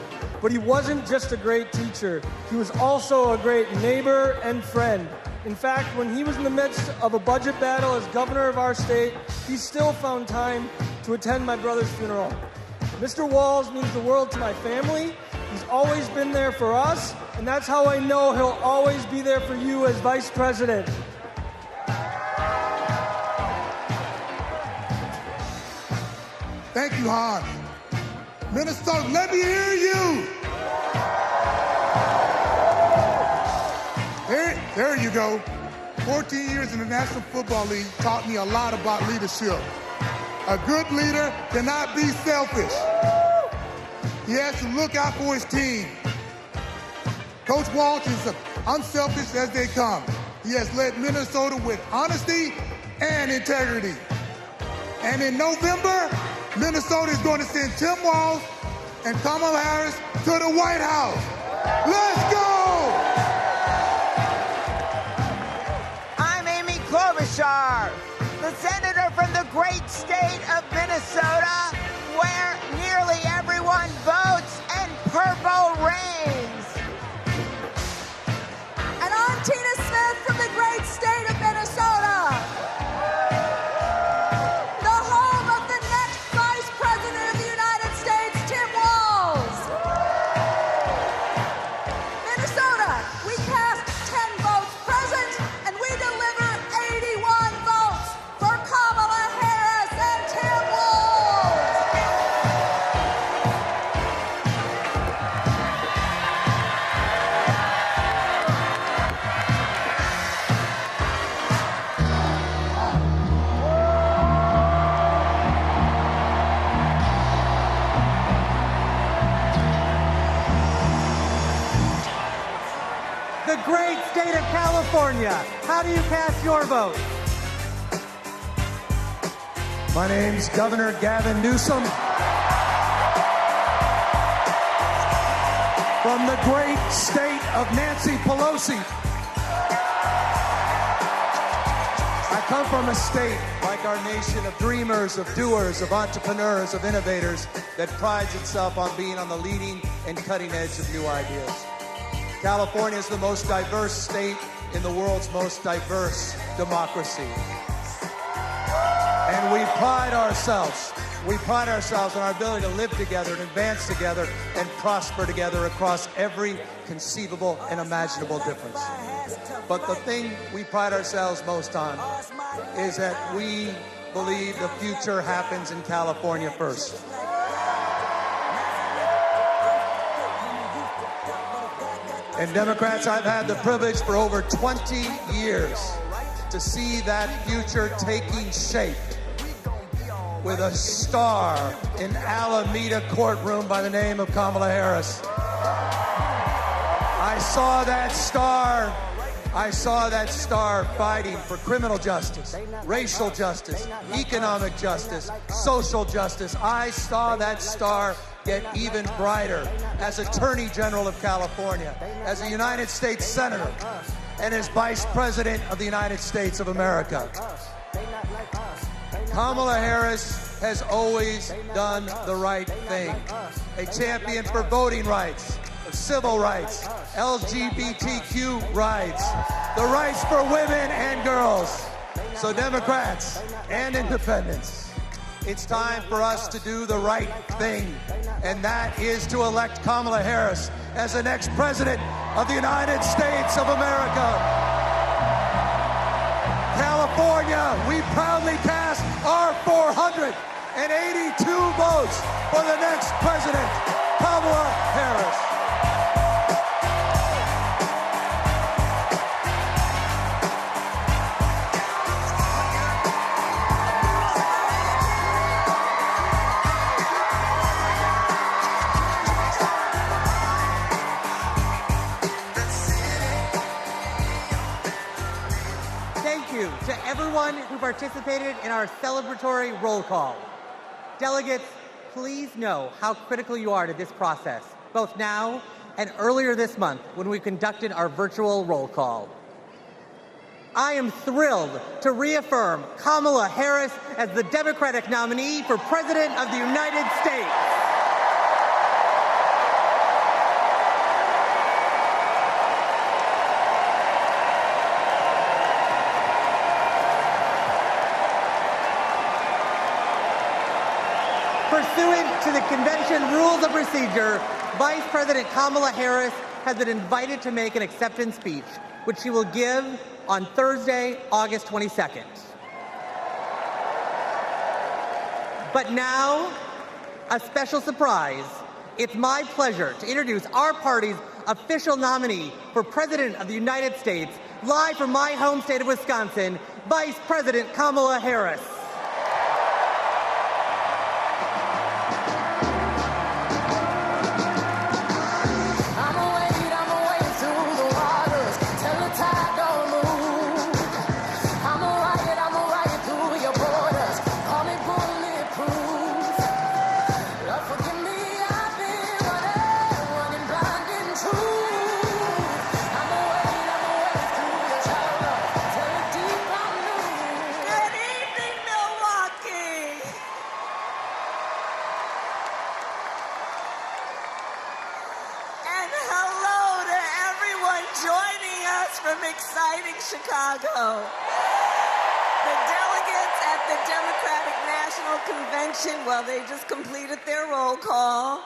But he wasn't just a great teacher. He was also a great neighbor and friend. In fact, when he was in the midst of a budget battle as governor of our state, he still found time to attend my brother's funeral. Mr. Walz means the world to my family. He's always been there for us, and that's how I know he'll always be there for you as vice president. Thank you, Hans. Minnesota, let me hear you. There you go. 14 years in the National Football League taught me a lot about leadership. A good leader cannot be selfish. He has to look out for his team. Coach Walz is as unselfish as they come. He has led Minnesota with honesty and integrity. And in November, Minnesota is going to send Tim Walz and Kamala Harris to the White House. Let's go! Klobuchar, the senator from the great state of Minnesota, where nearly everyone votes and purple reigns. And I'm Tina Smith from the great state of Minnesota, the home of the next Vice President of the United States, Tim Walz. Minnesota, we cast 10 votes present, and we deliver 81 votes for Kamala Harris and Tim Walz. The great state of California. How do you cast your vote? My name's Governor Gavin Newsom. From the great state of Nancy Pelosi. I come from a state like our nation of dreamers, of doers, of entrepreneurs, of innovators that prides itself on being on the leading and cutting edge of new ideas. California is the most diverse state in the world's most diverse democracy. And we pride ourselves on our ability to live together and advance together and prosper together across every conceivable and imaginable difference. But the thing we pride ourselves most on is that we believe the future happens in California first. And Democrats, I've had the privilege for over 20 years to see that future taking shape with a star in Alameda courtroom by the name of Kamala Harris. I saw that star fighting for criminal justice, racial justice, economic justice, social justice. I saw that star get even brighter as Attorney General of California, as a United States Senator, and as Vice President of the United States of America. Kamala Harris has always done the right thing. A champion for voting rights, civil rights, LGBTQ rights, the rights for women and girls. So Democrats and independents, it's time for us to do the right thing, and that is to elect Kamala Harris as the next president of the United States of America. California, we proudly cast our 482 votes for the next president, Kamala Harris. To everyone who participated in our celebratory roll call. Delegates, please know how critical you are to this process, both now and earlier this month when we conducted our virtual roll call. I am thrilled to reaffirm Kamala Harris as the Democratic nominee for President of the United States. Pursuant to the convention rules of procedure, Vice President Kamala Harris has been invited to make an acceptance speech, which she will give on Thursday, August 22nd. But now, a special surprise. It's my pleasure to introduce our party's official nominee for President of the United States, live from my home state of Wisconsin, Vice President Kamala Harris. Chicago. The delegates at the Democratic National Convention, well, they just completed their roll call.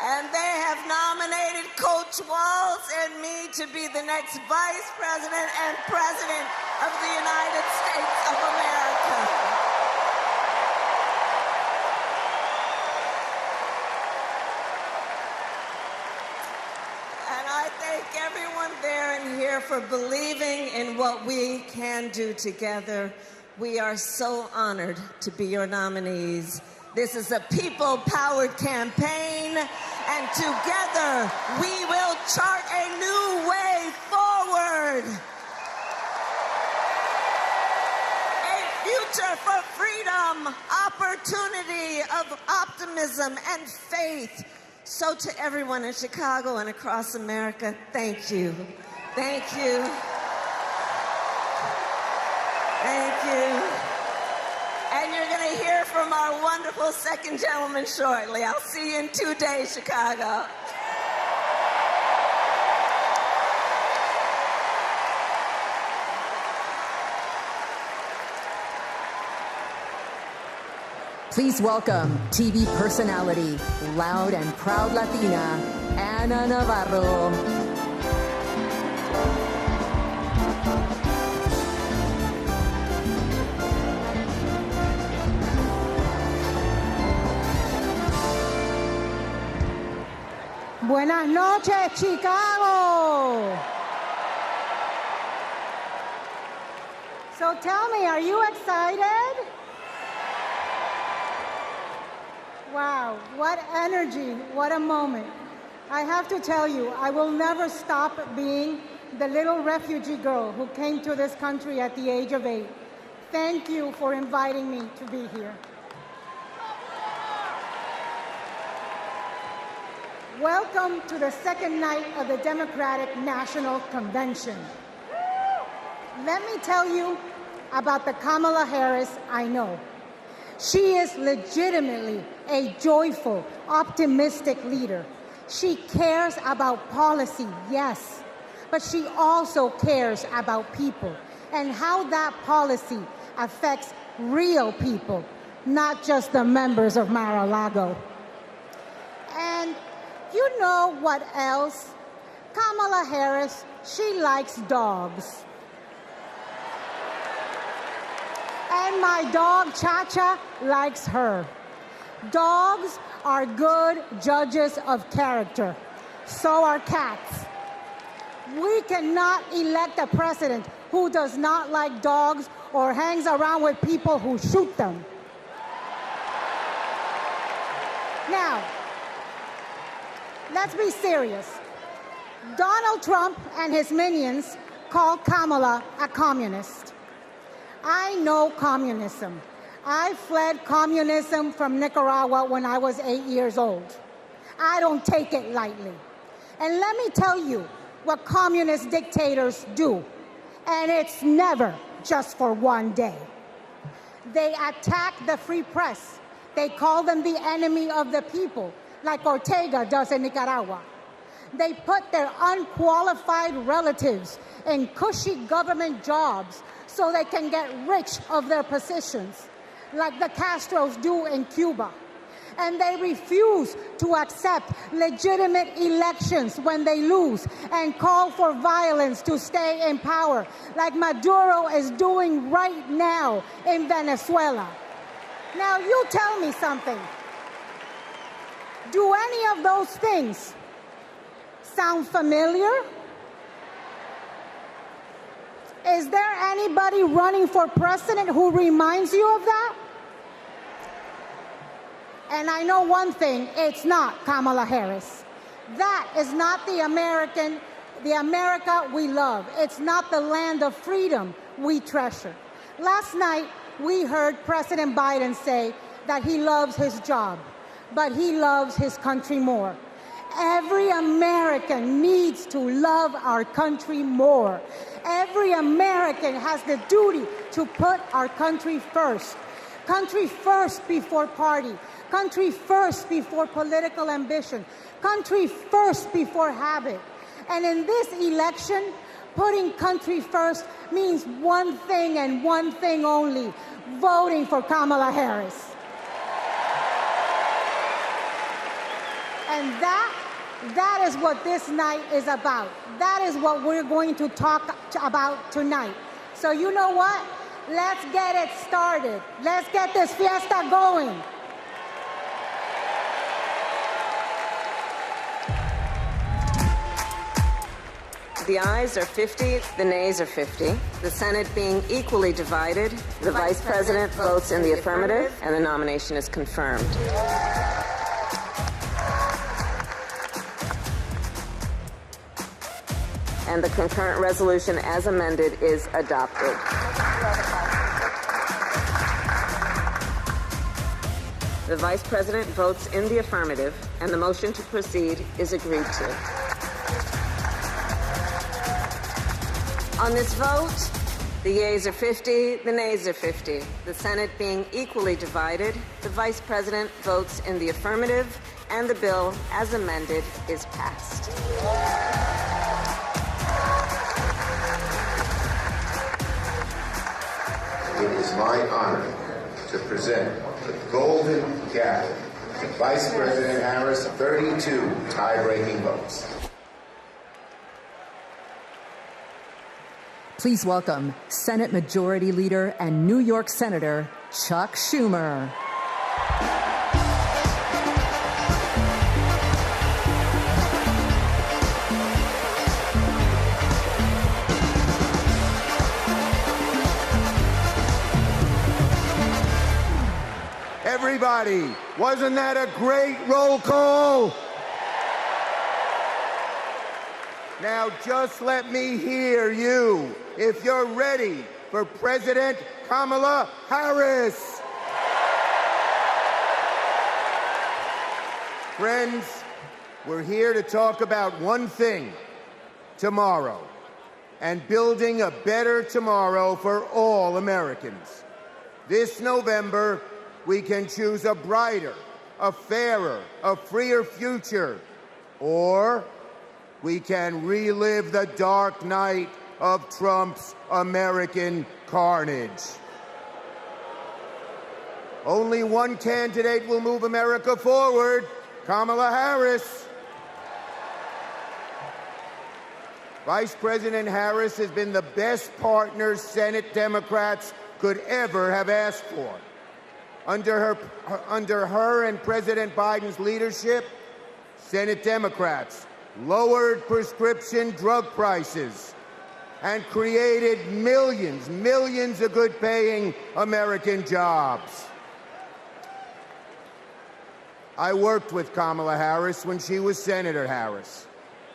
And they have nominated Coach Walz and me to be the next Vice President and President of the United States of America. Everyone there and here for believing in what we can do together. We are so honored to be your nominees. This is a people-powered campaign, and together we will chart a new way forward. A future for freedom, opportunity, of optimism and faith. So to everyone in Chicago and across America, thank you. Thank you. Thank you. And you're going to hear from our wonderful second gentleman shortly. I'll see you in 2 days, Chicago. Please welcome TV personality, loud and proud Latina, Ana Navarro. Buenas noches, Chicago. So tell me, are you excited? Wow, what energy, what a moment. I have to tell you, I will never stop being the little refugee girl who came to this country at the age of 8. Thank you for inviting me to be here. Welcome to the second night of the Democratic National Convention. Let me tell you about the Kamala Harris I know. She is legitimately a joyful, optimistic leader. She cares about policy, yes, but she also cares about people and how that policy affects real people, not just the members of Mar-a-Lago. And you know what else? Kamala Harris, she likes dogs. And my dog, Cha-Cha, likes her. Dogs are good judges of character. So are cats. We cannot elect a president who does not like dogs or hangs around with people who shoot them. Now, let's be serious. Donald Trump and his minions call Kamala a communist. I know communism. I fled communism from Nicaragua when I was 8 years old. I don't take it lightly. And let me tell you what communist dictators do. And it's never just for one day. They attack the free press. They call them the enemy of the people, like Ortega does in Nicaragua. They put their unqualified relatives in cushy government jobs so they can get rich of their positions, like the Castros do in Cuba. And they refuse to accept legitimate elections when they lose and call for violence to stay in power, like Maduro is doing right now in Venezuela. Now, you tell me something. Do any of those things sound familiar? Is there anybody running for president who reminds you of that? And I know one thing, it's not Kamala Harris. That is not the America we love. It's not the land of freedom we treasure. Last night, we heard President Biden say that he loves his job, but he loves his country more. Every American needs to love our country more. Every American has the duty to put our country first. Country first before party. Country first before political ambition. Country first before habit. And in this election, putting country first means one thing and one thing only: voting for Kamala Harris. And that is what this night is about. That is what we're going to talk about tonight. So you know what? Let's get it started. Let's get this fiesta going. The ayes are 50, the nays are 50. The Senate being equally divided, the Vice President votes in the affirmative, and the nomination is confirmed. And the concurrent resolution as amended is adopted. The Vice President votes in the affirmative, and the motion to proceed is agreed to. On this vote, the yeas are 50, the nays are 50. The Senate being equally divided, the Vice President votes in the affirmative, and the bill, as amended, is passed. It is my honor to present the Golden Gavel to Vice President Harris, 32 tie-breaking votes. Please welcome Senate Majority Leader and New York Senator Chuck Schumer. Everybody, wasn't that a great roll call? Now just let me hear you if you're ready for President Kamala Harris. Friends, we're here to talk about one thing tomorrow. and building a better tomorrow for all Americans. This November, we can choose a brighter, a fairer, a freer future, or we can relive the dark night of Trump's American carnage. Only one candidate will move America forward, Kamala Harris. Vice President Harris has been the best partner Senate Democrats could ever have asked for. Under her and President Biden's leadership, Senate Democrats lowered prescription drug prices and created millions of good-paying American jobs. I worked with Kamala Harris when she was Senator Harris.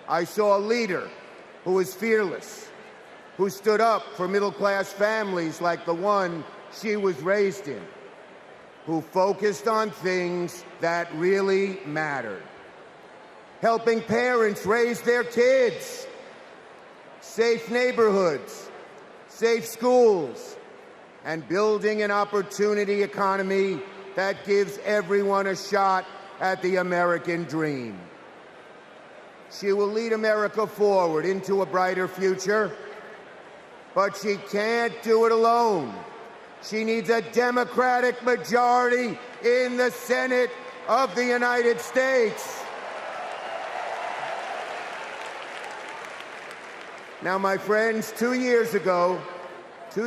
I saw a leader who was fearless, who stood up for middle-class families like the one she was raised in, who focused on things that really mattered. Helping parents raise their kids, safe neighborhoods, safe schools, and building an opportunity economy that gives everyone a shot at the American dream. She will lead America forward into a brighter future, but she can't do it alone. She needs a Democratic majority in the Senate of the United States. Now, my friends, 2 years ago, the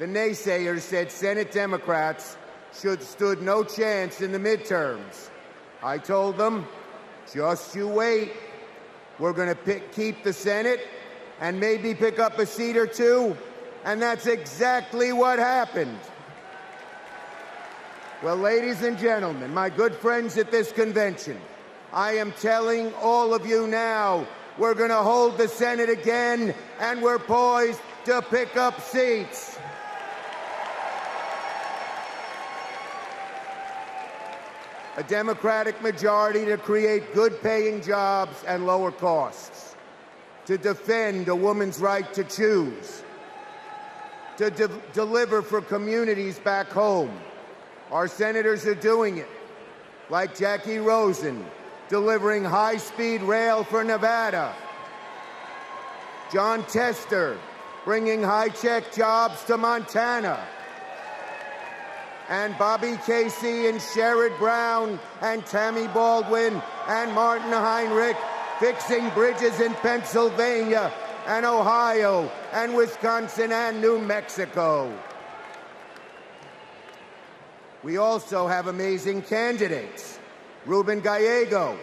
naysayers said Senate Democrats stood no chance in the midterms. I told them, just you wait. We're going to keep the Senate and maybe pick up a seat or two, and that's exactly what happened. Well, ladies and gentlemen, my good friends at this convention, I am telling all of you now, we're going to hold the Senate again, and we're poised to pick up seats. A Democratic majority to create good-paying jobs and lower costs, to defend a woman's right to choose, to deliver for communities back home. Our senators are doing it, like Jackie Rosen, delivering high-speed rail for Nevada, John Tester, bringing high-tech jobs to Montana, and Bobby Casey and Sherrod Brown and Tammy Baldwin and Martin Heinrich fixing bridges in Pennsylvania and Ohio and Wisconsin and New Mexico. We also have amazing candidates. Ruben Gallego,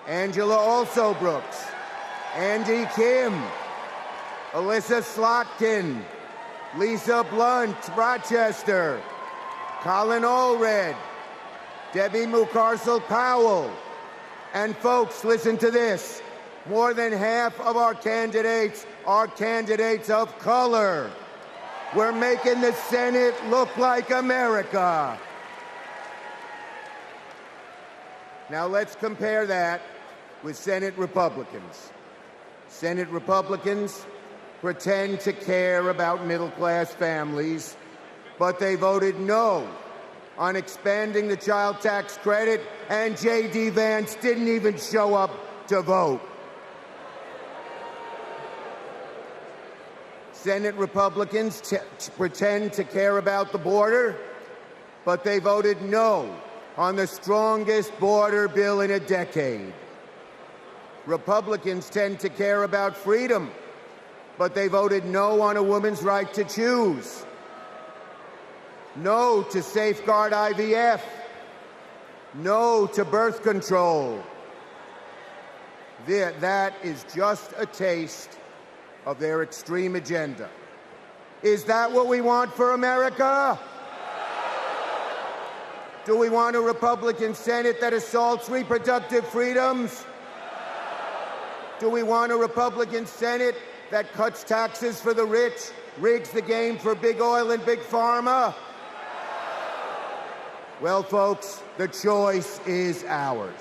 Angela Alsobrooks, Andy Kim, Alyssa Slotkin, Lisa Blunt, Rochester, Colin Allred, Debbie Mucarsel-Powell. And folks, listen to this. More than half of our candidates are candidates of color. We're making the Senate look like America. Now let's compare that with Senate Republicans. Senate Republicans pretend to care about middle-class families, but they voted no on expanding the child tax credit, and J.D. Vance didn't even show up to vote. Senate Republicans pretend to care about the border, but they voted no on the strongest border bill in a decade. Republicans tend to care about freedom, but they voted no on a woman's right to choose. No to safeguard IVF. No to birth control. That is just a taste of their extreme agenda. Is that what we want for America? Do we want a Republican Senate that assaults reproductive freedoms? Do we want a Republican Senate that cuts taxes for the rich, rigs the game for big oil and big pharma? Well, folks, the choice is ours.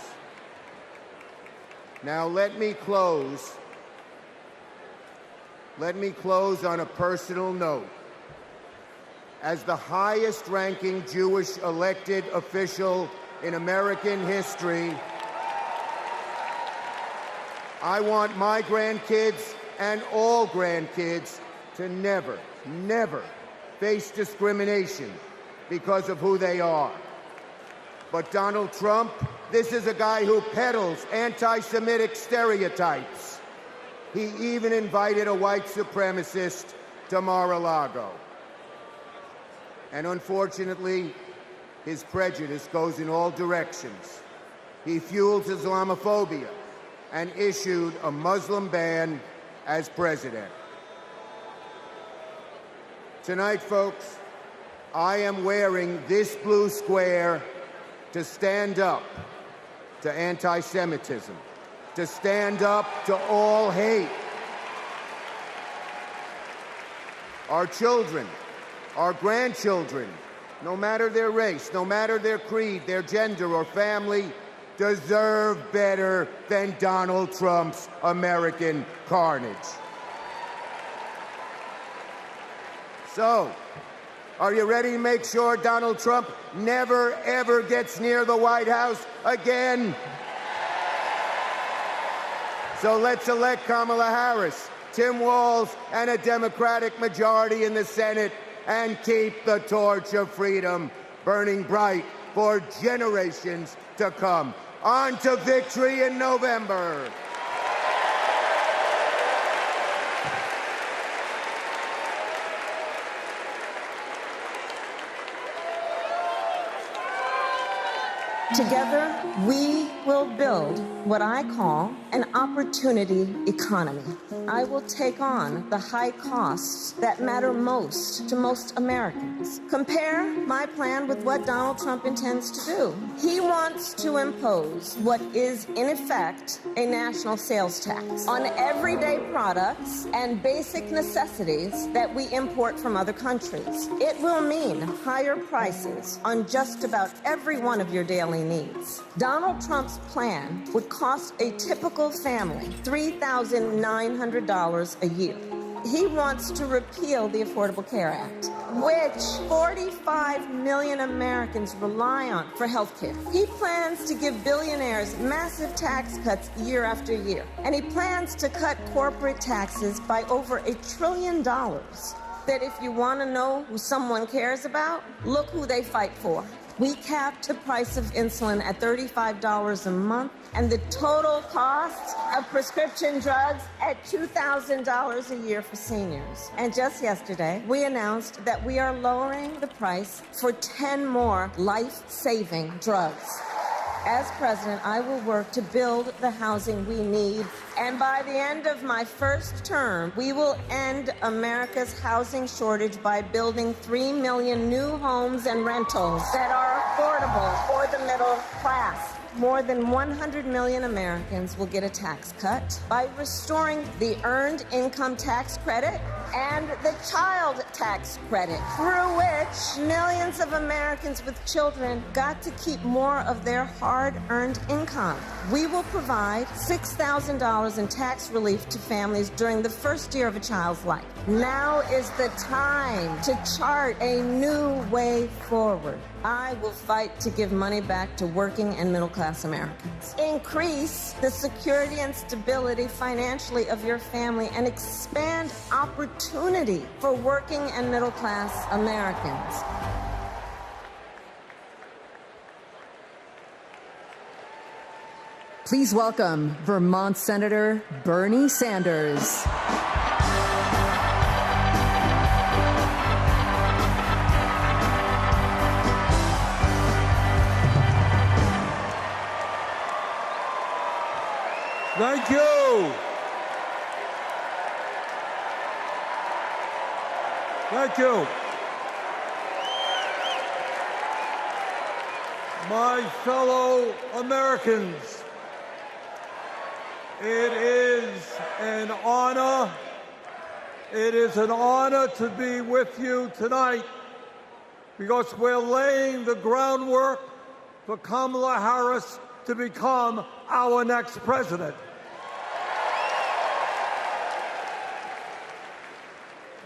Now, let me close let me close on a personal note. As the highest-ranking Jewish elected official in American history, I want my grandkids and all grandkids to never, never face discrimination because of who they are. But Donald Trump, this is a guy who peddles anti-Semitic stereotypes. He even invited a white supremacist to Mar-a-Lago. And unfortunately, his prejudice goes in all directions. He fuels Islamophobia and issued a Muslim ban as president. Tonight, folks, I am wearing this blue square to stand up to anti-Semitism, to stand up to all hate. Our children, our grandchildren, no matter their race, no matter their creed, their gender or family, deserve better than Donald Trump's American carnage. So, are you ready to make sure Donald Trump never, ever gets near the White House again? So let's elect Kamala Harris, Tim Walz, and a Democratic majority in the Senate and keep the torch of freedom burning bright for generations to come. On to victory in November. Together, we will build what I call an opportunity economy. I will take on the high costs that matter most to most Americans. Compare my plan with what Donald Trump intends to do. He wants to impose what is, in effect, a national sales tax on everyday products and basic necessities that we import from other countries. It will mean higher prices on just about every one of your daily needs. Donald Trump's plan would cost a typical family $3,900 a year. He wants to repeal the Affordable Care Act, which 45 million Americans rely on for health care. He plans to give billionaires massive tax cuts year after year, and he plans to cut corporate taxes by over $1 trillion. That if you want to know who someone cares about, look who they fight for. We capped the price of insulin at $35 a month and the total cost of prescription drugs at $2,000 a year for seniors. And just yesterday, we announced that we are lowering the price for 10 more life-saving drugs. As president, I will work to build the housing we need, and by the end of my first term, we will end America's housing shortage by building 3 million new homes and rentals that are affordable for the middle class. More than 100 million Americans will get a tax cut by restoring the Earned Income Tax Credit and the Child Tax Credit, through which millions of Americans with children got to keep more of their hard-earned income. We will provide $6,000 in tax relief to families during the first year of a child's life. Now is the time to chart a new way forward. I will fight to give money back to working and middle-class Americans. Increase the security and stability financially of your family and expand opportunity for working and middle-class Americans. Please welcome Vermont Senator Bernie Sanders. Thank you. Thank you. My fellow Americans, it is an honor. It is an honor to be with you tonight because we're laying the groundwork for Kamala Harris to become our next president.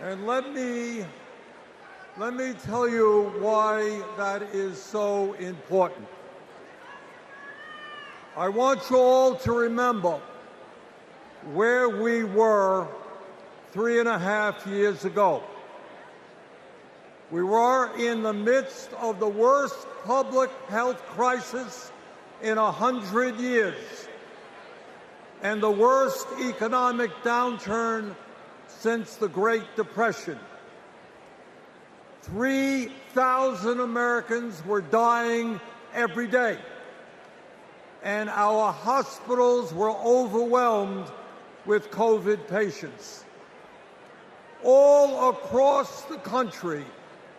And let me tell you why that is so important. I want you all to remember where we were 3.5 years ago. We were in the midst of the worst public health crisis in 100 years and the worst economic downturn since the Great Depression. 3,000 Americans were dying every day, and our hospitals were overwhelmed with COVID patients. All across the country,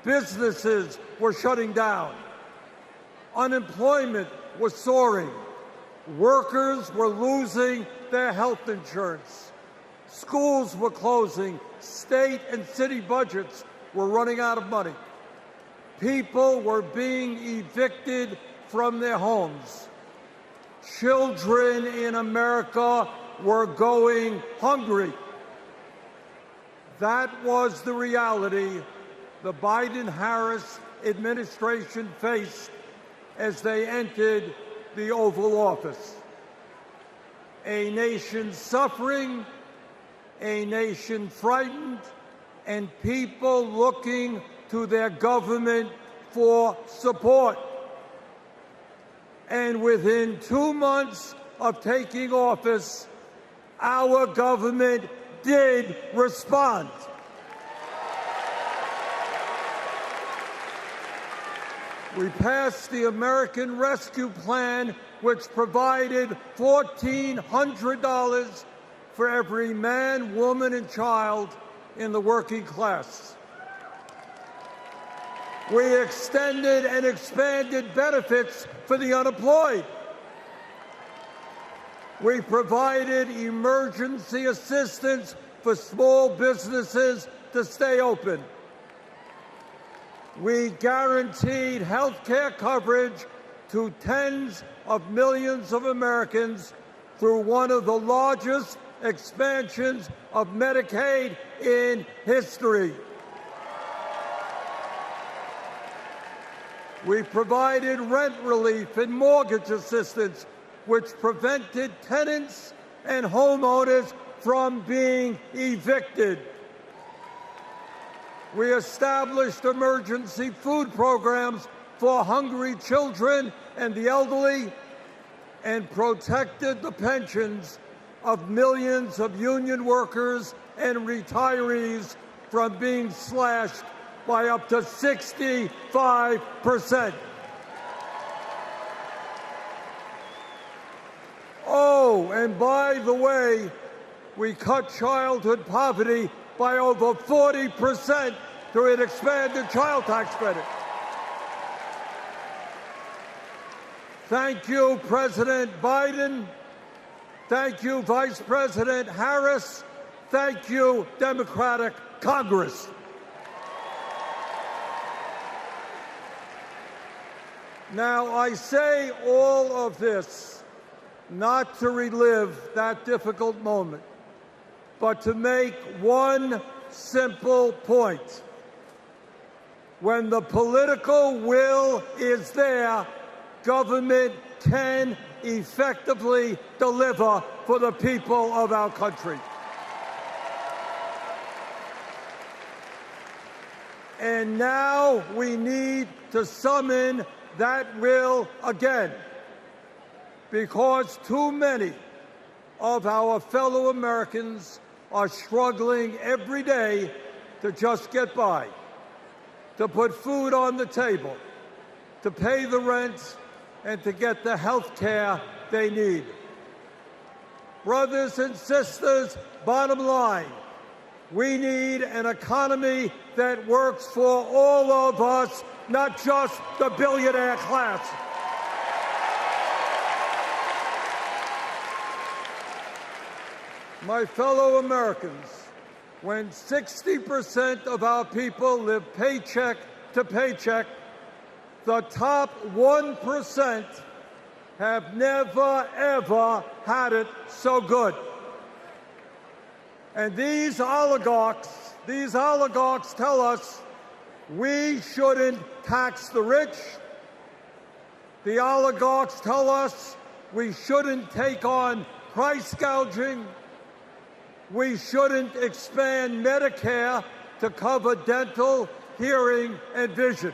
businesses were shutting down. Unemployment was soaring. Workers were losing their health insurance. Schools were closing. State and city budgets were running out of money. People were being evicted from their homes. Children in America were going hungry. That was the reality the Biden-Harris administration faced as they entered the Oval Office. A nation suffering, a nation frightened, and people looking to their government for support. And within 2 months of taking office, our government did respond. We passed the American Rescue Plan, which provided $1,400 for every man, woman, and child in the working class. We extended and expanded benefits for the unemployed. We provided emergency assistance for small businesses to stay open. We guaranteed health care coverage to tens of millions of Americans through one of the largest expansions of Medicaid in history. We provided rent relief and mortgage assistance, which prevented tenants and homeowners from being evicted. We established emergency food programs for hungry children and the elderly, and protected the pensions of millions of union workers and retirees from being slashed by up to 65%. Oh, and by the way, we cut childhood poverty by over 40% through an expanded child tax credit. Thank you, President Biden. Thank you, Vice President Harris. Thank you, Democratic Congress. Now, I say all of this not to relive that difficult moment, but to make one simple point. When the political will is there, government can effectively deliver for the people of our country. And now we need to summon that will again, because too many of our fellow Americans are struggling every day to just get by, to put food on the table, to pay the rent, and to get the health care they need. Brothers and sisters, bottom line, we need an economy that works for all of us, not just the billionaire class. My fellow Americans, when 60% of our people live paycheck to paycheck, the top 1% have never, ever had it so good. And these oligarchs These oligarchs tell us we shouldn't tax the rich. The oligarchs tell us we shouldn't take on price gouging. We shouldn't expand Medicare to cover dental, hearing, and vision.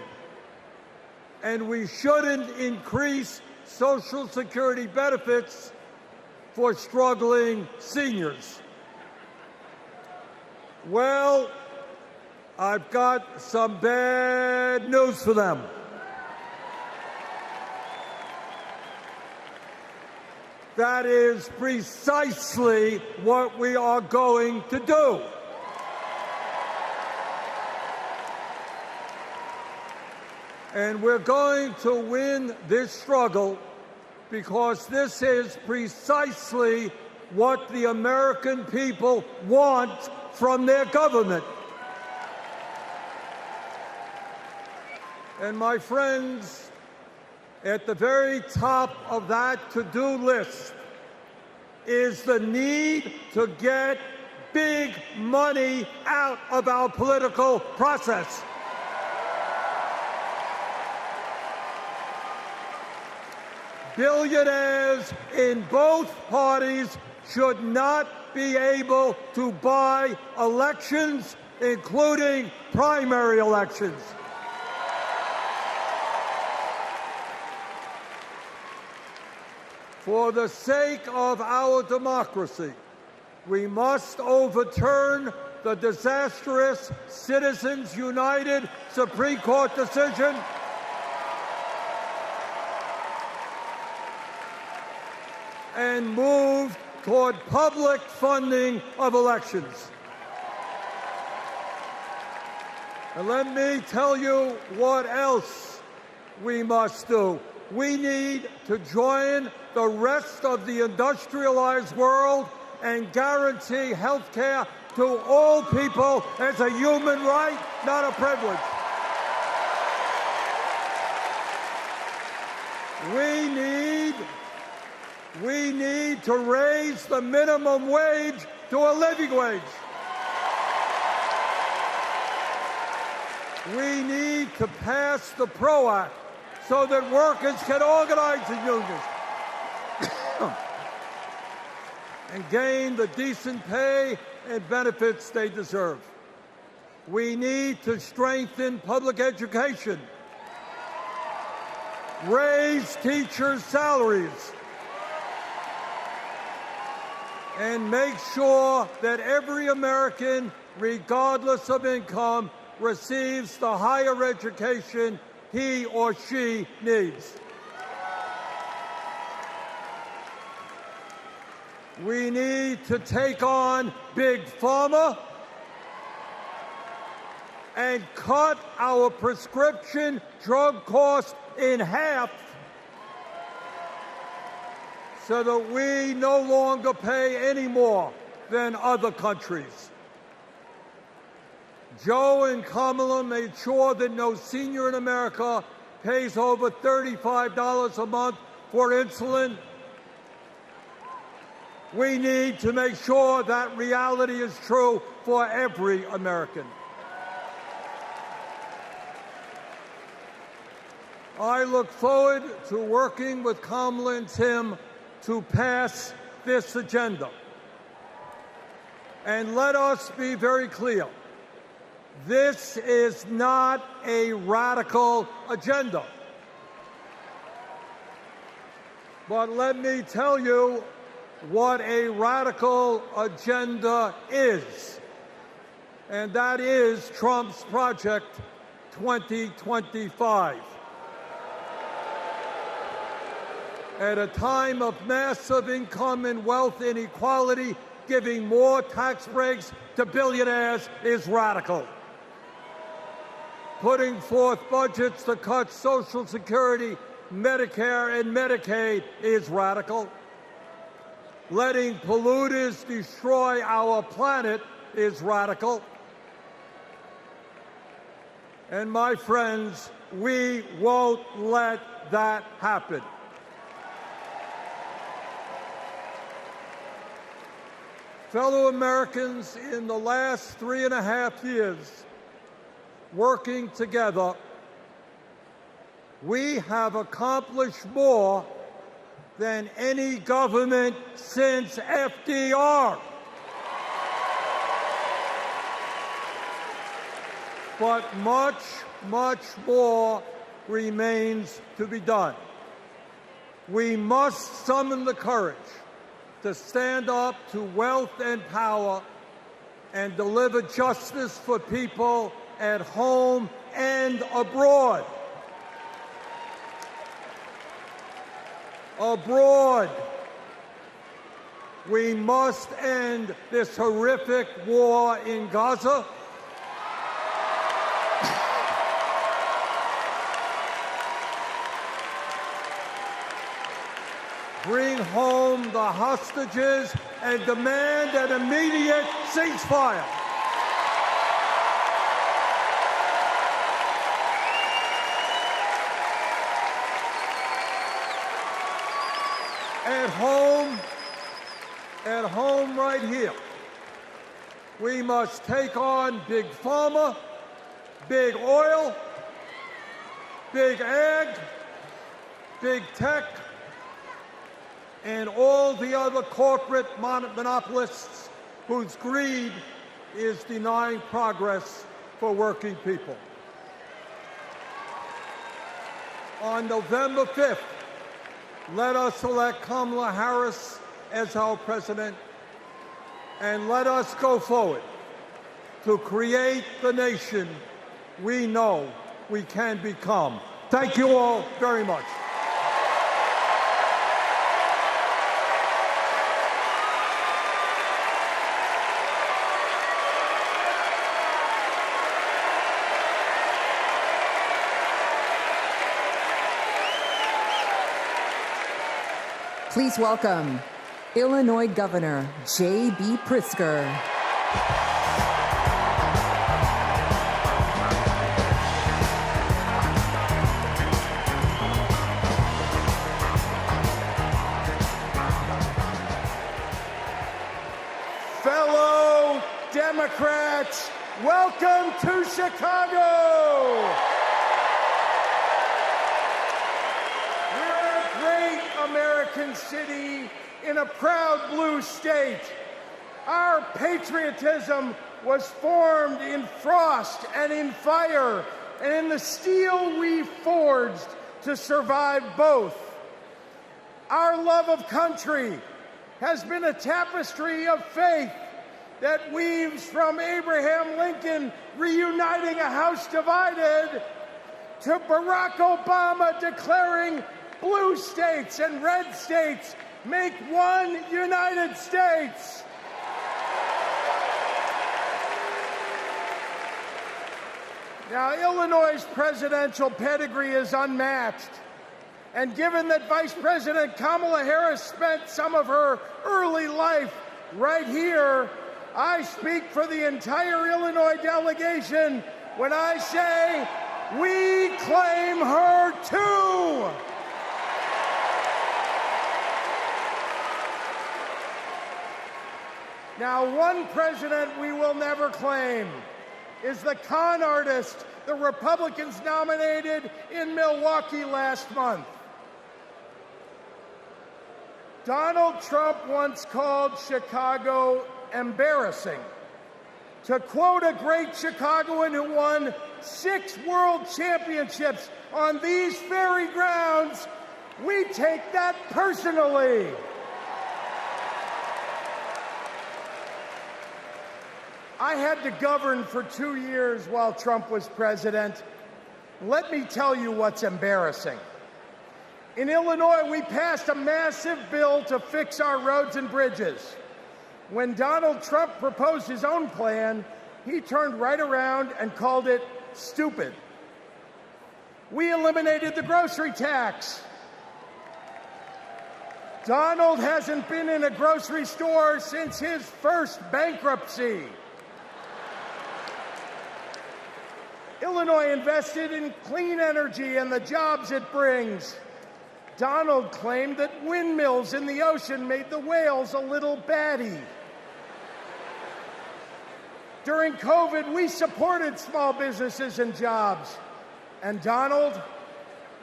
And we shouldn't increase Social Security benefits for struggling seniors. Well, I've got some bad news for them. That is precisely what we are going to do. And we're going to win this struggle because this is precisely what the American people want from their government. And my friends, at the very top of that to-do list is the need to get big money out of our political process. Billionaires in both parties should not be able to buy elections, including primary elections. For the sake of our democracy, we must overturn the disastrous Citizens United Supreme Court decision and move toward public funding of elections. And let me tell you what else we must do. We need to join the rest of the industrialized world and guarantee health care to all people as a human right, not a privilege. We need to raise the minimum wage to a living wage. We need to pass the PRO Act so that workers can organize in unions and gain the decent pay and benefits they deserve. We need to strengthen public education, raise teachers' salaries, and make sure that every American, regardless of income, receives the higher education he or she needs. We need to take on Big Pharma and cut our prescription drug costs in half so that we no longer pay any more than other countries. Joe and Kamala made sure that no senior in America pays over $35 a month for insulin. We need to make sure that reality is true for every American. I look forward to working with Kamala and Tim to pass this agenda. And let us be very clear. This is not a radical agenda. But let me tell you what a radical agenda is. And that is Trump's Project 2025. At a time of massive income and wealth inequality, giving more tax breaks to billionaires is radical. Putting forth budgets to cut Social Security, Medicare, and Medicaid is radical. Letting polluters destroy our planet is radical. And my friends, we won't let that happen. Fellow Americans, in the last 3.5 years, working together, we have accomplished more than any government since FDR. But much, much more remains to be done. We must summon the courage to stand up to wealth and power and deliver justice for people at home and abroad. Abroad, we must end this horrific war in Gaza. Bring home the hostages and demand an immediate ceasefire. At home right here, we must take on big pharma, big oil, big ag, big tech, and all the other corporate monopolists whose greed is denying progress for working people. On November 5th, let us elect Kamala Harris as our president, and let us go forward to create the nation we know we can become. Thank you all very much. Please welcome Illinois Governor J.B. Pritzker. Fellow Democrats, welcome to Chicago. American city in a proud blue state. Our patriotism was formed in frost and in fire, and in the steel we forged to survive both. Our love of country has been a tapestry of faith that weaves from Abraham Lincoln reuniting a house divided to Barack Obama declaring blue states and red states make one United States. Now, Illinois' presidential pedigree is unmatched. And given that Vice President Kamala Harris spent some of her early life right here, I speak for the entire Illinois delegation when I say we claim her too. Now, one president we will never claim is the con artist the Republicans nominated in Milwaukee last month. Donald Trump once called Chicago embarrassing. To quote a great Chicagoan who won 6 world championships on these very grounds, we take that personally. I had to govern for 2 years while Trump was president. Let me tell you what's embarrassing. In Illinois, we passed a massive bill to fix our roads and bridges. When Donald Trump proposed his own plan, he turned right around and called it stupid. We eliminated the grocery tax. Donald hasn't been in a grocery store since his first bankruptcy. Illinois invested in clean energy and the jobs it brings. Donald claimed that windmills in the ocean made the whales a little batty. During COVID, we supported small businesses and jobs. And Donald,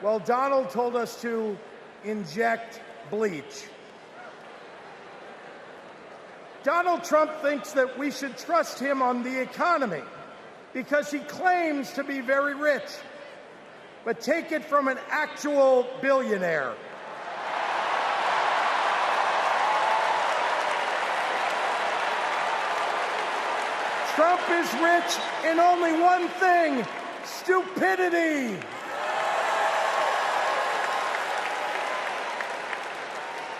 well, Donald told us to inject bleach. Donald Trump thinks that we should trust him on the economy because he claims to be very rich. But take it from an actual billionaire. Trump is rich in only one thing: stupidity.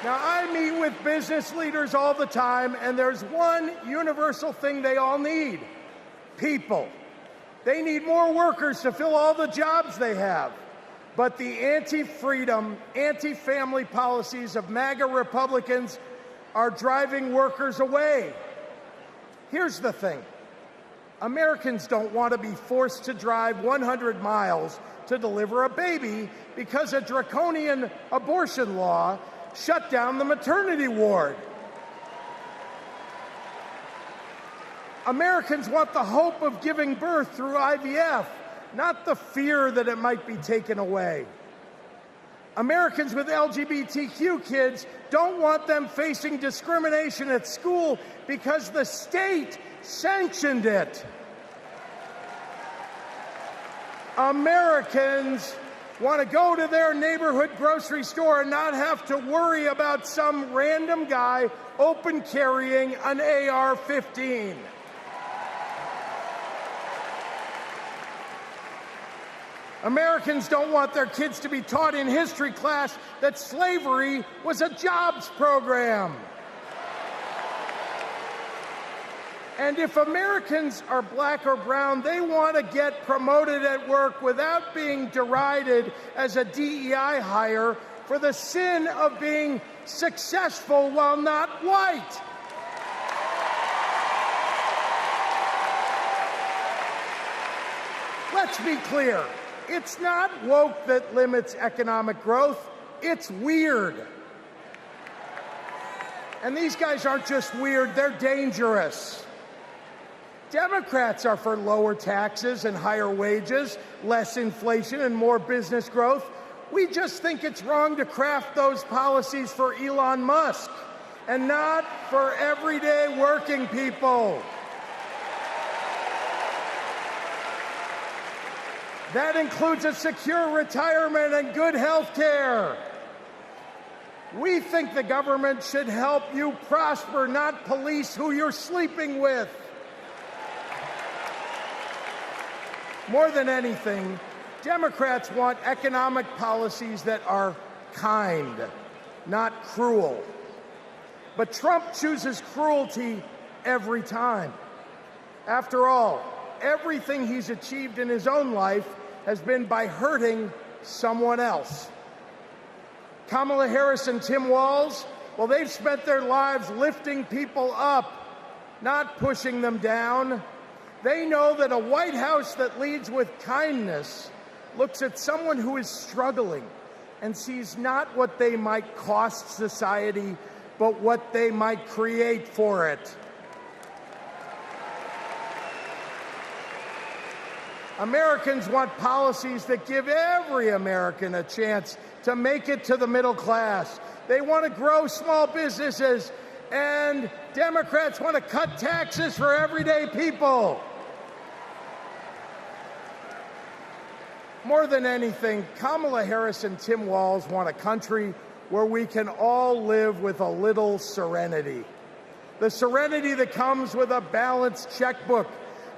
Now, I meet with business leaders all the time, and there's one universal thing they all need: people. They need more workers to fill all the jobs they have. But the anti-freedom, anti-family policies of MAGA Republicans are driving workers away. Here's the thing. Americans don't want to be forced to drive 100 miles to deliver a baby because a draconian abortion law shut down the maternity ward. Americans want the hope of giving birth through IVF, not the fear that it might be taken away. Americans with LGBTQ kids don't want them facing discrimination at school because the state sanctioned it. Americans want to go to their neighborhood grocery store and not have to worry about some random guy open carrying an AR-15. Americans don't want their kids to be taught in history class that slavery was a jobs program. And if Americans are black or brown, they want to get promoted at work without being derided as a DEI hire for the sin of being successful while not white. Let's be clear. It's not woke that limits economic growth. It's weird. And these guys aren't just weird, they're dangerous. Democrats are for lower taxes and higher wages, less inflation and more business growth. We just think it's wrong to craft those policies for Elon Musk and not for everyday working people. That includes a secure retirement and good health care. We think the government should help you prosper, not police who you're sleeping with. More than anything, Democrats want economic policies that are kind, not cruel. But Trump chooses cruelty every time. After all, everything he's achieved in his own life has been by hurting someone else. Kamala Harris and Tim Walz, well, they've spent their lives lifting people up, not pushing them down. They know that a White House that leads with kindness looks at someone who is struggling and sees not what they might cost society, but what they might create for it. Americans want policies that give every American a chance to make it to the middle class. They want to grow small businesses, and Democrats want to cut taxes for everyday people. More than anything, Kamala Harris and Tim Walz want a country where we can all live with a little serenity. The serenity that comes with a balanced checkbook,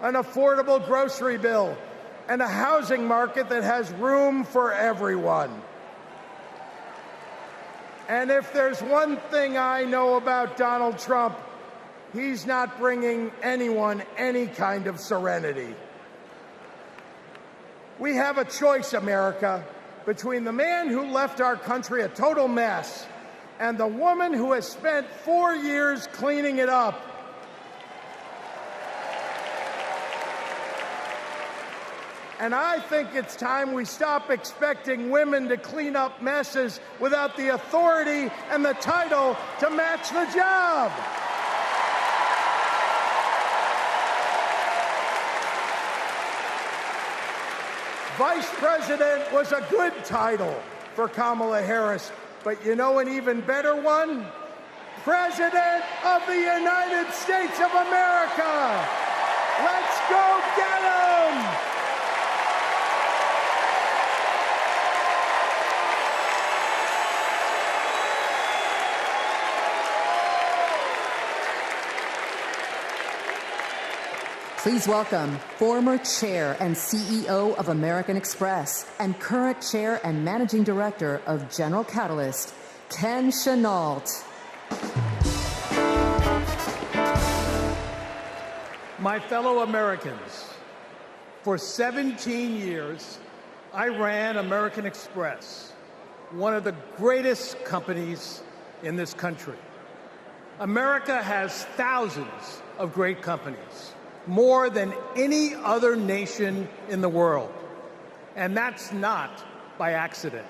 an affordable grocery bill, and a housing market that has room for everyone. And if there's one thing I know about Donald Trump, he's not bringing anyone any kind of serenity. We have a choice, America, between the man who left our country a total mess and the woman who has spent 4 years cleaning it up. And I think it's time we stop expecting women to clean up messes without the authority and the title to match the job. Vice President was a good title for Kamala Harris, but you know an even better one? President of the United States of America! Let's go get 'em! Please welcome former chair and CEO of American Express and current chair and managing director of General Catalyst, Ken Chenault. My fellow Americans, for 17 years, I ran American Express, one of the greatest companies in this country. America has thousands of great companies, more than any other nation in the world. And that's not by accident.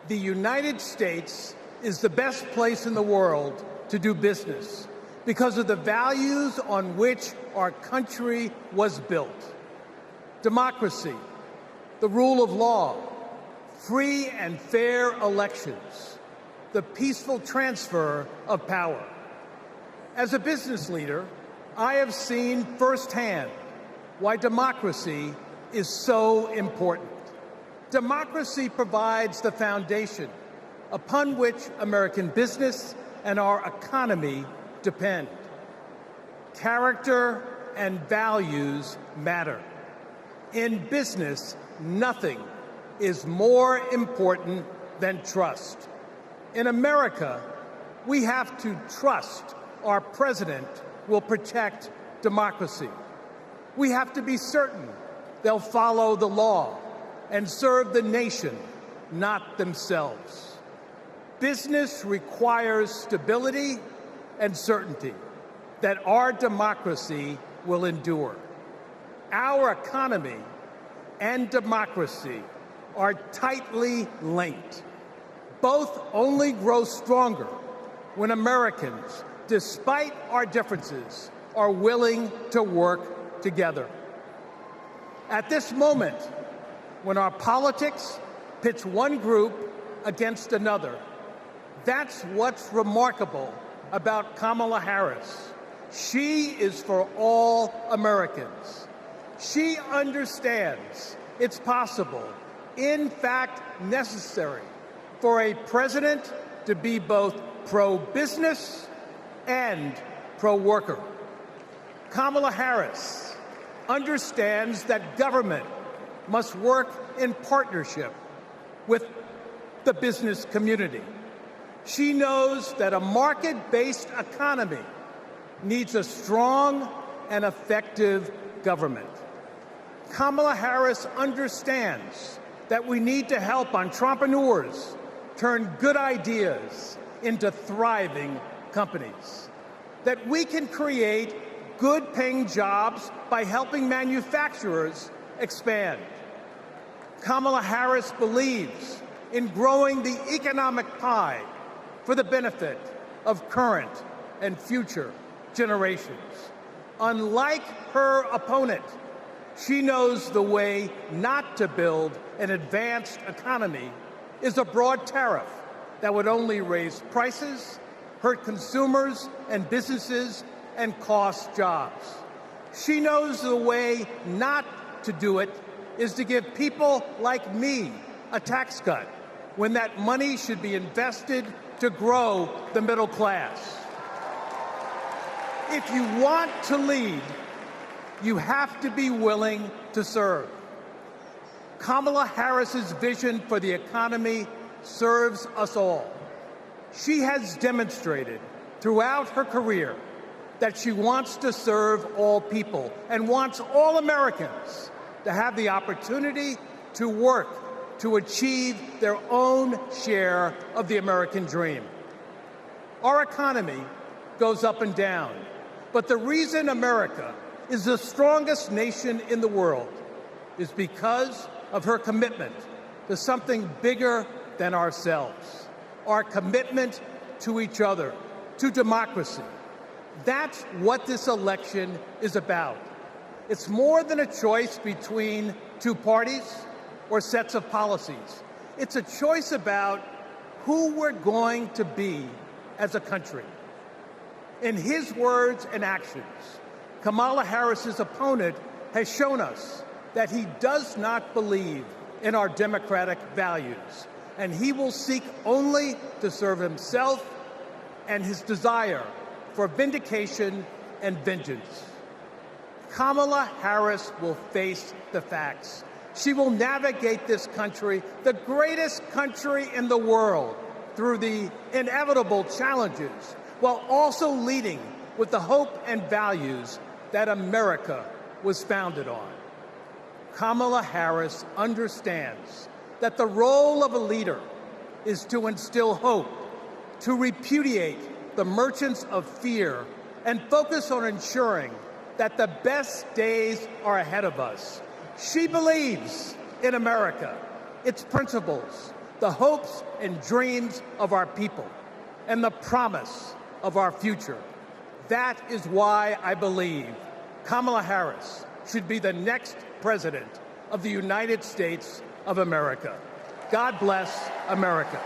The United States is the best place in the world to do business because of the values on which our country was built. Democracy, the rule of law, free and fair elections, the peaceful transfer of power. As a business leader, I have seen firsthand why democracy is so important. Democracy provides the foundation upon which American business and our economy depend. Character and values matter. In business, nothing is more important than trust. In America, we have to trust our president will protect democracy. We have to be certain they'll follow the law and serve the nation, not themselves. Business requires stability and certainty that our democracy will endure. Our economy and democracy are tightly linked. Both only grow stronger when Americans, despite our differences, are willing to work together. At this moment, when our politics pits one group against another, that's what's remarkable about Kamala Harris. She is for all Americans. She understands it's possible, in fact necessary, for a president to be both pro-business and pro-worker. Kamala Harris understands that government must work in partnership with the business community. She knows that a market-based economy needs a strong and effective government. Kamala Harris understands that we need to help entrepreneurs turn good ideas into thriving companies, that we can create good-paying jobs by helping manufacturers expand. Kamala Harris believes in growing the economic pie for the benefit of current and future generations. Unlike her opponent, she knows the way not to build an advanced economy is a broad tariff that would only raise prices, hurt consumers and businesses, and cost jobs. She knows the way not to do it is to give people like me a tax cut when that money should be invested to grow the middle class. If you want to lead, you have to be willing to serve. Kamala Harris's vision for the economy serves us all. She has demonstrated throughout her career that she wants to serve all people and wants all Americans to have the opportunity to work to achieve their own share of the American dream. Our economy goes up and down, but the reason America is the strongest nation in the world is because of her commitment to something bigger than ourselves, our commitment to each other, to democracy. That's what this election is about. It's more than a choice between two parties or sets of policies. It's a choice about who we're going to be as a country. In his words and actions, Kamala Harris's opponent has shown us that he does not believe in our democratic values, and he will seek only to serve himself and his desire for vindication and vengeance. Kamala Harris will face the facts. She will navigate this country, the greatest country in the world, through the inevitable challenges, while also leading with the hope and values that America was founded on. Kamala Harris understands that the role of a leader is to instill hope, to repudiate the merchants of fear, and focus on ensuring that the best days are ahead of us. She believes in America, its principles, the hopes and dreams of our people, and the promise of our future. That is why I believe Kamala Harris should be the next president of the United States of America. God bless America.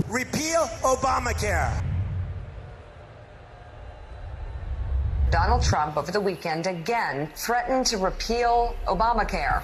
Repeal Obamacare. Donald Trump over the weekend again threatened to repeal Obamacare.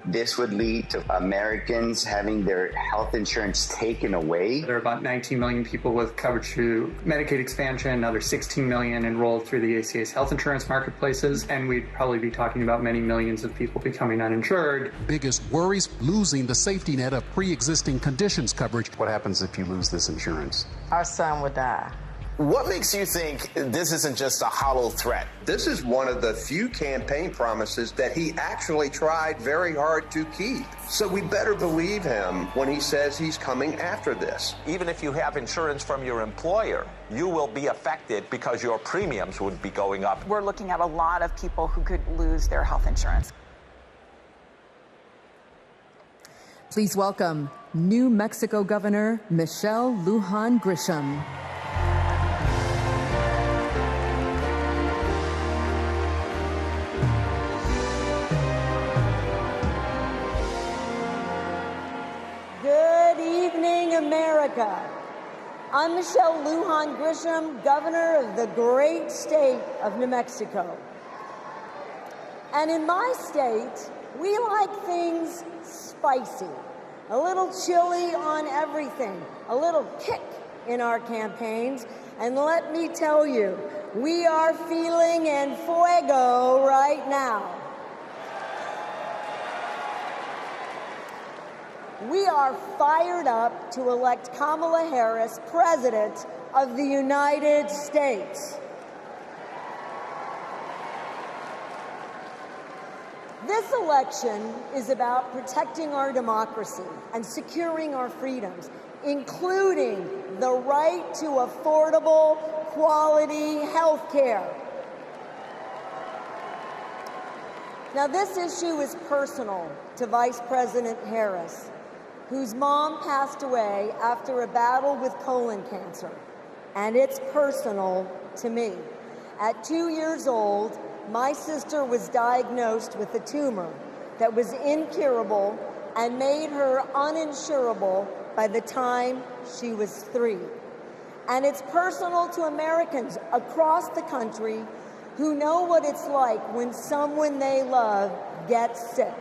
This would lead to Americans having their health insurance taken away. There are about 19 million people with coverage through Medicaid expansion, another 16 million enrolled through the ACA's health insurance marketplaces, and we'd probably be talking about many millions of people becoming uninsured. Biggest worries, losing the safety net of pre-existing conditions coverage. What happens if you lose this insurance? Our son would die. What makes you think this isn't just a hollow threat? This is one of the few campaign promises that he actually tried very hard to keep. So we better believe him when he says he's coming after this. Even if you have insurance from your employer, you will be affected because your premiums would be going up. We're looking at a lot of people who could lose their health insurance. Please welcome New Mexico Governor Michelle Lujan Grisham. Good evening, America. I'm Michelle Lujan Grisham, Governor of the great state of New Mexico. And in my state, we like things spicy, a little chili on everything, a little kick in our campaigns. And let me tell you, we are feeling en fuego right now. We are fired up to elect Kamala Harris President of the United States. This election is about protecting our democracy and securing our freedoms, including the right to affordable, quality health care. Now, this issue is personal to Vice President Harris, whose mom passed away after a battle with colon cancer. And it's personal to me. At 2 years old, my sister was diagnosed with a tumor that was incurable and made her uninsurable by the time she was 3. And it's personal to Americans across the country who know what it's like when someone they love gets sick.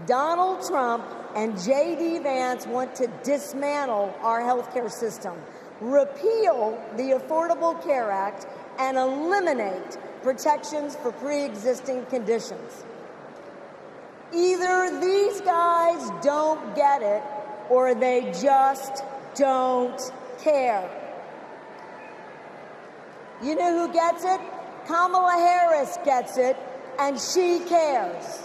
Donald Trump and J.D. Vance want to dismantle our healthcare system, repeal the Affordable Care Act, and eliminate protections for pre-existing conditions. Either these guys don't get it, or they just don't care. You know who gets it? Kamala Harris gets it, and she cares.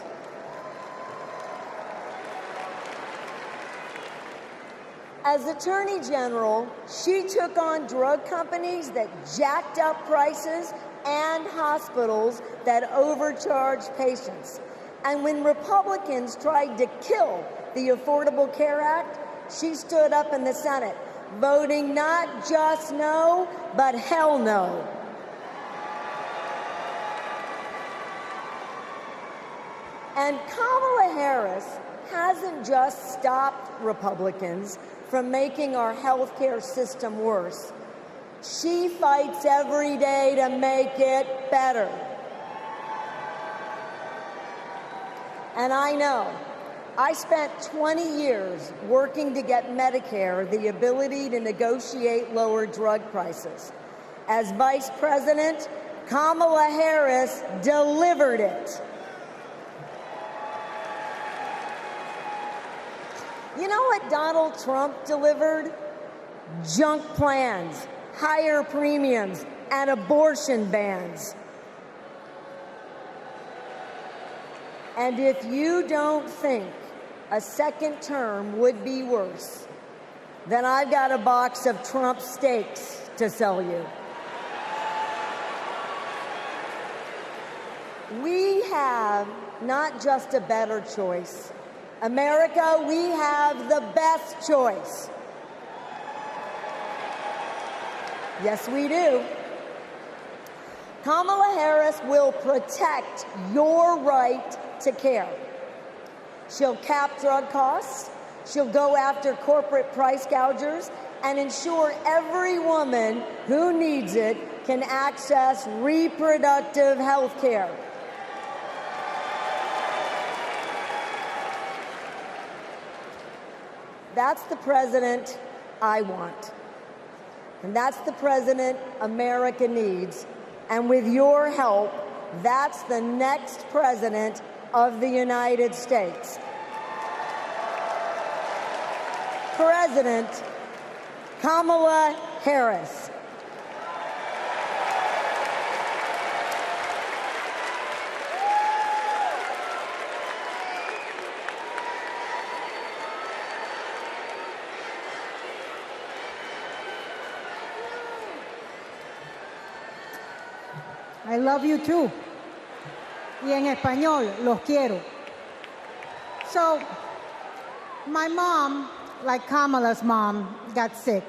As Attorney General, she took on drug companies that jacked up prices and hospitals that overcharged patients. And when Republicans tried to kill the Affordable Care Act, she stood up in the Senate, voting not just no, but hell no. And Kamala Harris hasn't just stopped Republicans from making our health care system worse. She fights every day to make it better. And I know, I spent 20 years working to get Medicare the ability to negotiate lower drug prices. As Vice President, Kamala Harris delivered it. You know what Donald Trump delivered? Junk plans, higher premiums, and abortion bans. And if you don't think a second term would be worse, then I've got a box of Trump steaks to sell you. We have not just a better choice. America, we have the best choice. Yes, we do. Kamala Harris will protect your right to care. She'll cap drug costs, she'll go after corporate price gougers, and ensure every woman who needs it can access reproductive health care. That's the president I want. And that's the president America needs. And with your help, that's the next president of the United States. President Kamala Harris. I love you too. Y en español, los quiero. So, my mom, like Kamala's mom, got sick.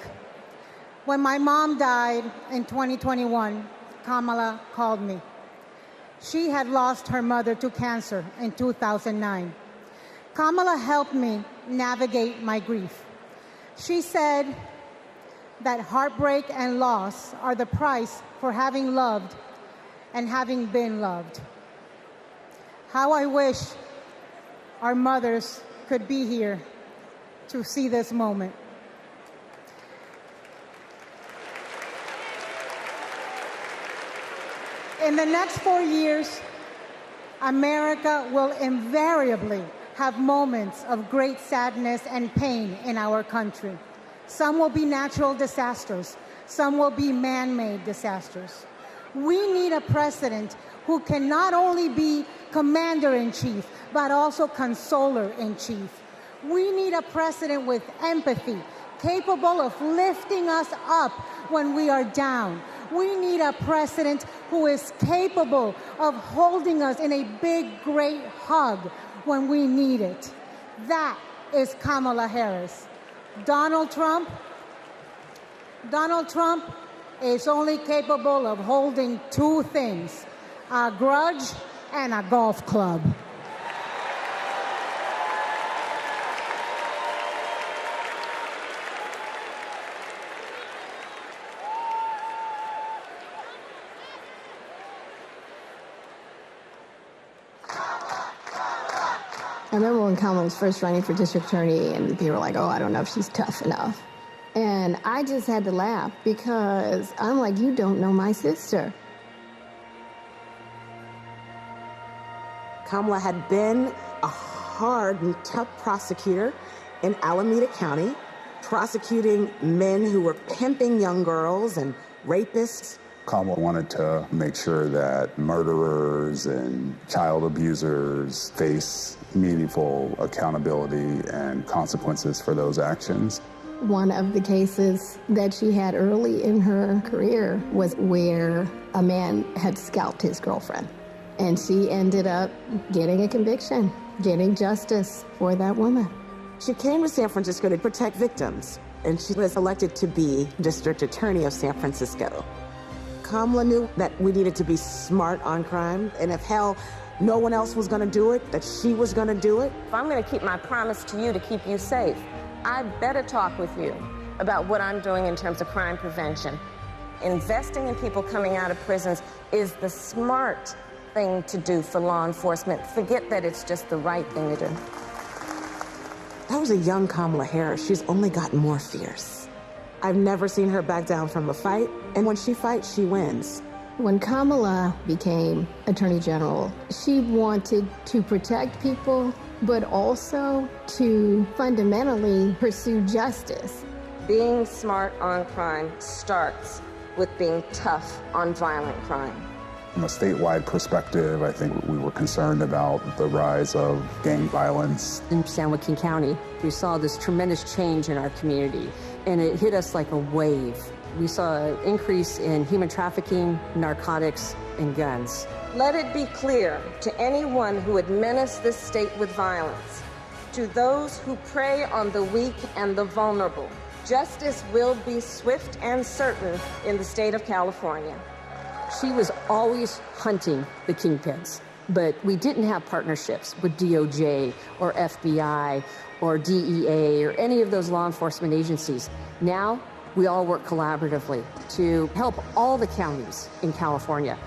When my mom died in 2021, Kamala called me. She had lost her mother to cancer in 2009. Kamala helped me navigate my grief. She said that heartbreak and loss are the price for having loved and having been loved. How I wish our mothers could be here to see this moment. In the next 4 years, America will invariably have moments of great sadness and pain in our country. Some will be natural disasters. Some will be man-made disasters. We need a president who can not only be commander-in-chief, but also consoler-in-chief. We need a president with empathy, capable of lifting us up when we are down. We need a president who is capable of holding us in a big, great hug when we need it. That is Kamala Harris. Donald Trump is only capable of holding two things, a grudge and a golf club. I remember when Kamala was first running for district attorney and people were like, oh, I don't know if she's tough enough. And I just had to laugh because I'm like, you don't know my sister. Kamala had been a hard and tough prosecutor in Alameda County, prosecuting men who were pimping young girls and rapists. Kamala wanted to make sure that murderers and child abusers face meaningful accountability and consequences for those actions. One of the cases that she had early in her career was where a man had scalped his girlfriend. And she ended up getting a conviction, getting justice for that woman. She came to San Francisco to protect victims, and she was elected to be district attorney of San Francisco. Kamala knew that we needed to be smart on crime, and if hell, no one else was going to do it, that she was going to do it. If I'm going to keep my promise to you to keep you safe, I better talk with you about what I'm doing in terms of crime prevention. Investing in people coming out of prisons is the smart thing to do for law enforcement. Forget that it's just the right thing to do. That was a young Kamala Harris. She's only gotten more fierce. I've never seen her back down from a fight, and when she fights, she wins. When Kamala became Attorney General, she wanted to protect people, but also to fundamentally pursue justice. Being smart on crime starts with being tough on violent crime. From a statewide perspective, I think we were concerned about the rise of gang violence. In San Joaquin County, we saw this tremendous change in our community, and it hit us like a wave. We saw an increase in human trafficking, narcotics, and guns. Let it be clear to anyone who would menace this state with violence, to those who prey on the weak and the vulnerable, justice will be swift and certain in the state of California. She was always hunting the kingpins, but we didn't have partnerships with DOJ or FBI or DEA or any of those law enforcement agencies. Now, we all work collaboratively to help all the counties in California.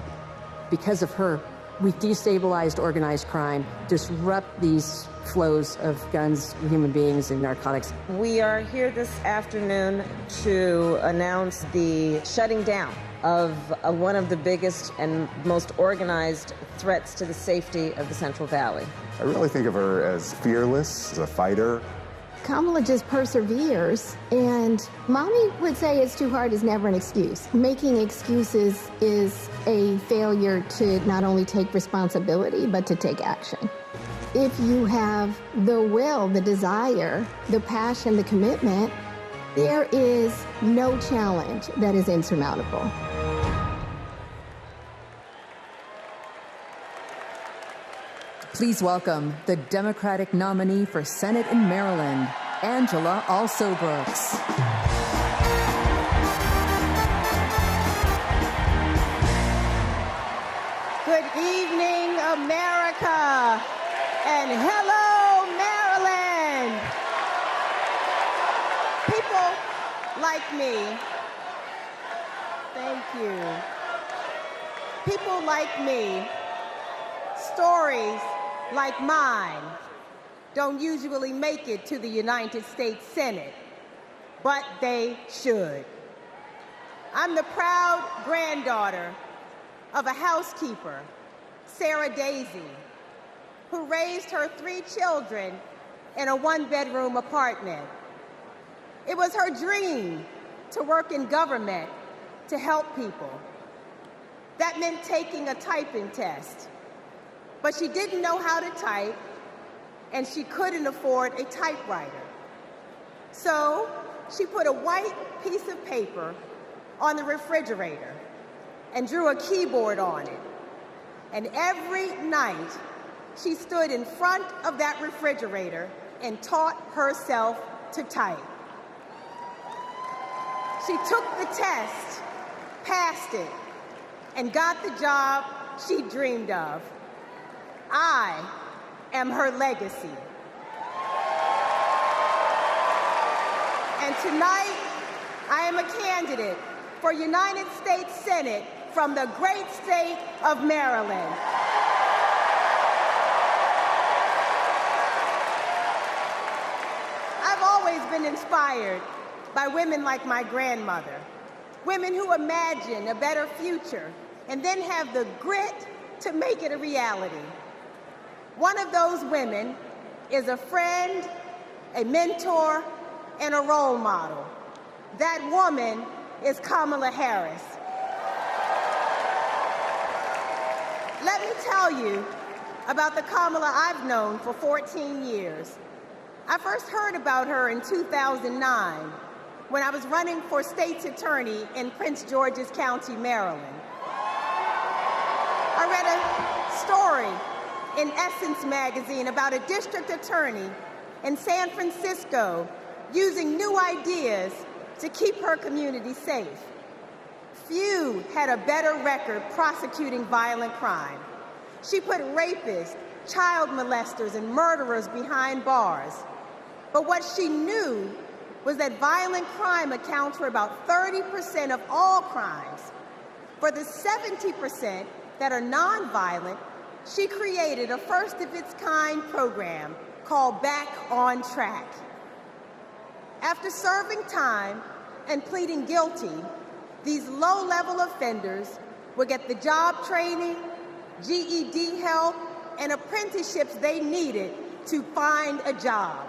Because of her, we destabilized organized crime, disrupt these flows of guns, human beings, and narcotics. We are here this afternoon to announce the shutting down of one of the biggest and most organized threats to the safety of the Central Valley. I really think of her as fearless, as a fighter. Kamala just perseveres, and mommy would say it's too hard is never an excuse. Making excuses is a failure to not only take responsibility, but to take action. If you have the will, the desire, the passion, the commitment, there is no challenge that is insurmountable. Please welcome the Democratic nominee for Senate in Maryland, Angela Alsobrooks. Good evening, America, and hello, Maryland. People like me, thank you. People like me, stories like mine don't usually make it to the United States Senate, but they should. I'm the proud granddaughter of a housekeeper, Sarah Daisy, who raised her 3 children in a 1-bedroom apartment. It was her dream to work in government to help people. That meant taking a typing test. But she didn't know how to type, and she couldn't afford a typewriter. So she put a white piece of paper on the refrigerator and drew a keyboard on it. And every night, she stood in front of that refrigerator and taught herself to type. She took the test, passed it, and got the job she dreamed of. I am her legacy. And tonight, I am a candidate for United States Senate from the great state of Maryland. I've always been inspired by women like my grandmother, women who imagine a better future and then have the grit to make it a reality. One of those women is a friend, a mentor, and a role model. That woman is Kamala Harris. Let me tell you about the Kamala I've known for 14 years. I first heard about her in 2009 when I was running for state's attorney in Prince George's County, Maryland. I read a in Essence magazine about a district attorney in San Francisco using new ideas to keep her community safe. Few had a better record prosecuting violent crime. She put rapists, child molesters, and murderers behind bars. But what she knew was that violent crime accounts for about 30% of all crimes. For the 70% that are nonviolent, she created a first-of-its-kind program called Back on Track. After serving time and pleading guilty, these low-level offenders will get the job training, GED help, and apprenticeships they needed to find a job.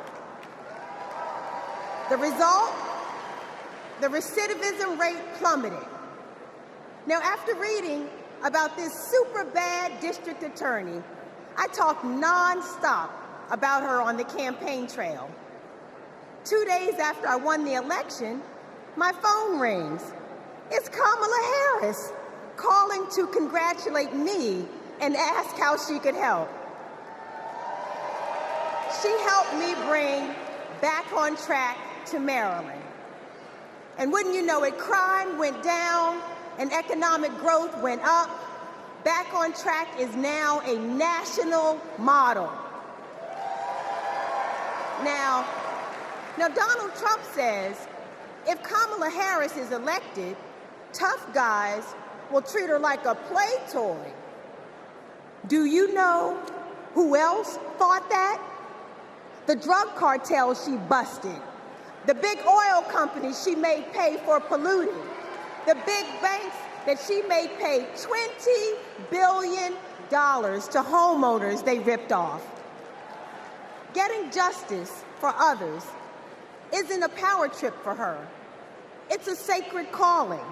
The result? The recidivism rate plummeted. Now, after reading about this super bad district attorney, I talked nonstop about her on the campaign trail. 2 days after I won the election, my phone rings. It's Kamala Harris calling to congratulate me and ask how she could help. She helped me bring Back on Track to Maryland. And wouldn't you know it, crime went down and economic growth went up. Back on Track is now a national model. Now Donald Trump says if Kamala Harris is elected, tough guys will treat her like a play toy. Do you know who else thought that? The drug cartels she busted, the big oil companies she made pay for polluting, the big banks that she made pay $20 billion to homeowners they ripped off. Getting justice for others isn't a power trip for her. It's a sacred calling.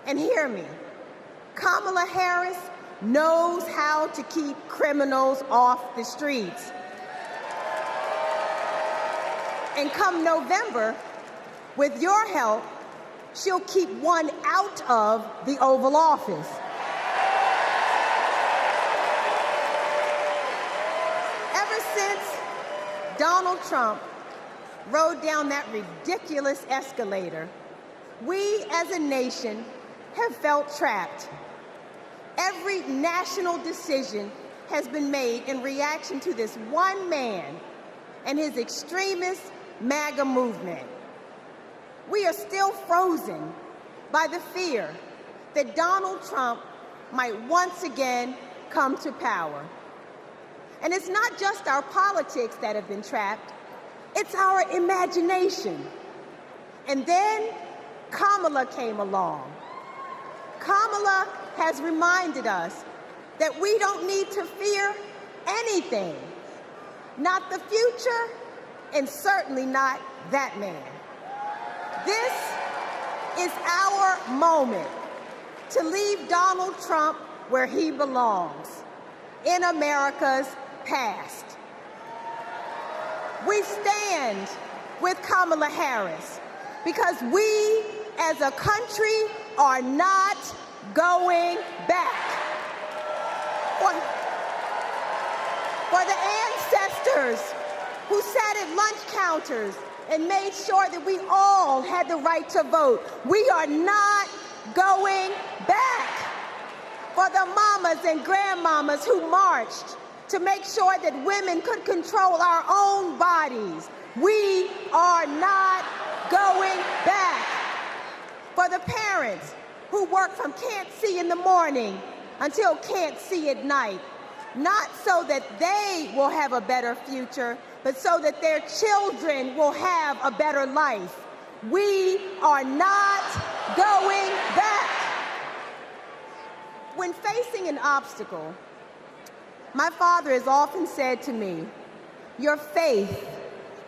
And hear me, Kamala Harris knows how to keep criminals off the streets. And come November, with your help, she'll keep one out of the Oval Office. Ever since Donald Trump rode down that ridiculous escalator, we as a nation have felt trapped. Every national decision has been made in reaction to this one man and his extremist MAGA movement. We are still frozen by the fear that Donald Trump might once again come to power. And it's not just our politics that have been trapped, it's our imagination. And then Kamala came along. Kamala has reminded us that we don't need to fear anything, not the future, and certainly not that man. This is our moment to leave Donald Trump where he belongs, in America's past. We stand with Kamala Harris because we as a country are not going back. For the ancestors who sat at lunch counters and made sure that we all had the right to vote, we are not going back. For the mamas and grandmamas who marched to make sure that women could control our own bodies, we are not going back. For the parents who work from can't see in the morning until can't see at night, not so that they will have a better future, but so that their children will have a better life. We are not going back. When facing an obstacle, my father has often said to me, your faith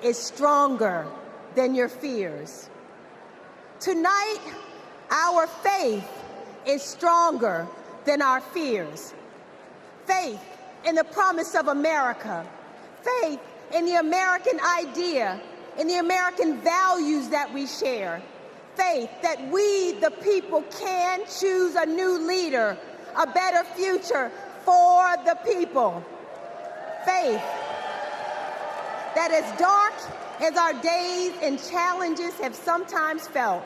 is stronger than your fears. Tonight, our faith is stronger than our fears. Faith in the promise of America. Faith in the American idea, in the American values that we share. Faith that we, the people, can choose a new leader, a better future for the people. Faith that as dark as our days and challenges have sometimes felt,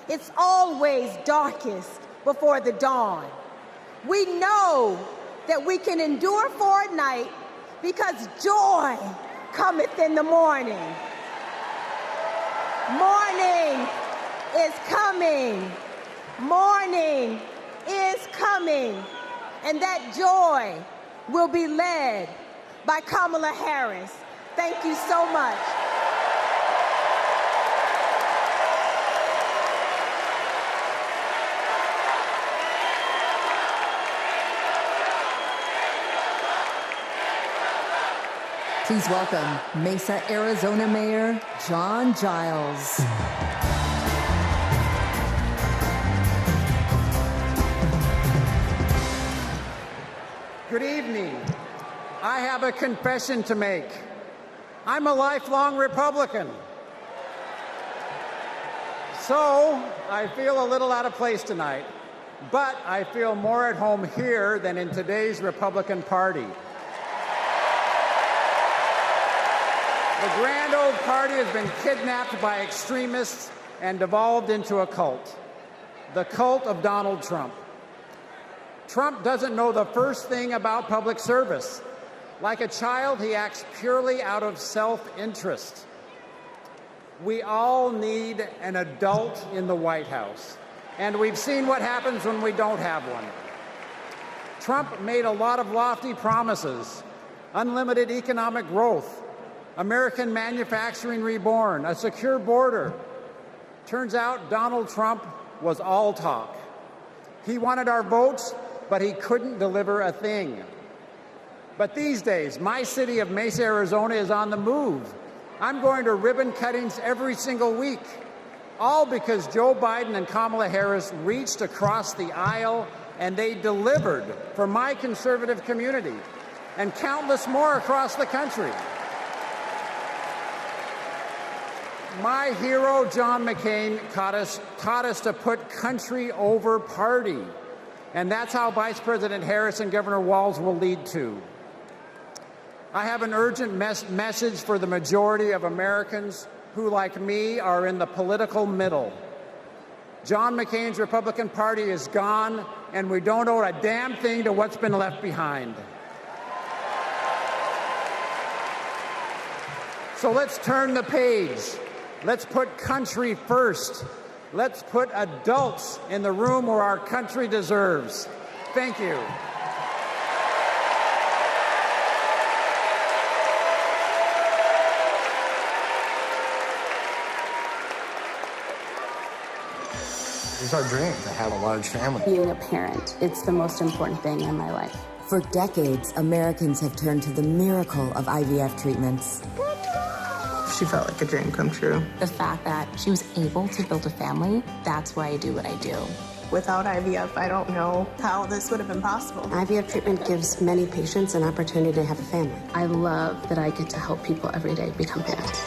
it's always darkest before the dawn. We know that we can endure for a night because joy cometh in the morning. Morning is coming. Morning is coming. And that joy will be led by Kamala Harris. Thank you so much. Please welcome Mesa, Arizona Mayor John Giles. Good evening. I have a confession to make. I'm a lifelong Republican. So I feel a little out of place tonight, but I feel more at home here than in today's Republican Party. The grand old party has been kidnapped by extremists and devolved into a cult, the cult of Donald Trump. Trump doesn't know the first thing about public service. Like a child, he acts purely out of self-interest. We all need an adult in the White House, and we've seen what happens when we don't have one. Trump made a lot of lofty promises: unlimited economic growth, American manufacturing reborn, a secure border. Turns out Donald Trump was all talk. He wanted our votes, but he couldn't deliver a thing. But these days, my city of Mesa, Arizona is on the move. I'm going to ribbon cuttings every single week, all because Joe Biden and Kamala Harris reached across the aisle and they delivered for my conservative community and countless more across the country. My hero, John McCain, taught us to put country over party. And that's how Vice President Harris and Governor Walz will lead too. I have an urgent message for the majority of Americans who, like me, are in the political middle. John McCain's Republican Party is gone, and we don't owe a damn thing to what's been left behind. So let's turn the page. Let's put country first. Let's put adults in the room where our country deserves. Thank you. It's our dream to have a large family. Being a parent, it's the most important thing in my life. For decades, Americans have turned to the miracle of IVF treatments. She felt like a dream come true. The fact that she was able to build a family, that's why I do what I do. Without IVF, I don't know how this would have been possible. IVF treatment gives many patients an opportunity to have a family. I love that I get to help people every day become parents.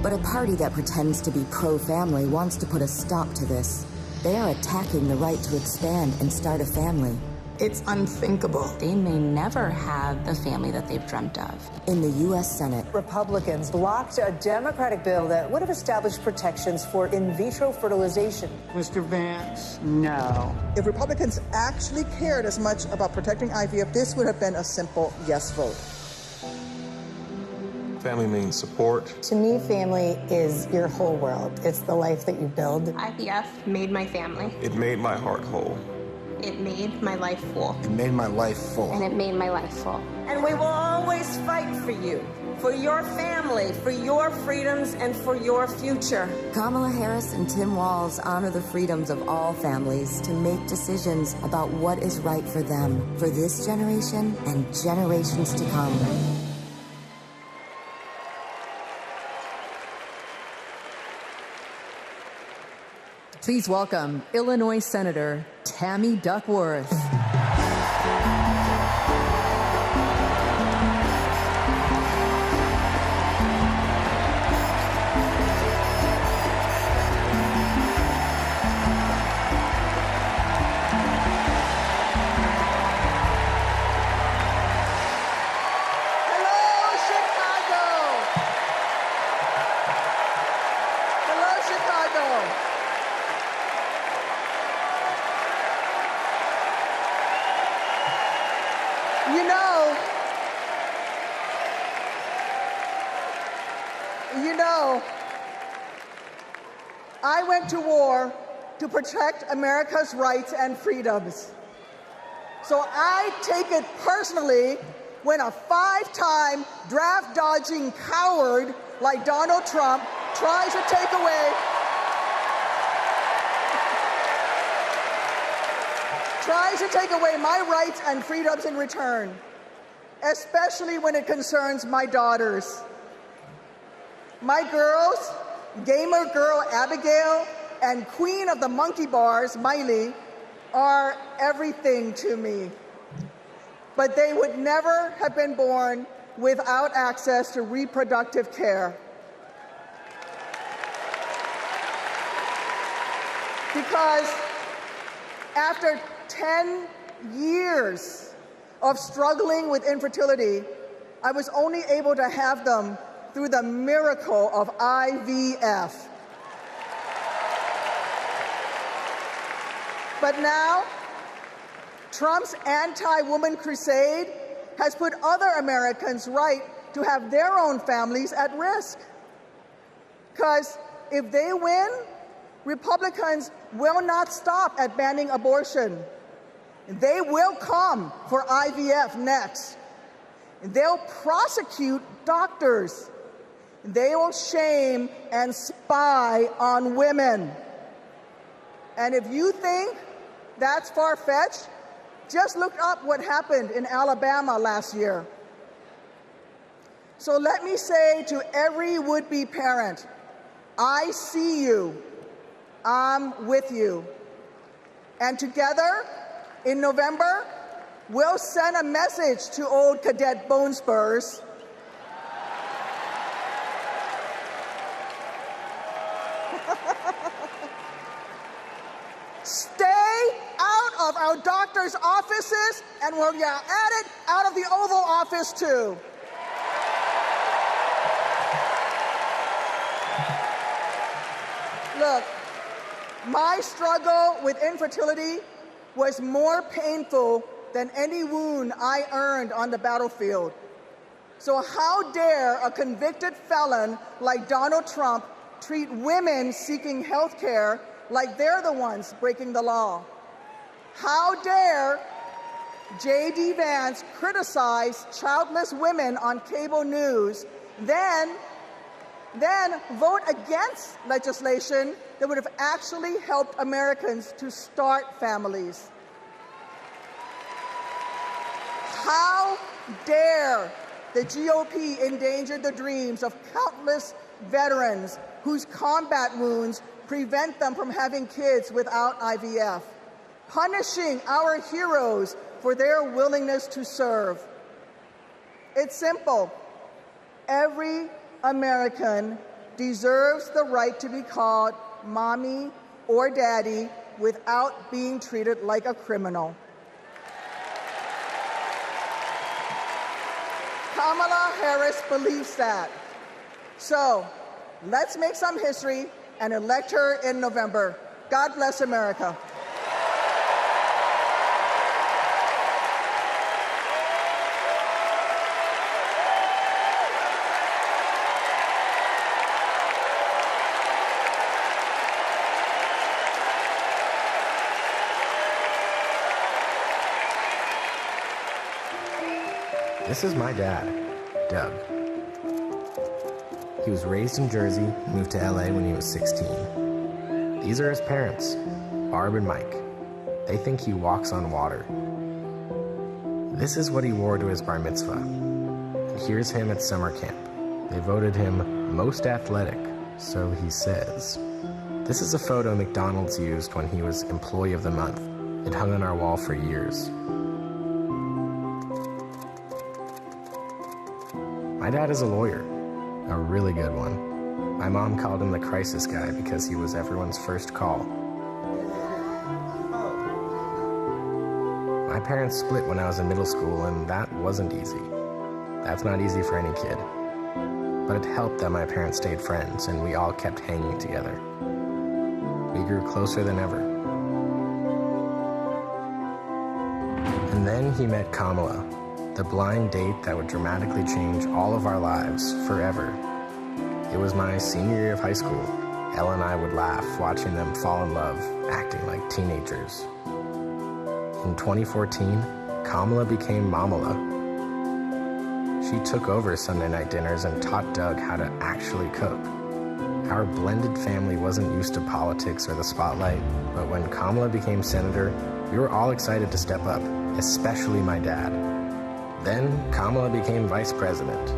But a party that pretends to be pro-family wants to put a stop to this. They are attacking the right to expand and start a family. It's unthinkable. They may never have the family that they've dreamt of. In the U.S. Senate, Republicans blocked a Democratic bill that would have established protections for in vitro fertilization. Mr. Vance, no. If Republicans actually cared as much about protecting IVF, this would have been a simple yes vote. Family means support. To me, family is your whole world. It's the life that you build. IVF made my family. It made my heart whole. It made my life full. It made my life full. And it made my life full. And we will always fight for you, for your family, for your freedoms, and for your future. Kamala Harris and Tim Walz honor the freedoms of all families to make decisions about what is right for them, for this generation and generations to come. Please welcome Illinois Senator Tammy Duckworth. I went to war to protect America's rights and freedoms. So I take it personally when a 5-time draft-dodging coward like Donald Trump tries to take away my rights and freedoms in return, especially when it concerns my daughters. My girls, gamer girl Abigail and queen of the monkey bars, Miley, are everything to me. But they would never have been born without access to reproductive care. Because after 10 years of struggling with infertility, I was only able to have them through the miracle of IVF. But now, Trump's anti-woman crusade has put other Americans' right to have their own families at risk. Because if they win, Republicans will not stop at banning abortion. They will come for IVF next. They'll prosecute doctors. They will shame and spy on women. And if you think that's far-fetched, just look up what happened in Alabama last year. So let me say to every would-be parent, I see you, I'm with you. And together, in November, we'll send a message to old Cadet Bone Spurs. Stay out of our doctors' offices, and while you're at it, out of the Oval Office too. Look, my struggle with infertility was more painful than any wound I earned on the battlefield. So how dare a convicted felon like Donald Trump treat women seeking health care like they're the ones breaking the law? How dare J.D. Vance criticize childless women on cable news, then vote against legislation that would have actually helped Americans to start families? How dare the GOP endanger the dreams of countless veterans whose combat wounds prevent them from having kids without IVF, punishing our heroes for their willingness to serve? It's simple. Every American deserves the right to be called mommy or daddy without being treated like a criminal. Kamala Harris believes that. So let's make some history and elect her in November. God bless America. This is my dad, Doug. He was raised in Jersey, moved to LA when he was 16. These are his parents, Barb and Mike. They think he walks on water. This is what he wore to his bar mitzvah. And here's him at summer camp. They voted him most athletic, so he says. This is a photo McDonald's used when he was Employee of the Month. It hung on our wall for years. My dad is a lawyer, a really good one. My mom called him the crisis guy because he was everyone's first call. My parents split when I was in middle school, and that wasn't easy. That's not easy for any kid. But it helped that my parents stayed friends, and we all kept hanging together. We grew closer than ever. And then he met Kamala, The blind date that would dramatically change all of our lives forever. It was my senior year of high school. Elle and I would laugh watching them fall in love, acting like teenagers. In 2014, Kamala became Mamala. She took over Sunday night dinners and taught Doug how to actually cook. Our blended family wasn't used to politics or the spotlight, but when Kamala became senator, we were all excited to step up, especially my dad. Then Kamala became vice president.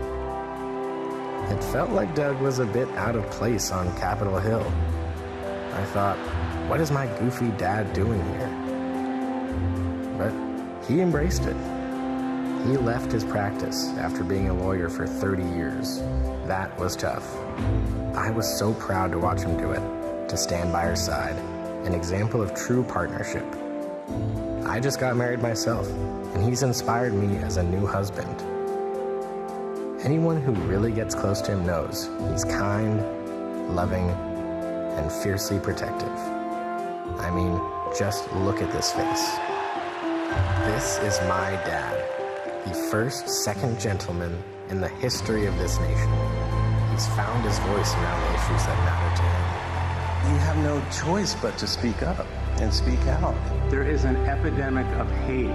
It felt like Doug was a bit out of place on Capitol Hill. I thought, what is my goofy dad doing here? But he embraced it. He left his practice after being a lawyer for 30 years. That was tough. I was so proud to watch him do it, to stand by her side, an example of true partnership. I just got married myself, and he's inspired me as a new husband. Anyone who really gets close to him knows he's kind, loving, and fiercely protective. I mean, just look at this face. This is my dad, the first second gentleman in the history of this nation. He's found his voice around the issues that matter to him. You have no choice but to speak up and speak out. There is an epidemic of hate,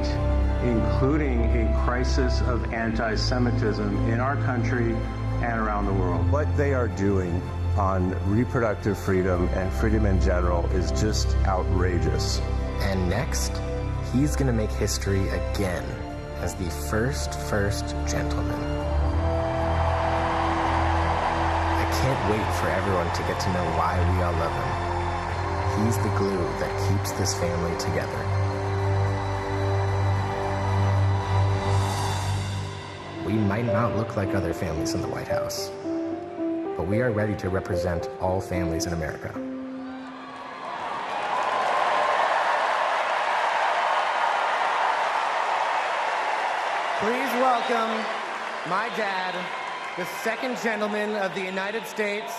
including a crisis of anti-Semitism in our country and around the world. What they are doing on reproductive freedom and freedom in general is just outrageous. And next, he's going to make history again as the first gentleman. I can't wait for everyone to get to know why we all love him. He's the glue that keeps this family together. We might not look like other families in the White House, but we are ready to represent all families in America. Please welcome my dad, the second gentleman of the United States,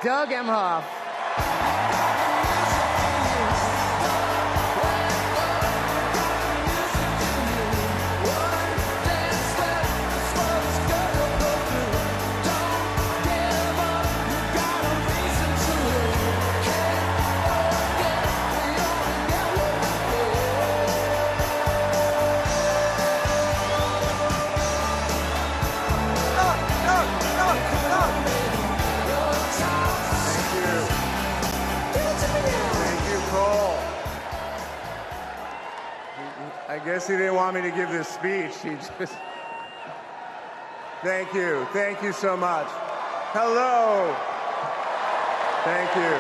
Doug Emhoff. I guess he didn't want me to give this speech. He just... Thank you. Thank you so much. Hello. Thank you.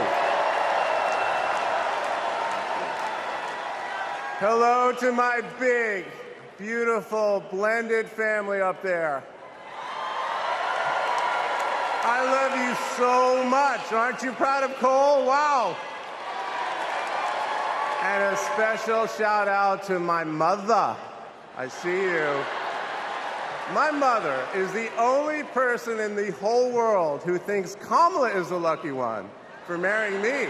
Hello to my big, beautiful, blended family up there. I love you so much. Aren't you proud of Cole? Wow. And a special shout out to my mother. I see you. My mother is the only person in the whole world who thinks Kamala is the lucky one for marrying me.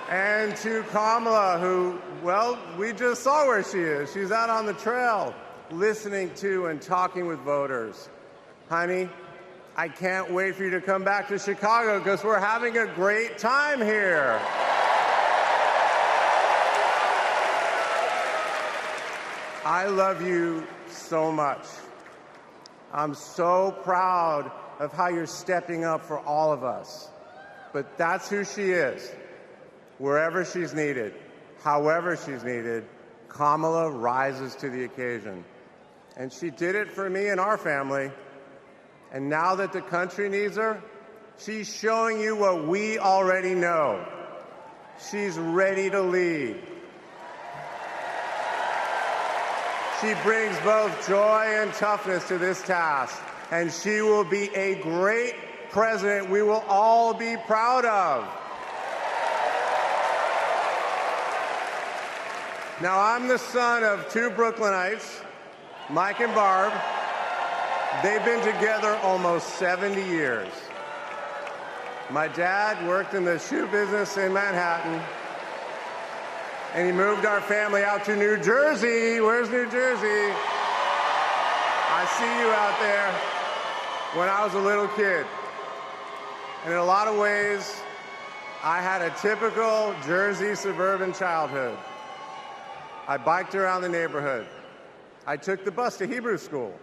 And to Kamala, who, well, we just saw where she is. She's out on the trail, listening to and talking with voters. Honey, I can't wait for you to come back to Chicago because we're having a great time here. I love you so much. I'm so proud of how you're stepping up for all of us. But that's who she is. Wherever she's needed, however she's needed, Kamala rises to the occasion. And she did it for me and our family. And now that the country needs her, she's showing you what we already know. She's ready to lead. She brings both joy and toughness to this task, and she will be a great president we will all be proud of. Now, I'm the son of two Brooklynites, Mike and Barb. They've been together almost 70 years. My dad worked in the shoe business in Manhattan. And he moved our family out to New Jersey. Where's New Jersey? I see you out there. When I was a little kid. And in a lot of ways, I had a typical Jersey suburban childhood. I biked around the neighborhood. I took the bus to Hebrew school.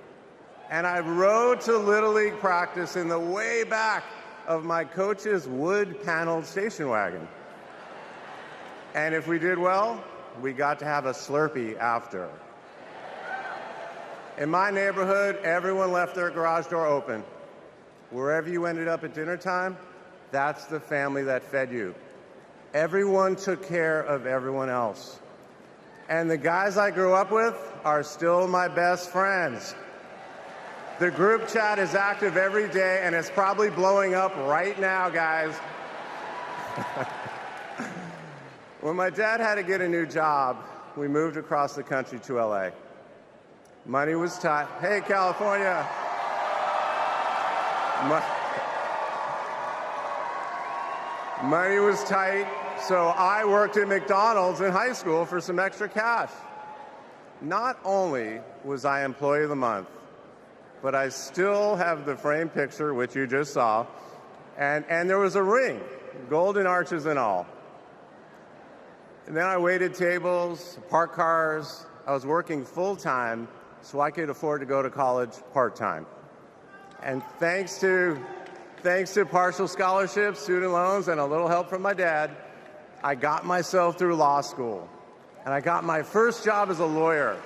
And I rode to Little League practice in the way back of my coach's wood-paneled station wagon. And if we did well, we got to have a Slurpee after. In my neighborhood, everyone left their garage door open. Wherever you ended up at dinner time, that's the family that fed you. Everyone took care of everyone else. And the guys I grew up with are still my best friends. The group chat is active every day, and it's probably blowing up right now, guys. When my dad had to get a new job, we moved across the country to LA. Money was tight. Hey, California. Money was tight, so I worked at McDonald's in high school for some extra cash. Not only was I Employee of the Month, but I still have the framed picture, which you just saw, and there was a ring, golden arches and all. And then I waited tables, parked cars. I was working full-time so I could afford to go to college part-time. And thanks to partial scholarships, student loans, and a little help from my dad, I got myself through law school. And I got my first job as a lawyer,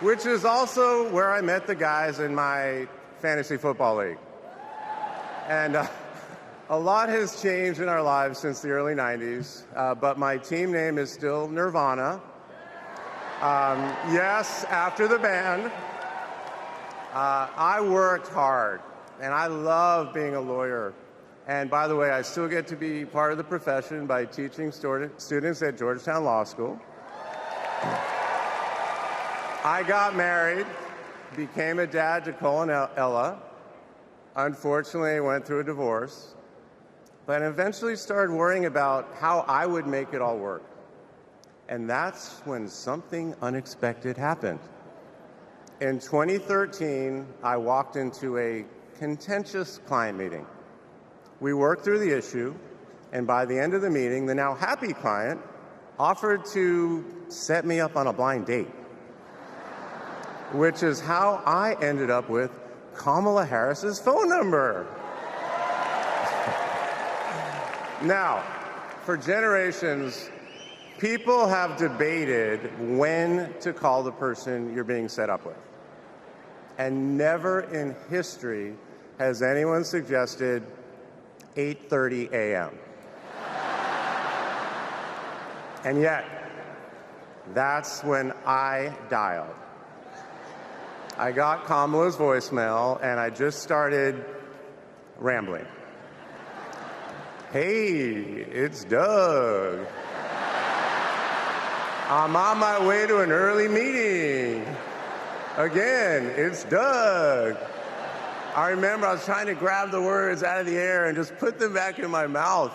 which is also where I met the guys in my fantasy football league. And a lot has changed in our lives since the early 90s, but my team name is still Nirvana. Yes, after the band. I worked hard, and I love being a lawyer. And by the way, I still get to be part of the profession by teaching students at Georgetown Law School. I got married, became a dad to Cole and Ella. Unfortunately, I went through a divorce, but eventually started worrying about how I would make it all work. And that's when something unexpected happened. In 2013, I walked into a contentious client meeting. We worked through the issue, and by the end of the meeting, the now happy client offered to set me up on a blind date, which is how I ended up with Kamala Harris's phone number. Now, for generations, people have debated when to call the person you're being set up with. And never in history has anyone suggested 8:30 a.m. And yet, that's when I dialed. I got Kamala's voicemail, and I just started rambling. Hey, it's Doug. I'm on my way to an early meeting. Again, it's Doug. I remember I was trying to grab the words out of the air and just put them back in my mouth.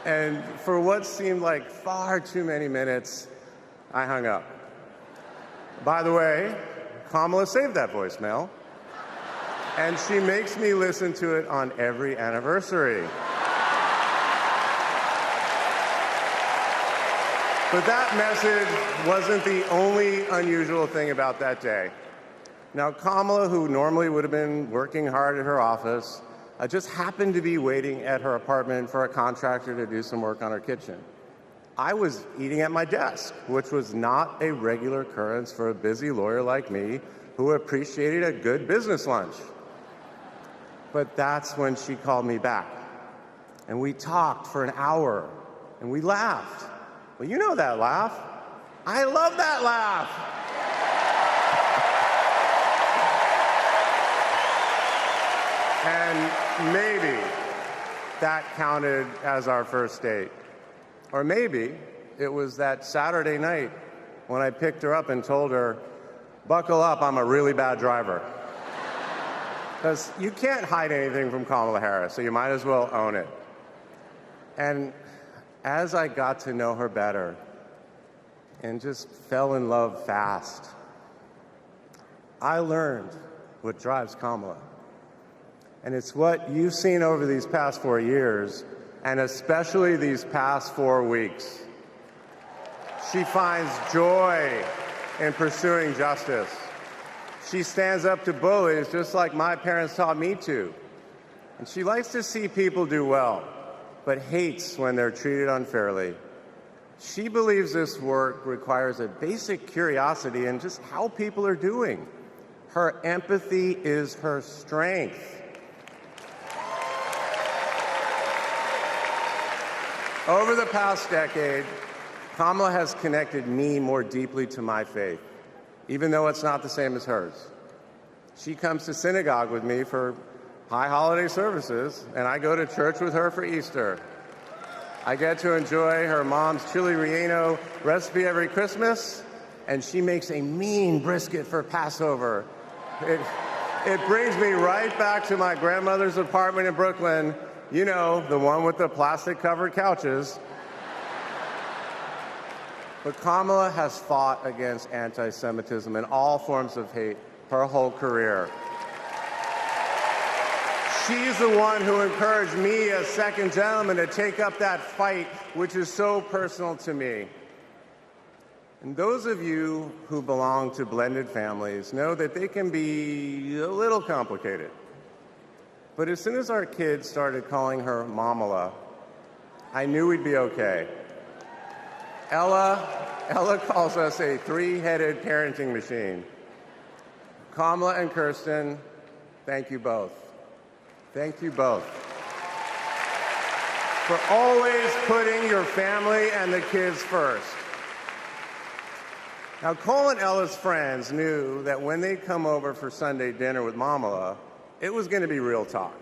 And for what seemed like far too many minutes, I hung up. By the way, Kamala saved that voicemail, and she makes me listen to it on every anniversary. But that message wasn't the only unusual thing about that day. Now, Kamala, who normally would have been working hard at her office, just happened to be waiting at her apartment for a contractor to do some work on her kitchen. I was eating at my desk, which was not a regular occurrence for a busy lawyer like me who appreciated a good business lunch. But that's when she called me back. And we talked for an hour, and we laughed. Well, you know that laugh. I love that laugh. And maybe that counted as our first date. Or maybe it was that Saturday night when I picked her up and told her, buckle up, I'm a really bad driver. Because you can't hide anything from Kamala Harris, so you might as well own it. And as I got to know her better and just fell in love fast, I learned what drives Kamala. And it's what you've seen over these past 4 years, and especially these past 4 weeks. She finds joy in pursuing justice. She stands up to bullies just like my parents taught me to. And she likes to see people do well, but hates when they're treated unfairly. She believes this work requires a basic curiosity in just how people are doing. Her empathy is her strength. Over the past decade, Kamala has connected me more deeply to my faith, even though it's not the same as hers. She comes to synagogue with me for high holiday services, and I go to church with her for Easter. I get to enjoy her mom's chili relleno recipe every Christmas, and she makes a mean brisket for Passover. It brings me right back to my grandmother's apartment in Brooklyn, you know, the one with the plastic-covered couches. But Kamala has fought against anti-Semitism and all forms of hate her whole career. She's the one who encouraged me as second gentleman to take up that fight, which is so personal to me. And those of you who belong to blended families know that they can be a little complicated. But as soon as our kids started calling her Mamala, I knew we'd be okay. Ella calls us a three-headed parenting machine. Kamala and Kirsten, thank you both. Thank you both for always putting your family and the kids first. Now, Cole and Ella's friends knew that when they'd come over for Sunday dinner with Mamala, it was going to be real talk.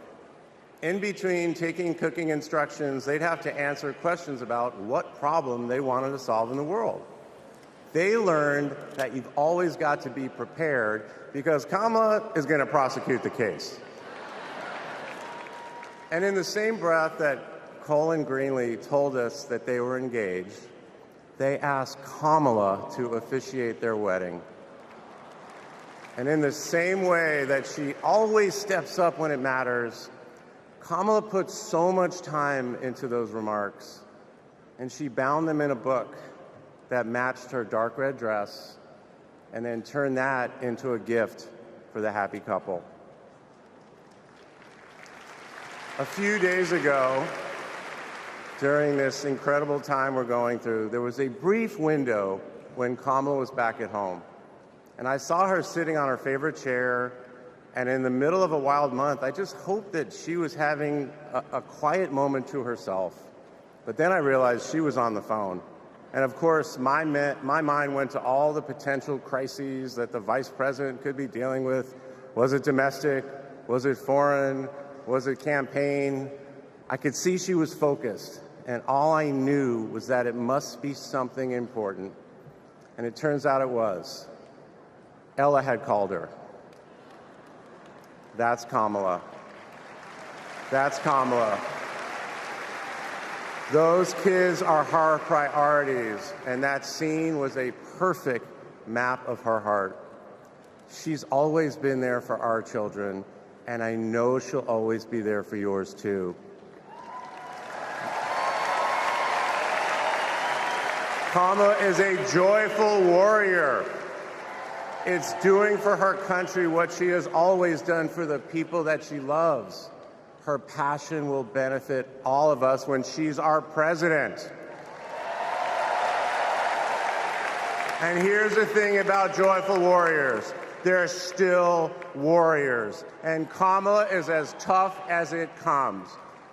In between taking cooking instructions, they'd have to answer questions about what problem they wanted to solve in the world. They learned that you've always got to be prepared because Kamala is going to prosecute the case. And in the same breath that Cole and Greenlee told us that they were engaged, they asked Kamala to officiate their wedding. And in the same way that she always steps up when it matters, Kamala put so much time into those remarks, and she bound them in a book that matched her dark red dress, and then turned that into a gift for the happy couple. A few days ago, during this incredible time we're going through, there was a brief window when Kamala was back at home. And I saw her sitting on her favorite chair, and in the middle of a wild month, I just hoped that she was having a quiet moment to herself. But then I realized she was on the phone. And of course, my mind went to all the potential crises that the vice president could be dealing with. Was it domestic? Was it foreign? Was it campaign? I could see she was focused, and all I knew was that it must be something important. And it turns out it was. Ella had called her. That's Kamala. That's Kamala. Those kids are her priorities, and that scene was a perfect map of her heart. She's always been there for our children, and I know she'll always be there for yours too. Kamala is a joyful warrior. It's doing for her country what she has always done for the people that she loves. Her passion will benefit all of us when she's our president. And here's the thing about joyful warriors. They're still warriors. And Kamala is as tough as it comes.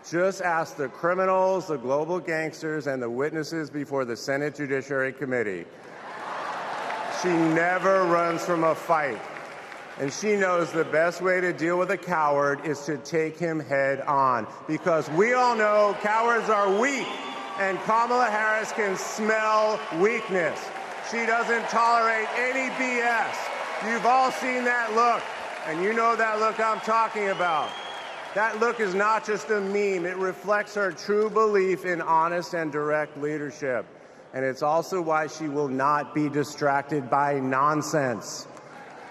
Just ask the criminals, the global gangsters, and the witnesses before the Senate Judiciary Committee. She never runs from a fight. And she knows the best way to deal with a coward is to take him head on. Because we all know cowards are weak, and Kamala Harris can smell weakness. She doesn't tolerate any BS. You've all seen that look, and you know that look I'm talking about. That look is not just a meme. It reflects her true belief in honest and direct leadership. And it's also why she will not be distracted by nonsense.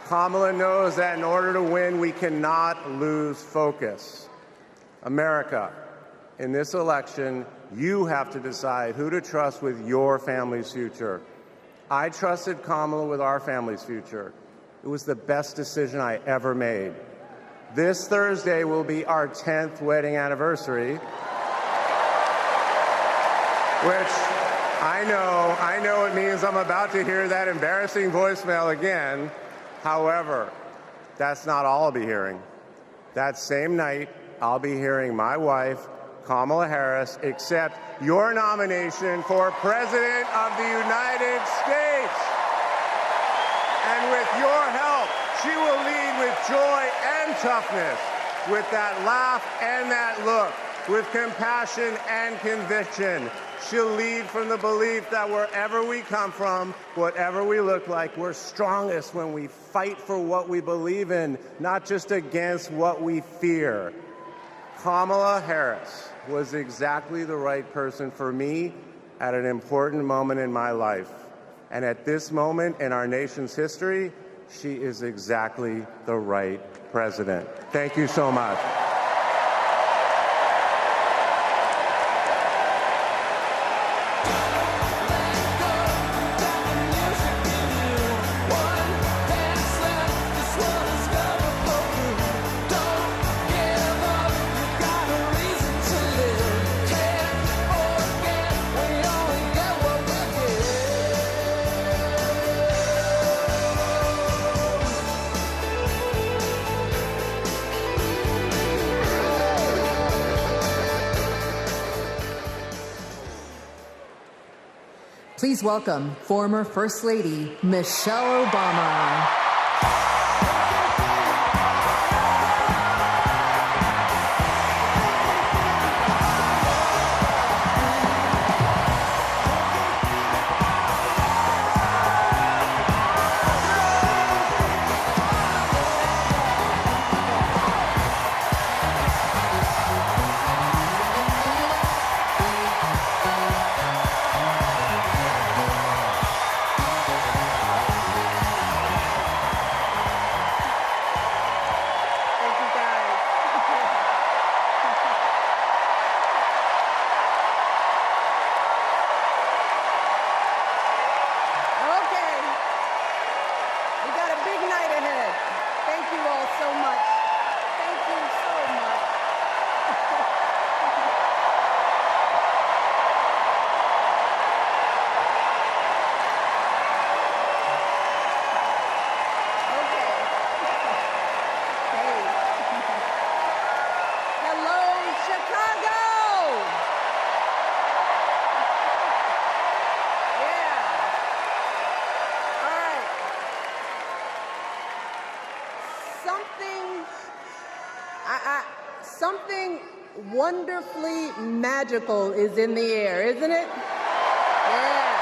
Kamala knows that in order to win, we cannot lose focus. America, in this election, you have to decide who to trust with your family's future. I trusted Kamala with our family's future. It was the best decision I ever made. This Thursday will be our 10th wedding anniversary, which I know it means I'm about to hear that embarrassing voicemail again. However, that's not all I'll be hearing. That same night, I'll be hearing my wife, Kamala Harris, accept your nomination for President of the United States. And with your help, she will lead with joy and toughness, with that laugh and that look, with compassion and conviction. She'll lead from the belief that wherever we come from, whatever we look like, we're strongest when we fight for what we believe in, not just against what we fear. Kamala Harris was exactly the right person for me at an important moment in my life. And at this moment in our nation's history, she is exactly the right president. Thank you so much. Please welcome former First Lady Michelle Obama. Something wonderfully magical is in the air, isn't it? Yeah.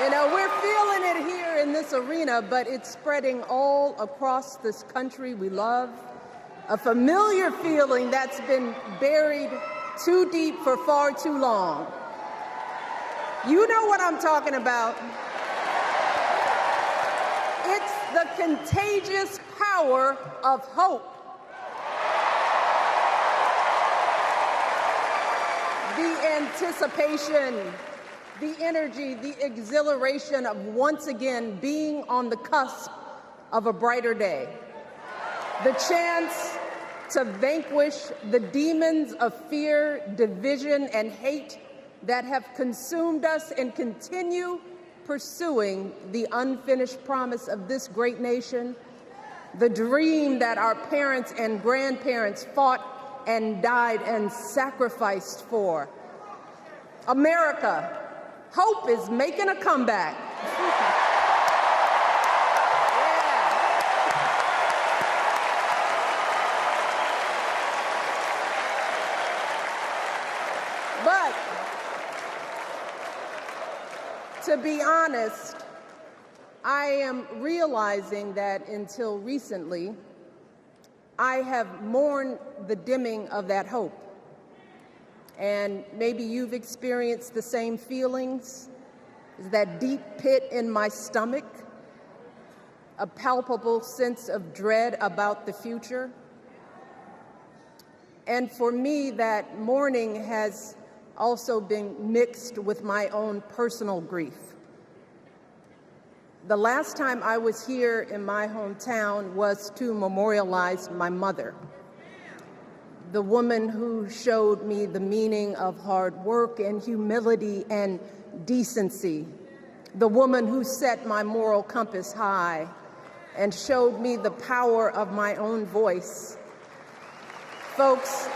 You know, we're feeling it here in this arena, but it's spreading all across this country we love. A familiar feeling that's been buried too deep for far too long. You know what I'm talking about. It's the contagious power of hope. The anticipation, the energy, the exhilaration of once again being on the cusp of a brighter day. The chance to vanquish the demons of fear, division, and hate that have consumed us and continue pursuing the unfinished promise of this great nation, the dream that our parents and grandparents fought and died and sacrificed for. America, hope is making a comeback. But to be honest, I am realizing that until recently, I have mourned the dimming of that hope. And maybe you've experienced the same feelings, that deep pit in my stomach, a palpable sense of dread about the future. And for me, that mourning has also been mixed with my own personal grief. The last time I was here in my hometown was to memorialize my mother, the woman who showed me the meaning of hard work and humility and decency, the woman who set my moral compass high and showed me the power of my own voice. Folks,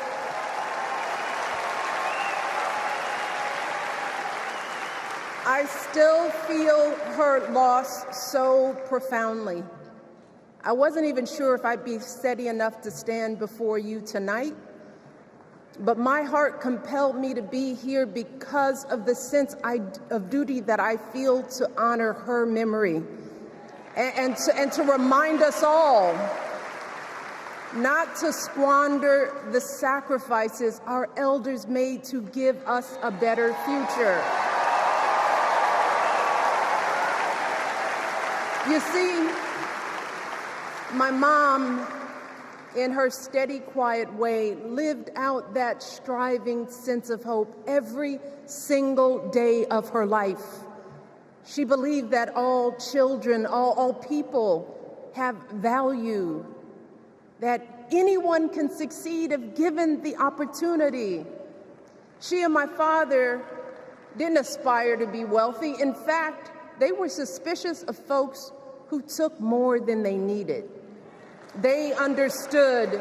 I still feel her loss so profoundly. I wasn't even sure if I'd be steady enough to stand before you tonight, but my heart compelled me to be here because of the sense of duty that I feel to honor her memory and to remind us all not to squander the sacrifices our elders made to give us a better future. You see, my mom, in her steady, quiet way, lived out that striving sense of hope every single day of her life. She believed that all children, all people have value, that anyone can succeed if given the opportunity. She and my father didn't aspire to be wealthy. In fact, they were suspicious of folks who took more than they needed. They understood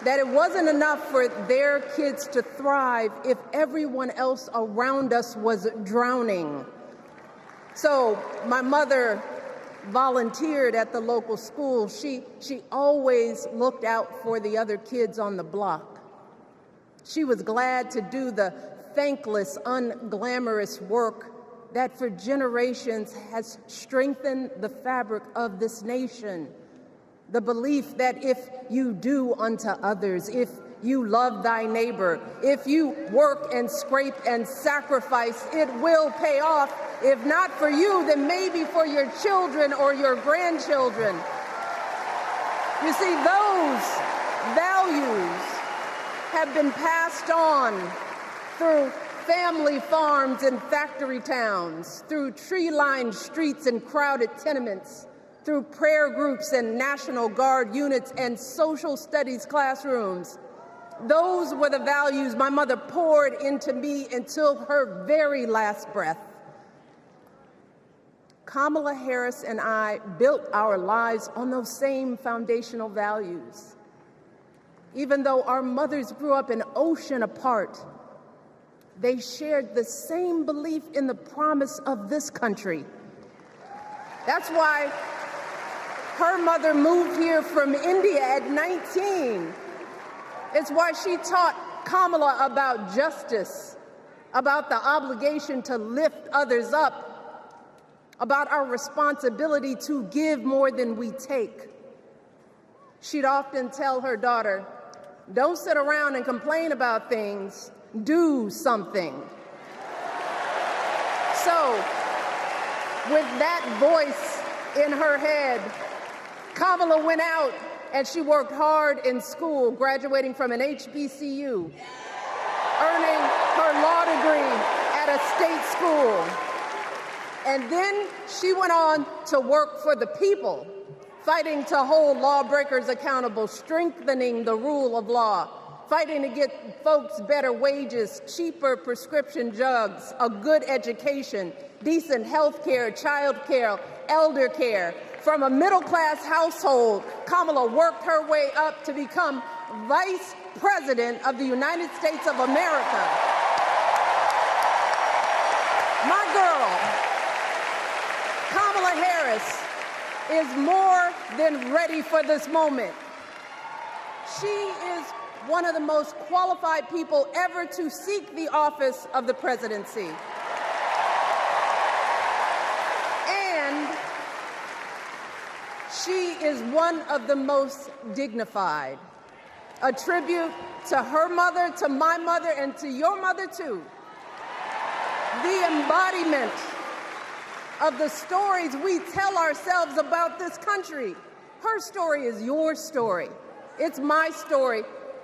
that it wasn't enough for their kids to thrive if everyone else around us was drowning. So my mother volunteered at the local school. She always looked out for the other kids on the block. She was glad to do the thankless, unglamorous work that for generations has strengthened the fabric of this nation. The belief that if you do unto others, if you love thy neighbor, if you work and scrape and sacrifice, it will pay off. If not for you, then maybe for your children or your grandchildren. You see, those values have been passed on through family farms and factory towns, through tree-lined streets and crowded tenements, through prayer groups and National Guard units and social studies classrooms. Those were the values my mother poured into me until her very last breath. Kamala Harris and I built our lives on those same foundational values. Even though our mothers grew up an ocean apart, they shared the same belief in the promise of this country. That's why her mother moved here from India at 19. It's why she taught Kamala about justice, about the obligation to lift others up, about our responsibility to give more than we take. She'd often tell her daughter, "Don't sit around and complain about things. Do something." So, with that voice in her head, Kamala went out and she worked hard in school, graduating from an HBCU, earning her law degree at a state school. And then she went on to work for the people, fighting to hold lawbreakers accountable, strengthening the rule of law, fighting to get folks better wages, cheaper prescription drugs, a good education, decent health care, child care, elder care. From a middle-class household, Kamala worked her way up to become Vice President of the United States of America. My girl, Kamala Harris, is more than ready for this moment. She is one of the most qualified people ever to seek the office of the presidency. And She is one of the most dignified. A tribute to her mother, to my mother, and to your mother, too. The embodiment of the stories we tell ourselves about this country. Her story is your story. It's my story.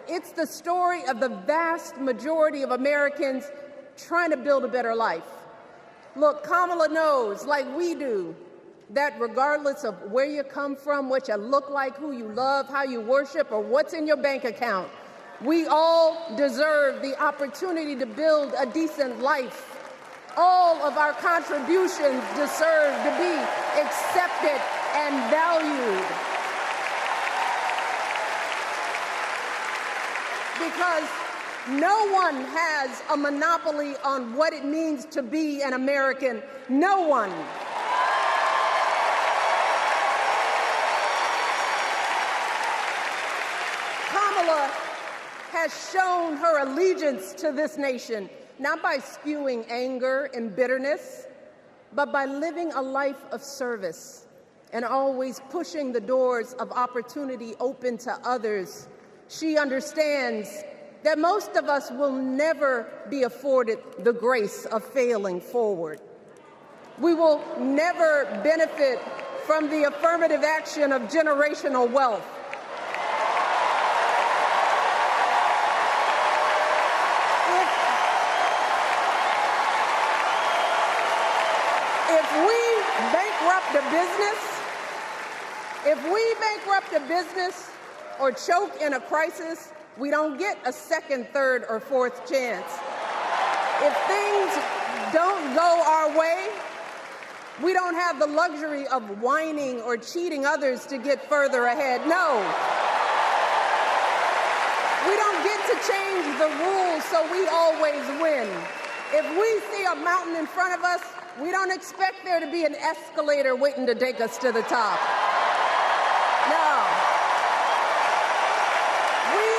It's the story of the vast majority of Americans trying to build a better life. Look, Kamala knows, like we do, that regardless of where you come from, what you look like, who you love, how you worship, or what's in your bank account, we all deserve the opportunity to build a decent life. All of our contributions deserve to be accepted and valued. Because no one has a monopoly on what it means to be an American. No one. Kamala has shown her allegiance to this nation, not by spewing anger and bitterness, but by living a life of service and always pushing the doors of opportunity open to others. She understands that most of us will never be afforded the grace of failing forward. We will never benefit from the affirmative action of generational wealth. If we bankrupt a business or choke in a crisis, we don't get a second, third, or fourth chance. If things don't go our way, we don't have the luxury of whining or cheating others to get further ahead. No. We don't get to change the rules so we always win. If we see a mountain in front of us, we don't expect there to be an escalator waiting to take us to the top. No. We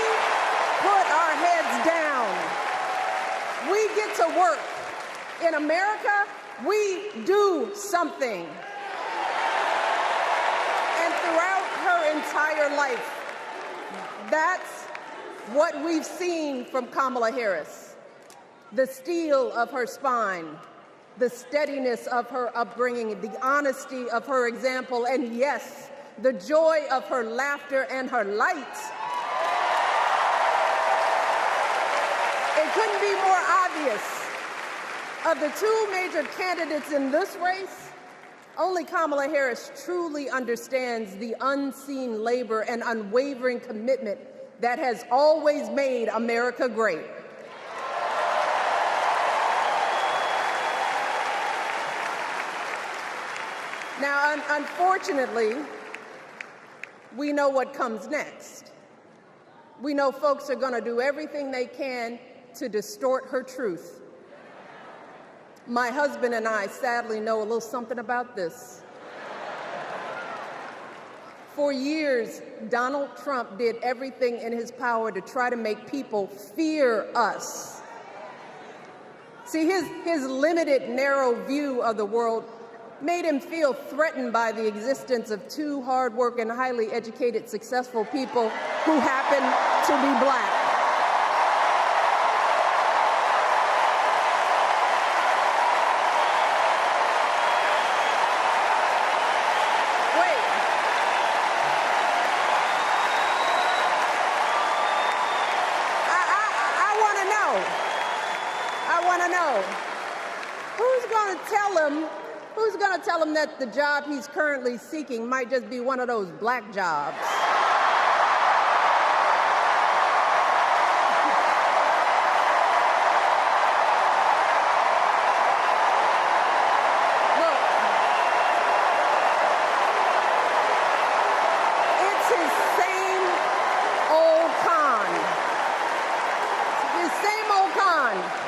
put our heads down. We get to work. In America, we do something. And throughout her entire life, that's what we've seen from Kamala Harris. The steel of her spine, the steadiness of her upbringing, the honesty of her example, and yes, the joy of her laughter and her light. It couldn't be more obvious. Of the two major candidates in this race, only Kamala Harris truly understands the unseen labor and unwavering commitment that has always made America great. Now, unfortunately, we know what comes next. We know folks are going to do everything they can to distort her truth. My husband and I sadly know a little something about this. For years, Donald Trump did everything in his power to try to make people fear us. See, his limited, narrow view of the world made him feel threatened by the existence of two hard-working, highly educated, successful people who happen to be black. Who's going to tell him that the job he's currently seeking might just be one of those black jobs? Look, it's his same old con. His same old con.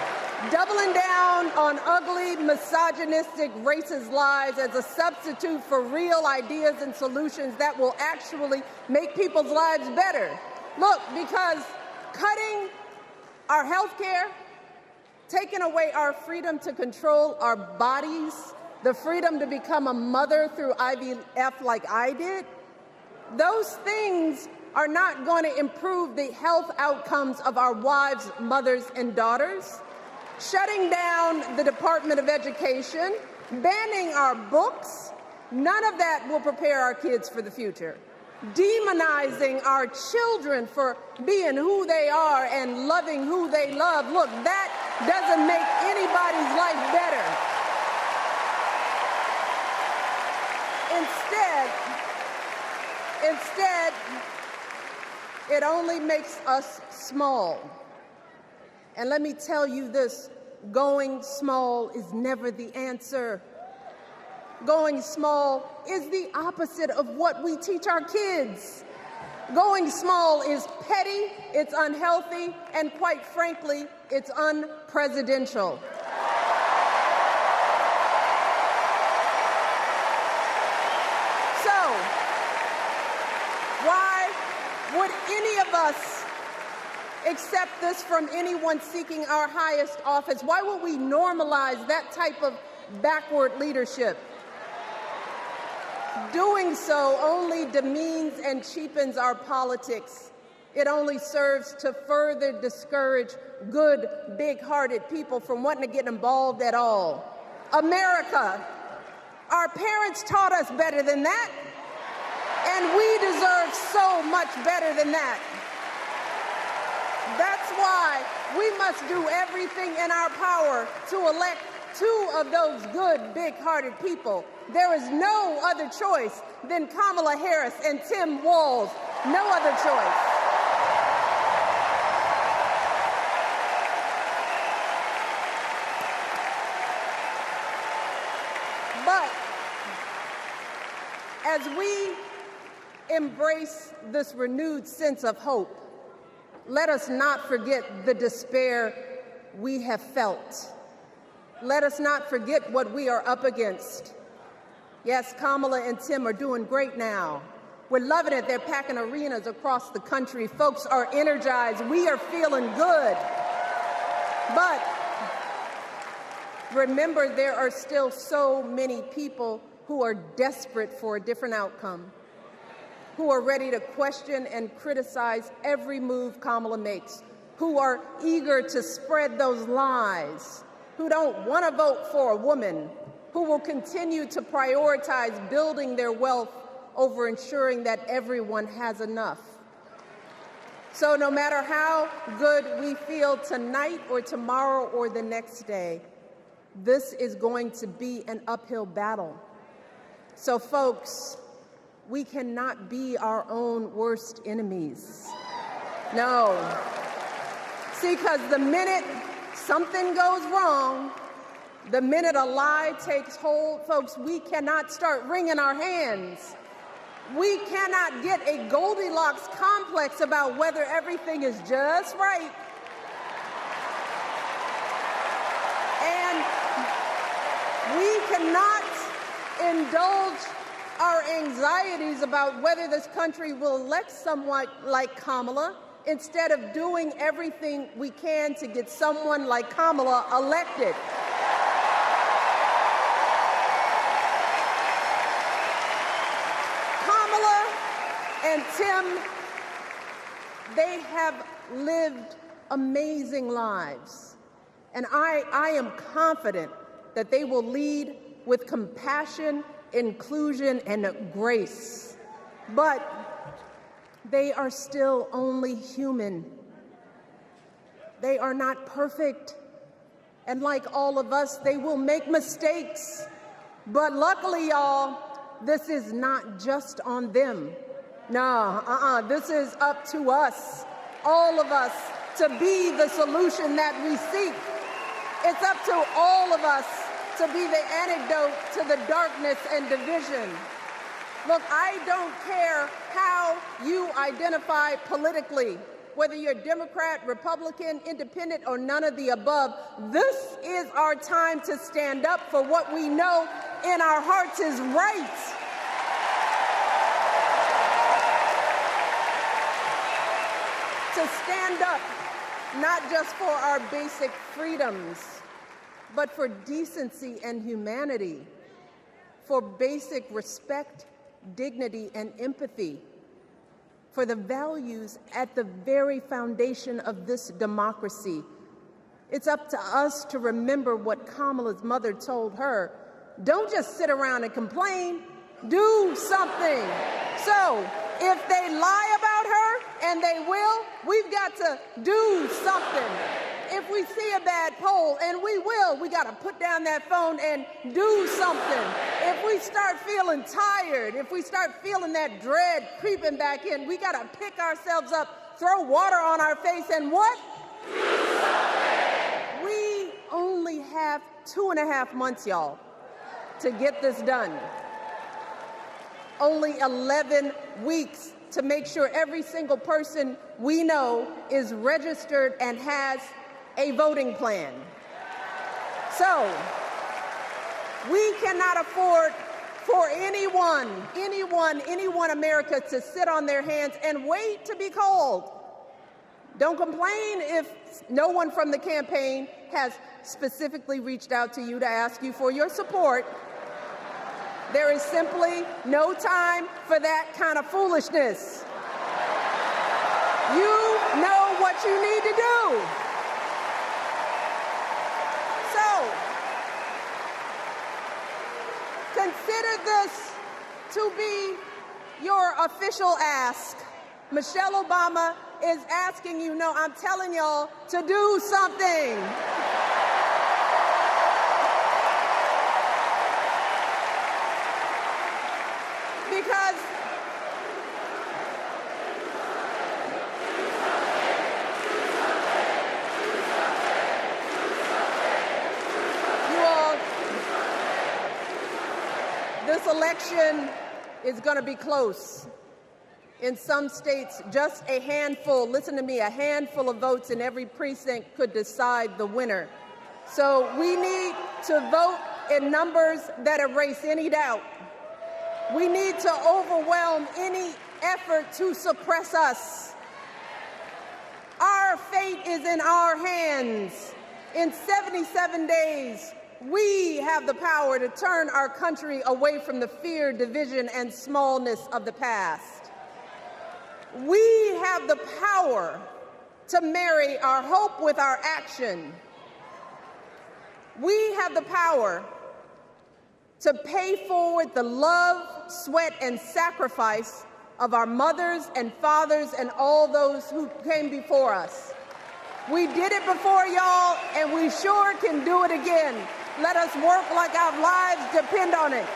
Doubling down on ugly, misogynistic, racist lies as a substitute for real ideas and solutions that will actually make people's lives better. Look, because cutting our health care, taking away our freedom to control our bodies, the freedom to become a mother through IVF like I did, Those things are not going to improve the health outcomes of our wives, mothers, and daughters. Shutting down the Department of Education, banning our books, none of that will prepare our kids for the future. Demonizing our children for being who they are and loving who they love, look, that doesn't make anybody's life better. Instead, it only makes us small. And let me tell you this, going small is never the answer. Going small is the opposite of what we teach our kids. Going small is petty, it's unhealthy, and quite frankly, it's unpresidential. So, why would any of us accept this from anyone seeking our highest office? Why would we normalize that type of backward leadership? Doing so only demeans and cheapens our politics. It only serves to further discourage good, big-hearted people from wanting to get involved at all. America, our parents taught us better than that, and we deserve so much better than that. That's why we must do everything in our power to elect two of those good, big-hearted people. There is no other choice than Kamala Harris and Tim Walz. No other choice. But as we embrace this renewed sense of hope, let us not forget the despair we have felt. Let us not forget what we are up against. Yes, Kamala and Tim are doing great now. We're loving it. They're packing arenas across the country. Folks are energized. We are feeling good. But remember, there are still so many people who are desperate for a different outcome, who are ready to question and criticize every move Kamala makes, who are eager to spread those lies, who don't want to vote for a woman, who will continue to prioritize building their wealth over ensuring that everyone has enough. So no matter how good we feel tonight or tomorrow or the next day, this is going to be an uphill battle. So folks, we cannot be our own worst enemies. No. See, because the minute something goes wrong, the minute a lie takes hold, folks, we cannot start wringing our hands. We cannot get a Goldilocks complex about whether everything is just right. And we cannot indulge our anxieties about whether this country will elect someone like Kamala instead of doing everything we can to get someone like Kamala elected. And Tim, they have lived amazing lives. And I am confident that they will lead with compassion, inclusion, and grace. But they are still only human. They are not perfect. And like all of us, they will make mistakes. But luckily, y'all, this is not just on them. No, this is up to us, all of us, to be the solution that we seek. It's up to all of us to be the antidote to the darkness and division. Look, I don't care how you identify politically, whether you're Democrat, Republican, Independent, or none of the above. This is our time to stand up for what we know in our hearts is right. To stand up, not just for our basic freedoms, but for decency and humanity, for basic respect, dignity, and empathy, for the values at the very foundation of this democracy. It's up to us to remember what Kamala's mother told her. Don't just sit around and complain, do something. So if they lie about her, and they will, we've got to do something. If we see a bad poll, and we will, we got to put down that phone and do something. If we start feeling tired, if we start feeling that dread creeping back in, we got to pick ourselves up, throw water on our face, and what? We only have 2.5 months, y'all, to get this done. Only 11 weeks to make sure every single person we know is registered and has a voting plan. So we cannot afford for anyone America to sit on their hands and wait to be called. Don't complain if no one from the campaign has specifically reached out to you to ask you for your support. There is simply no time for that kind of foolishness. You know what you need to do. So, consider this to be your official ask. Michelle Obama is asking you, no, I'm telling y'all to do something. Because you all, this election is going to be close. In some states, just a handful, listen to me, a handful of votes in every precinct could decide the winner. So we need to vote in numbers that erase any doubt. We need to overwhelm any effort to suppress us. Our fate is in our hands. In 77 days, we have the power to turn our country away from the fear, division, and smallness of the past. We have the power to marry our hope with our action. We have the power to pay forward the love, sweat, and sacrifice of our mothers and fathers and all those who came before us. We did it before, y'all, and we sure can do it again. Let us work like our lives depend on it.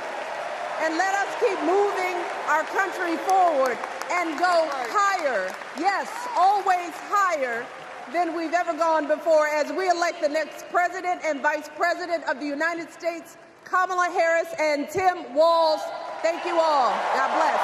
And let us keep moving our country forward and go higher, yes, always higher than we've ever gone before as we elect the next president and vice president of the United States, Kamala Harris and Tim Walz. Thank you all. God bless.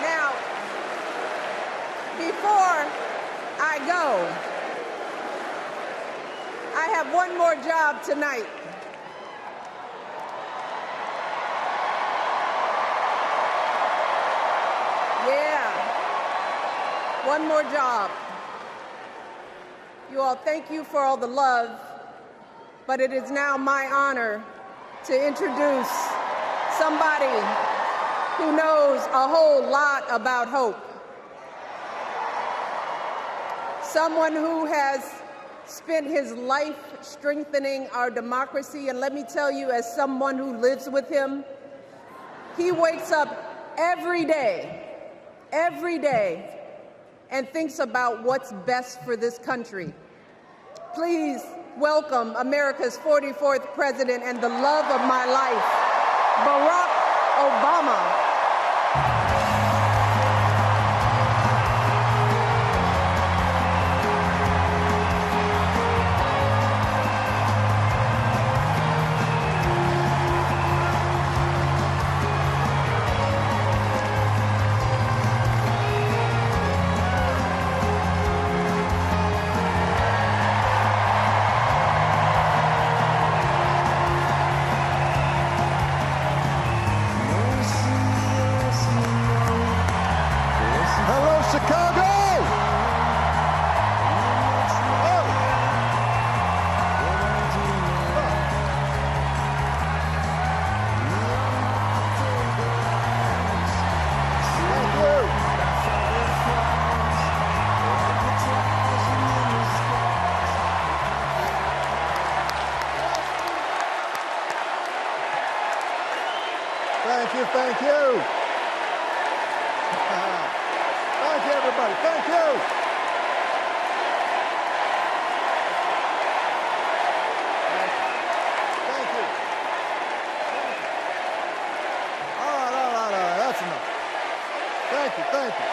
Now, before I go, I have one more job tonight. One more job. You all, thank you for all the love, but it is now my honor to introduce somebody who knows a whole lot about hope. Someone who has spent his life strengthening our democracy, and let me tell you, as someone who lives with him, he wakes up every day, and thinks about what's best for this country. Please welcome America's 44th president and the love of my life, Barack Obama. Mercy, Thank you, thank you. Thank you, everybody. Thank you. Thank you. All right. That's enough. Thank you, thank you.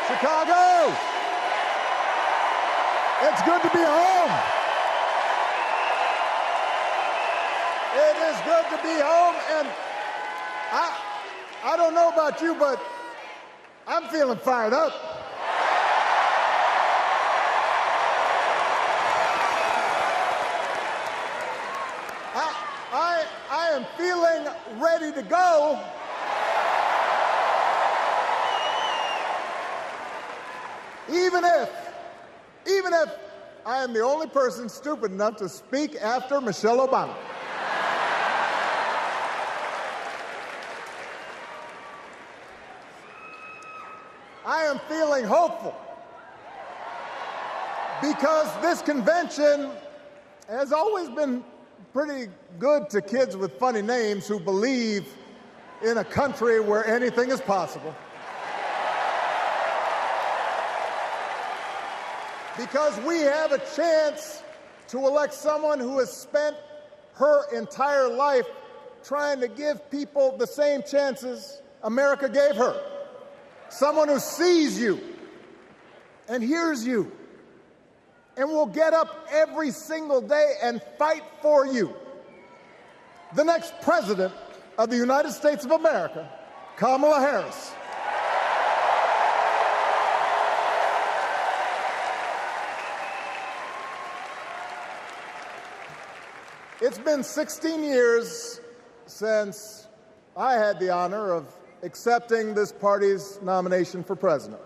Chicago! It's good to be home. It is good to be home, and I don't know about you, but I'm feeling fired up. I am feeling ready to go. Even if I am the only person stupid enough to speak after Michelle Obama. I am feeling hopeful because this convention has always been pretty good to kids with funny names who believe in a country where anything is possible. Because we have a chance to elect someone who has spent her entire life trying to give people the same chances America gave her. Someone who sees you and hears you and will get up every single day and fight for you. The next president of the United States of America, Kamala Harris. It's been 16 years since I had the honor of accepting this party's nomination for president.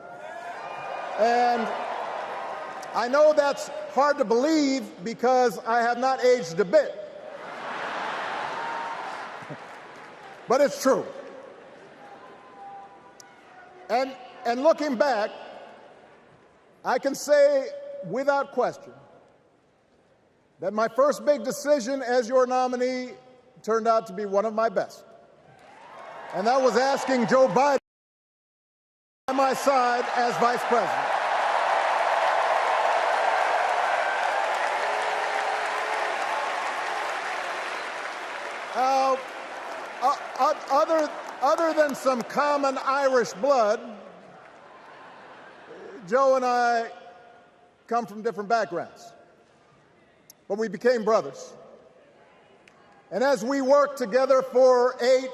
And I know that's hard to believe because I have not aged a bit. But it's true. And looking back, I can say without question that my first big decision as your nominee turned out to be one of my best. And that was asking Joe Biden by my side as vice president. Other than some common Irish blood, Joe and I come from different backgrounds. But we became brothers. And as we worked together for 8,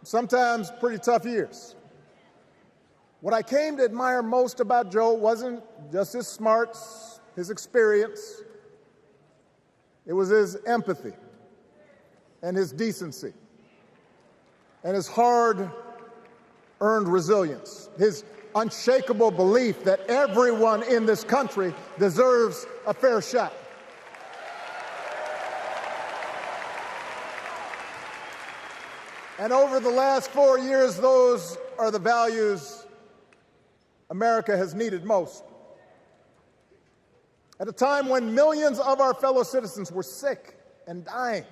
sometimes pretty tough years, what I came to admire most about Joe wasn't just his smarts, his experience. It was his empathy and his decency and his hard-earned resilience, his unshakable belief that everyone in this country deserves a fair shot. And over the last 4 years, those are the values America has needed most. At a time when millions of our fellow citizens were sick and dying,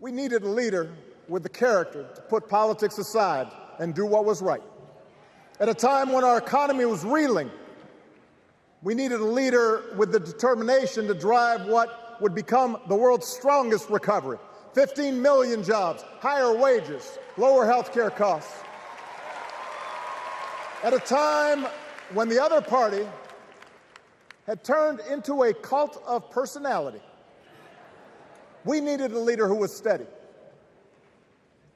we needed a leader with the character to put politics aside and do what was right. At a time when our economy was reeling, we needed a leader with the determination to drive what would become the world's strongest recovery. 15 million jobs, higher wages, lower health care costs. At a time when the other party had turned into a cult of personality, we needed a leader who was steady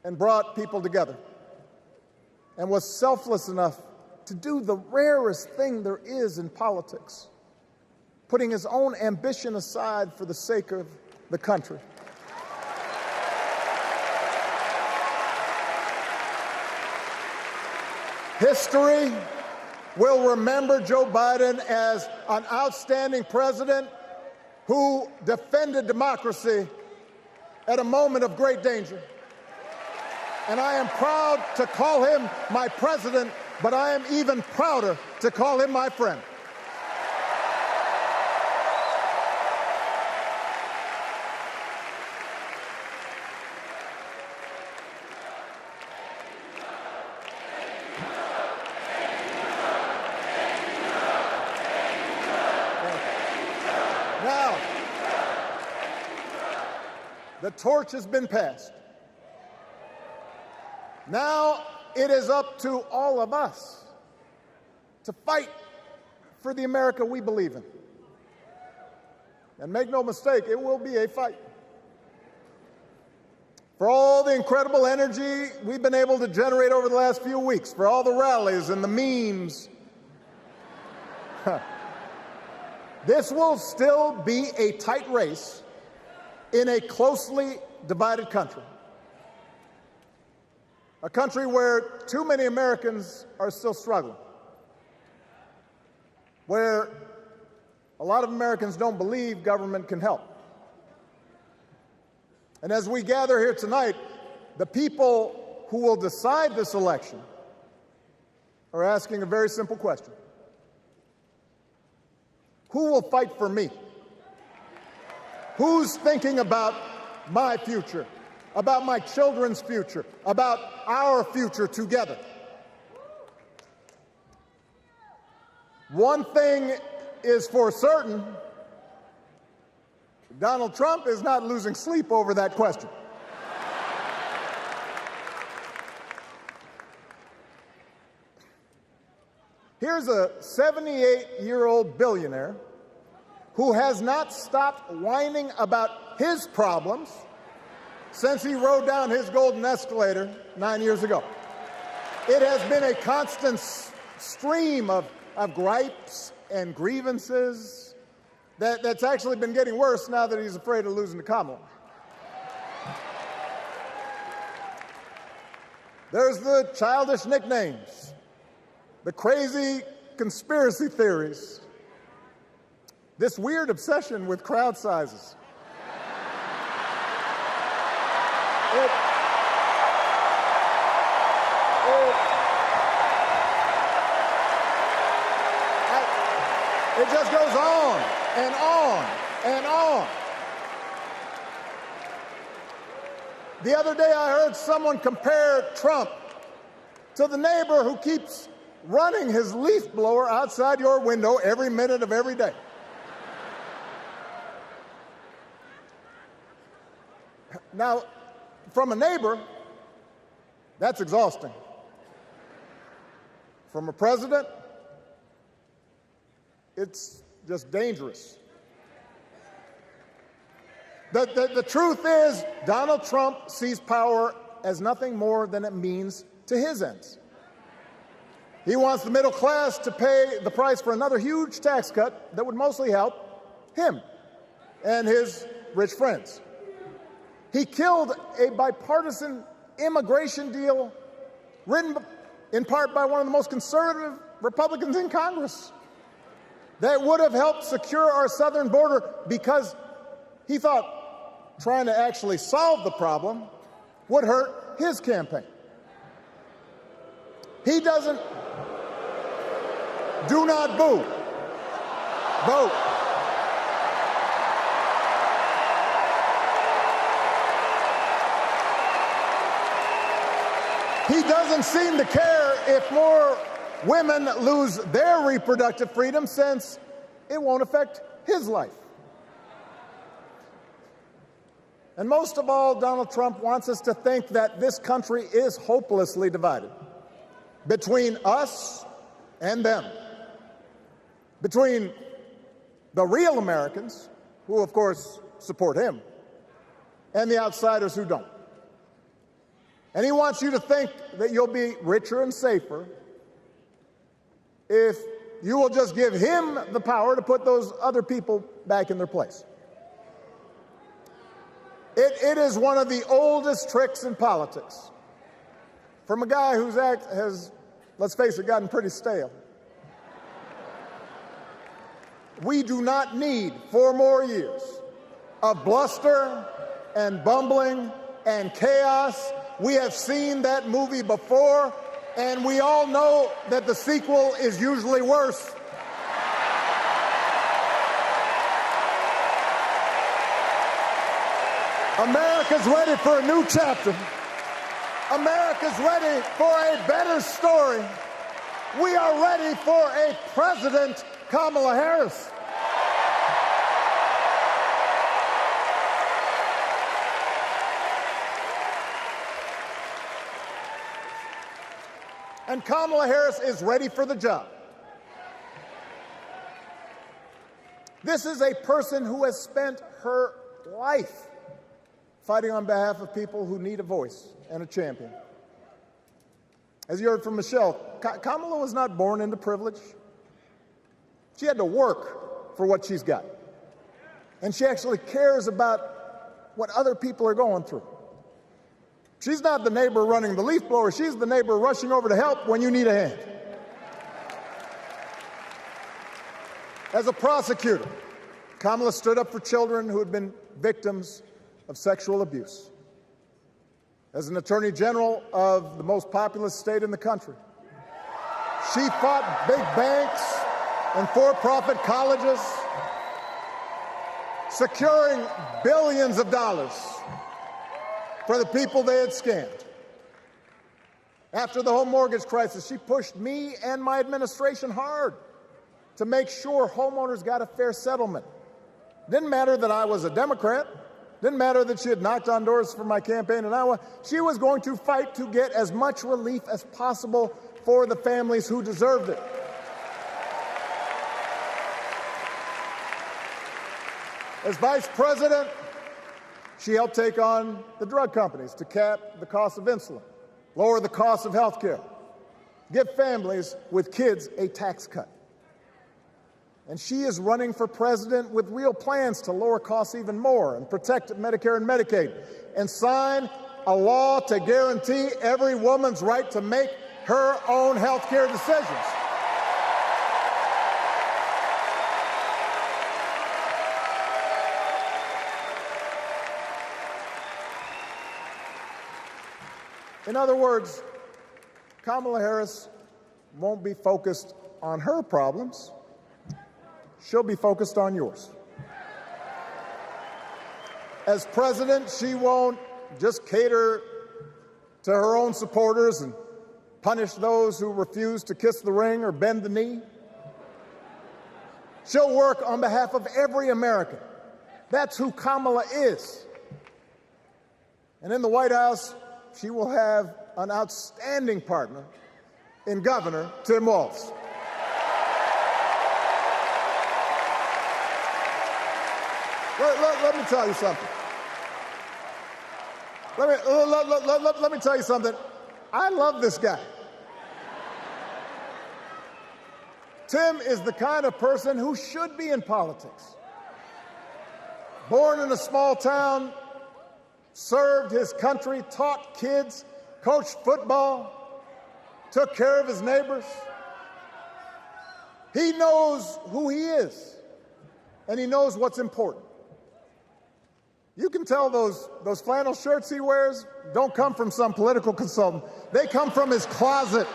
and brought people together and was selfless enough to do the rarest thing there is in politics, putting his own ambition aside for the sake of the country. History will remember Joe Biden as an outstanding president who defended democracy at a moment of great danger. And I am proud to call him my president, but I am even prouder to call him my friend. The torch has been passed. Now it is up to all of us to fight for the America we believe in. And make no mistake, it will be a fight. For all the incredible energy we've been able to generate over the last few weeks, for all the rallies and the memes, this will still be a tight race in a closely divided country. A country where too many Americans are still struggling. Where a lot of Americans don't believe government can help. And as we gather here tonight, the people who will decide this election are asking a very simple question. Who will fight for me? Who's thinking about my future, about my children's future, about our future together? One thing is for certain, Donald Trump is not losing sleep over that question. Here's a 78-year-old billionaire who has not stopped whining about his problems since he rode down his golden escalator 9 years ago. It has been a constant stream of gripes and grievances that's actually been getting worse now that he's afraid of losing to Kamala. There's the childish nicknames, the crazy conspiracy theories, this weird obsession with crowd sizes. It just goes on and on and on. The other day I heard someone compare Trump to the neighbor who keeps running his leaf blower outside your window every minute of every day. Now, from a neighbor, that's exhausting. From a president, it's just dangerous. The truth is, Donald Trump sees power as nothing more than it means to his ends. He wants the middle class to pay the price for another huge tax cut that would mostly help him and his rich friends. He killed a bipartisan immigration deal written in part by one of the most conservative Republicans in Congress that would have helped secure our southern border because he thought trying to actually solve the problem would hurt his campaign. He doesn't. Do not boo. Vote. He doesn't seem to care if more women lose their reproductive freedom since it won't affect his life. And most of all, Donald Trump wants us to think that this country is hopelessly divided between us and them, between the real Americans, who of course support him, and the outsiders who don't. And he wants you to think that you'll be richer and safer if you will just give him the power to put those other people back in their place. It is one of the oldest tricks in politics from a guy whose act has, let's face it, gotten pretty stale. We do not need 4 more years of bluster and bumbling and chaos. We have seen that movie before, and we all know that the sequel is usually worse. America's ready for a new chapter. America's ready for a better story. We are ready for a President Kamala Harris. And Kamala Harris is ready for the job. This is a person who has spent her life fighting on behalf of people who need a voice and a champion. As you heard from Michelle, Kamala was not born into privilege. She had to work for what she's got. And she actually cares about what other people are going through. She's not the neighbor running the leaf blower. She's the neighbor rushing over to help when you need a hand. As a prosecutor, Kamala stood up for children who had been victims of sexual abuse. As an attorney general of the most populous state in the country, she fought big banks and for-profit colleges, securing billions of dollars for the people they had scammed. After the home mortgage crisis, she pushed me and my administration hard to make sure homeowners got a fair settlement. Didn't matter that I was a Democrat. Didn't matter that she had knocked on doors for my campaign in Iowa. She was going to fight to get as much relief as possible for the families who deserved it. As vice president, she helped take on the drug companies to cap the cost of insulin, lower the cost of health care, give families with kids a tax cut. And she is running for president with real plans to lower costs even more and protect Medicare and Medicaid and sign a law to guarantee every woman's right to make her own health care decisions. In other words, Kamala Harris won't be focused on her problems. She'll be focused on yours. As president, she won't just cater to her own supporters and punish those who refuse to kiss the ring or bend the knee. She'll work on behalf of every American. That's who Kamala is. And in the White House, she will have an outstanding partner in Governor Tim Walz. Let me tell you something. Let me tell you something. I love this guy. Tim is the kind of person who should be in politics. Born in a small town, served his country, taught kids, coached football, took care of his neighbors. He knows who he is, and he knows what's important. You can tell those flannel shirts he wears don't come from some political consultant. They come from his closet,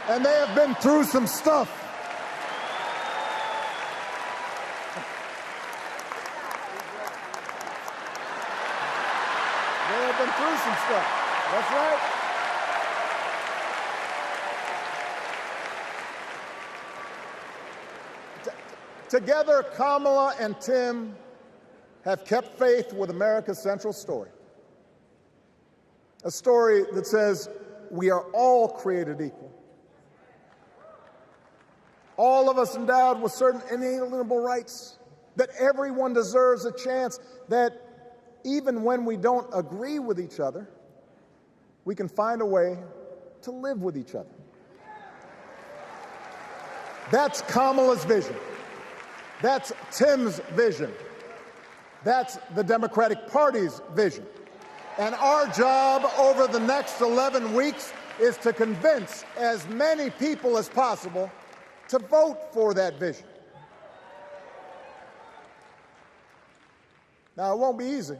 and they have been through some stuff. They have been through some stuff. That's right. Together, Kamala and Tim have kept faith with America's central story. A story that says we are all created equal. All of us endowed with certain inalienable rights, that everyone deserves a chance, that even when we don't agree with each other, we can find a way to live with each other. That's Kamala's vision. That's Tim's vision. That's the Democratic Party's vision. And our job over the next 11 weeks is to convince as many people as possible to vote for that vision. Now, it won't be easy.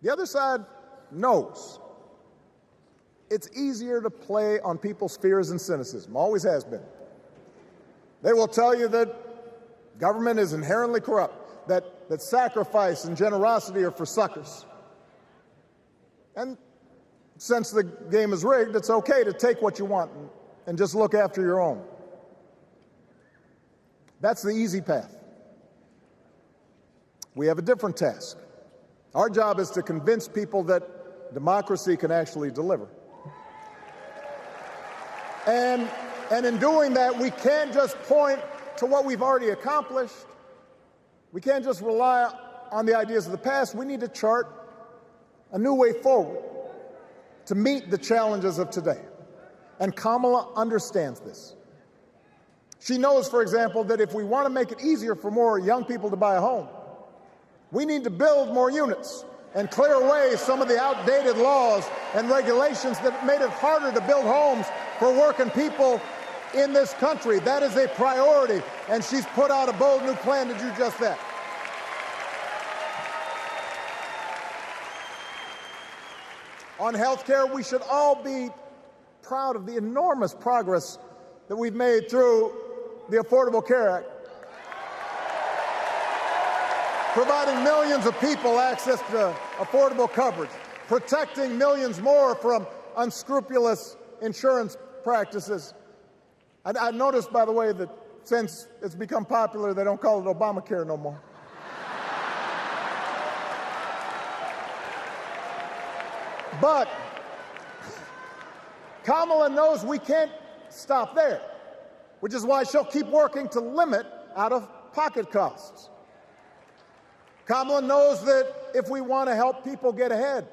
The other side knows it's easier to play on people's fears and cynicism, always has been. They will tell you that government is inherently corrupt, that sacrifice and generosity are for suckers. And since the game is rigged, it's okay to take what you want and just look after your own. That's the easy path. We have a different task. Our job is to convince people that democracy can actually deliver. And in doing that, we can't just point to what we've already accomplished. We can't just rely on the ideas of the past. We need to chart a new way forward to meet the challenges of today. And Kamala understands this. She knows, for example, that if we want to make it easier for more young people to buy a home, we need to build more units and clear away some of the outdated laws and regulations that made it harder to build homes for working people in this country. That is a priority, and she's put out a bold new plan to do just that. On health care, we should all be proud of the enormous progress that we've made through the Affordable Care Act, providing millions of people access to affordable coverage, protecting millions more from unscrupulous insurance practices. I noticed, by the way, that since it's become popular, they don't call it Obamacare no more. But Kamala knows we can't stop there, which is why she'll keep working to limit out-of-pocket costs. Kamala knows that if we want to help people get ahead,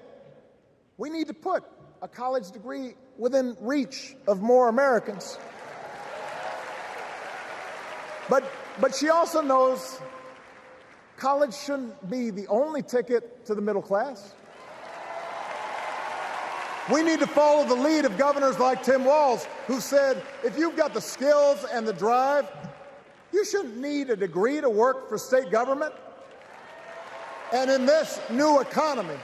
we need to put a college degree within reach of more Americans. But she also knows college shouldn't be the only ticket to the middle class. We need to follow the lead of governors like Tim Walz, who said, if you've got the skills and the drive, you shouldn't need a degree to work for state government. And in this new economy,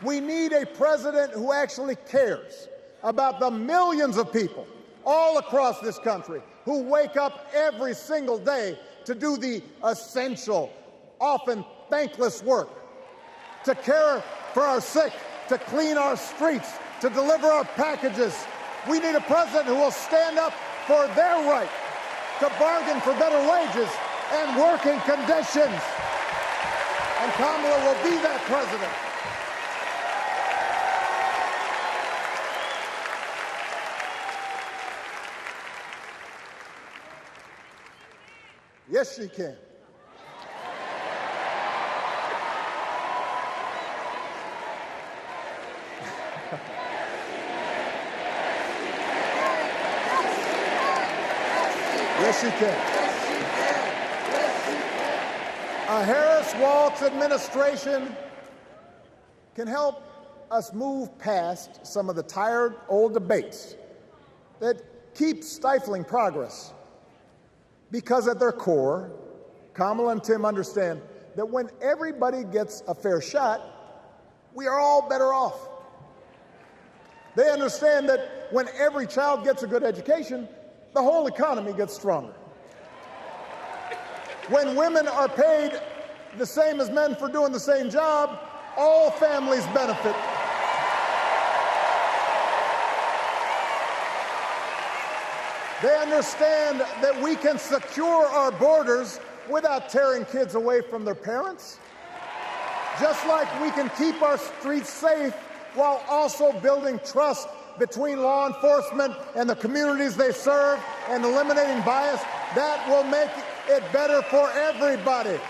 we need a president who actually cares about the millions of people all across this country who wake up every single day to do the essential, often thankless work, to care for our sick, to clean our streets, to deliver our packages. We need a president who will stand up for their right to bargain for better wages and working conditions. And Kamala will be that president. Yes, she can. Yes, she can. A Harris-Walz administration can help us move past some of the tired old debates that keep stifling progress. Because at their core, Kamala and Tim understand that when everybody gets a fair shot, we are all better off. They understand that when every child gets a good education, the whole economy gets stronger. When women are paid the same as men for doing the same job, all families benefit. They understand that we can secure our borders without tearing kids away from their parents, just like we can keep our streets safe while also building trust between law enforcement and the communities they serve and eliminating bias. That will make it better for everybody.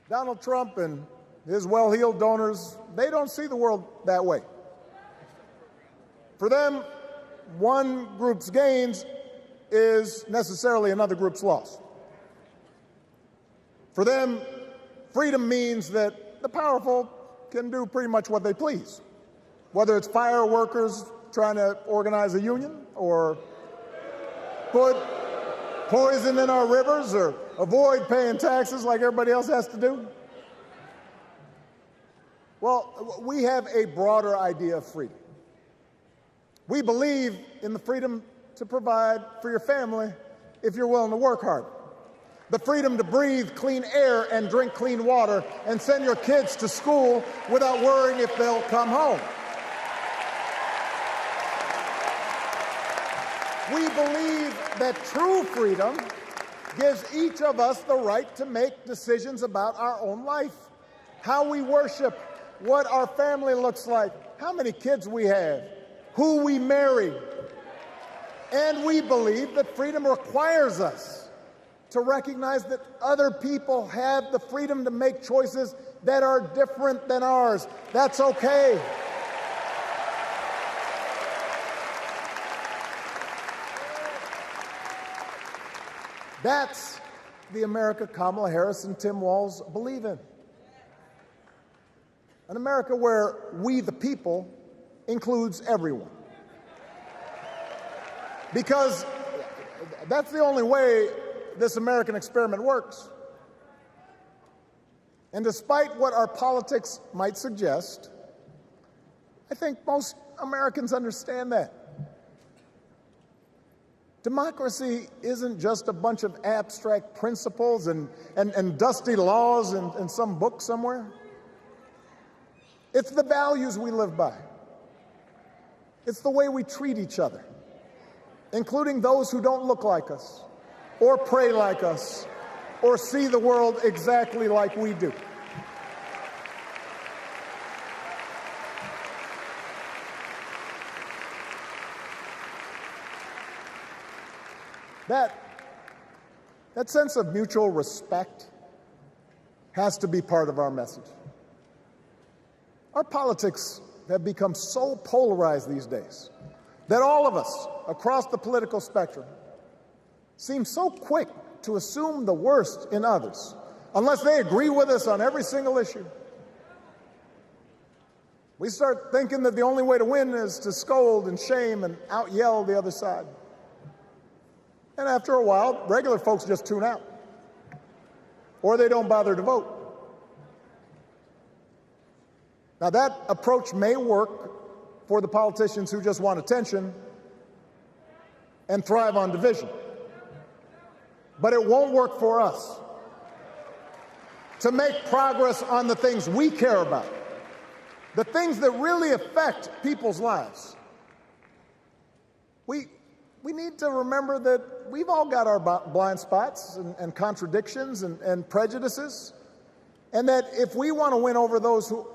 Donald Trump and his well-heeled donors, they don't see the world that way. For them, one group's gains is necessarily another group's loss. For them, freedom means that the powerful can do pretty much what they please, whether it's fire workers trying to organize a union or put poison in our rivers or avoid paying taxes like everybody else has to do. Well, we have a broader idea of freedom. We believe in the freedom to provide for your family if you're willing to work hard. The freedom to breathe clean air and drink clean water and send your kids to school without worrying if they'll come home. We believe that true freedom gives each of us the right to make decisions about our own life how we worship, what our family looks like, how many kids we have, who we marry. And we believe that freedom requires us to recognize that other people have the freedom to make choices that are different than ours. That's okay. That's the America Kamala Harris and Tim Walz believe in. An America where we, the people, includes everyone. Because that's the only way this American experiment works. And despite what our politics might suggest, I think most Americans understand that. Democracy isn't just a bunch of abstract principles and dusty laws in some book somewhere. It's the values we live by. It's the way we treat each other, including those who don't look like us, or pray like us, or see the world exactly like we do. That sense of mutual respect has to be part of our message. Our politics have become so polarized these days that all of us across the political spectrum seem so quick to assume the worst in others, unless they agree with us on every single issue. We start thinking that the only way to win is to scold and shame and out-yell the other side. And after a while, regular folks just tune out, or they don't bother to vote. Now, that approach may work for the politicians who just want attention and thrive on division, but it won't work for us. To make progress on the things we care about, the things that really affect people's lives, we need to remember that we've all got our blind spots and contradictions and prejudices, and that if we want to win over those who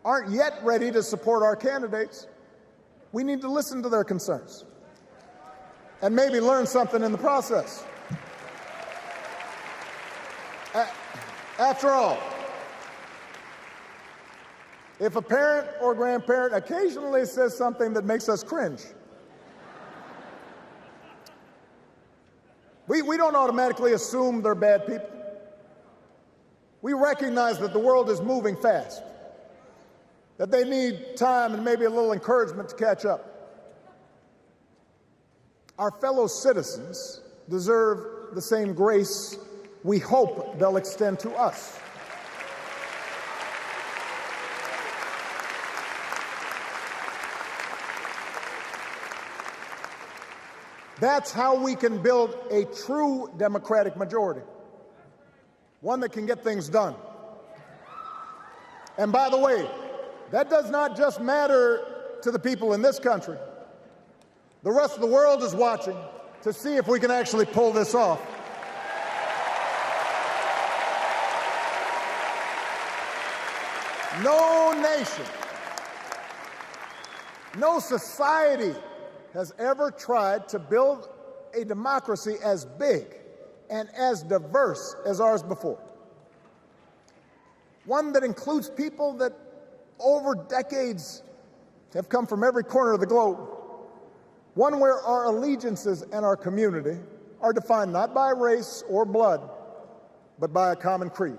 aren't yet ready to support our candidates, we need to listen to their concerns and maybe learn something in the process. After all, if a parent or grandparent occasionally says something that makes us cringe, we don't automatically assume they're bad people. We recognize that the world is moving fast, that they need time and maybe a little encouragement to catch up. Our fellow citizens deserve the same grace we hope they'll extend to us. That's how we can build a true democratic majority, one that can get things done. And by the way, that does not just matter to the people in this country. The rest of the world is watching to see if we can actually pull this off. No nation, no society has ever tried to build a democracy as big and as diverse as ours before. One that includes people that over decades have come from every corner of the globe. One where our allegiances and our community are defined not by race or blood, but by a common creed.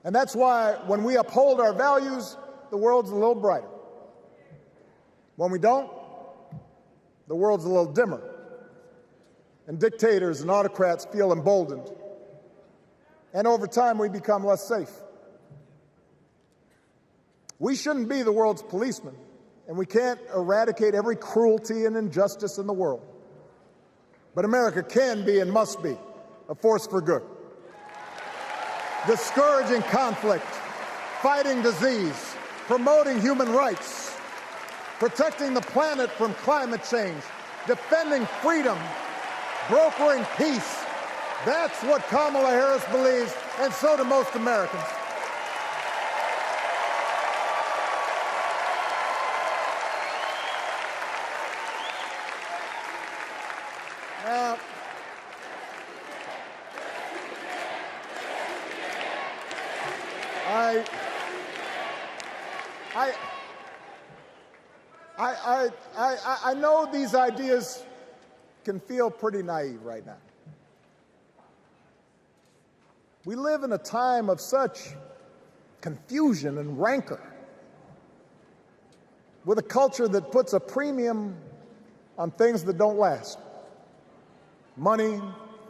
And that's why when we uphold our values, the world's a little brighter. When we don't, the world's a little dimmer. And dictators and autocrats feel emboldened. And over time, we become less safe. We shouldn't be the world's policemen, and we can't eradicate every cruelty and injustice in the world. But America can be and must be a force for good. Discouraging conflict, fighting disease, promoting human rights, protecting the planet from climate change, defending freedom, brokering peace. That's what Kamala Harris believes, and so do most Americans. I know these ideas can feel pretty naive right now. We live in a time of such confusion and rancor, with a culture that puts a premium on things that don't last. Money,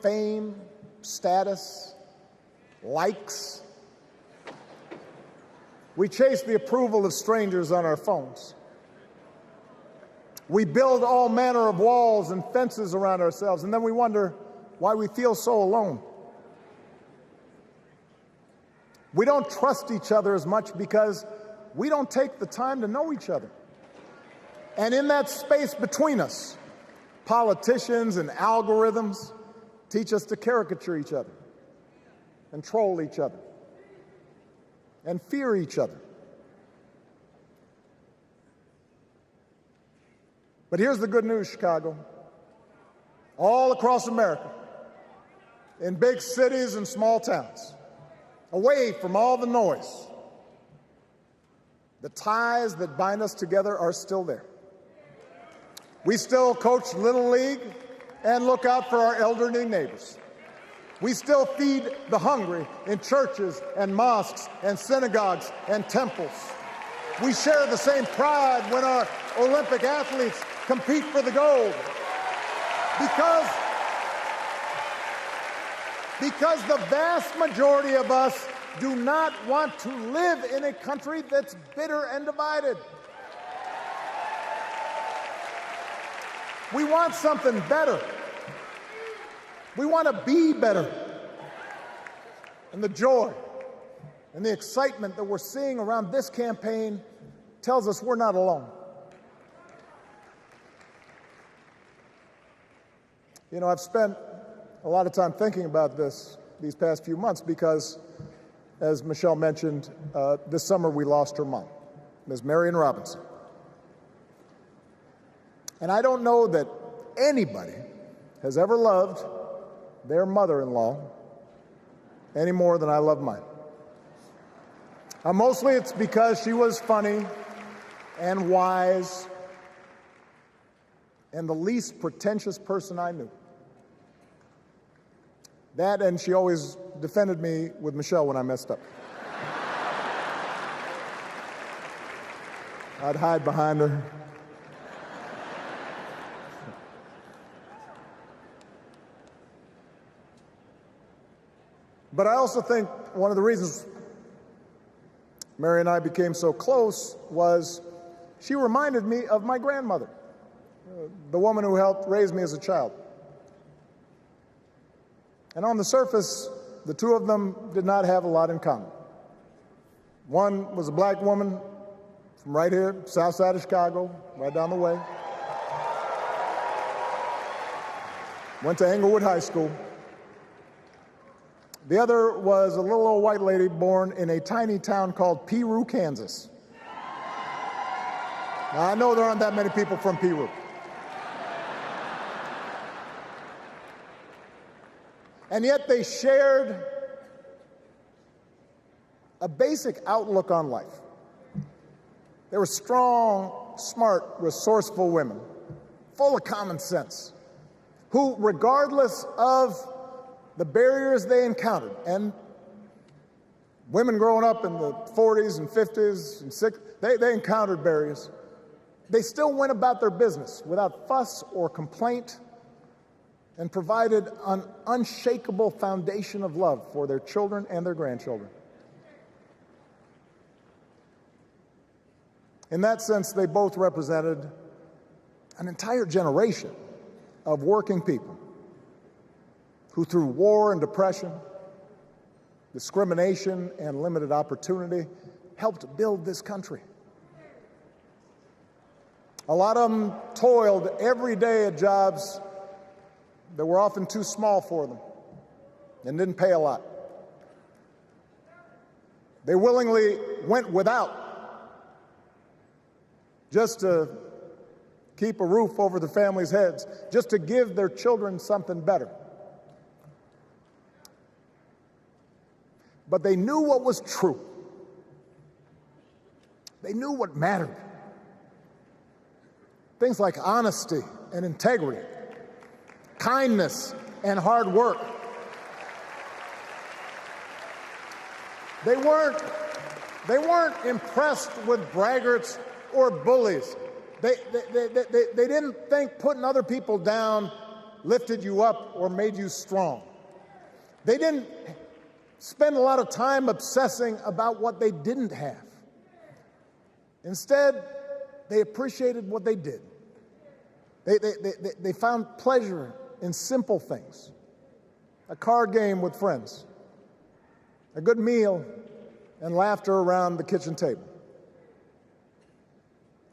fame, status, likes. We chase the approval of strangers on our phones. We build all manner of walls and fences around ourselves, and then we wonder why we feel so alone. We don't trust each other as much because we don't take the time to know each other. And in that space between us, politicians and algorithms teach us to caricature each other and troll each other and fear each other. But here's the good news, Chicago. All across America, in big cities and small towns, away from all the noise, the ties that bind us together are still there. We still coach Little League and look out for our elderly neighbors. We still feed the hungry in churches and mosques and synagogues and temples. We share the same pride when our Olympic athletes compete for the gold. Because the vast majority of us do not want to live in a country that's bitter and divided. We want something better. We want to be better. And the joy and the excitement that we're seeing around this campaign tells us we're not alone. You know, I've spent a lot of time thinking about these past few months because, as Michelle mentioned, this summer we lost her mom, Ms. Marion Robinson. And I don't know that anybody has ever loved their mother-in-law any more than I love mine. Mostly it's because she was funny and wise and the least pretentious person I knew. That, and she always defended me with Michelle when I messed up. I'd hide behind her. But I also think one of the reasons Mary and I became so close was she reminded me of my grandmother, the woman who helped raise me as a child. And on the surface, the two of them did not have a lot in common. One was a black woman from right here, south side of Chicago, right down the way. Went to Englewood High School. The other was a little old white lady born in a tiny town called Peru, Kansas. Now, I know there aren't that many people from Peru. And yet they shared a basic outlook on life. They were strong, smart, resourceful women, full of common sense, who, regardless of the barriers they encountered, and women growing up in the 40s and 50s and 60s, they encountered barriers. They still went about their business without fuss or complaint and provided an unshakable foundation of love for their children and their grandchildren. In that sense, they both represented an entire generation of working people who, through war and depression, discrimination and limited opportunity, helped build this country. A lot of them toiled every day at jobs that were often too small for them and didn't pay a lot. They willingly went without just to keep a roof over their families' heads, just to give their children something better. But they knew what was true. They knew what mattered. Things like honesty and integrity, kindness and hard work. They weren't impressed with braggarts or bullies. They didn't think putting other people down lifted you up or made you strong. They didn't spend a lot of time obsessing about what they didn't have. Instead, they appreciated what they did. They found pleasure in simple things. A card game with friends, a good meal, and laughter around the kitchen table.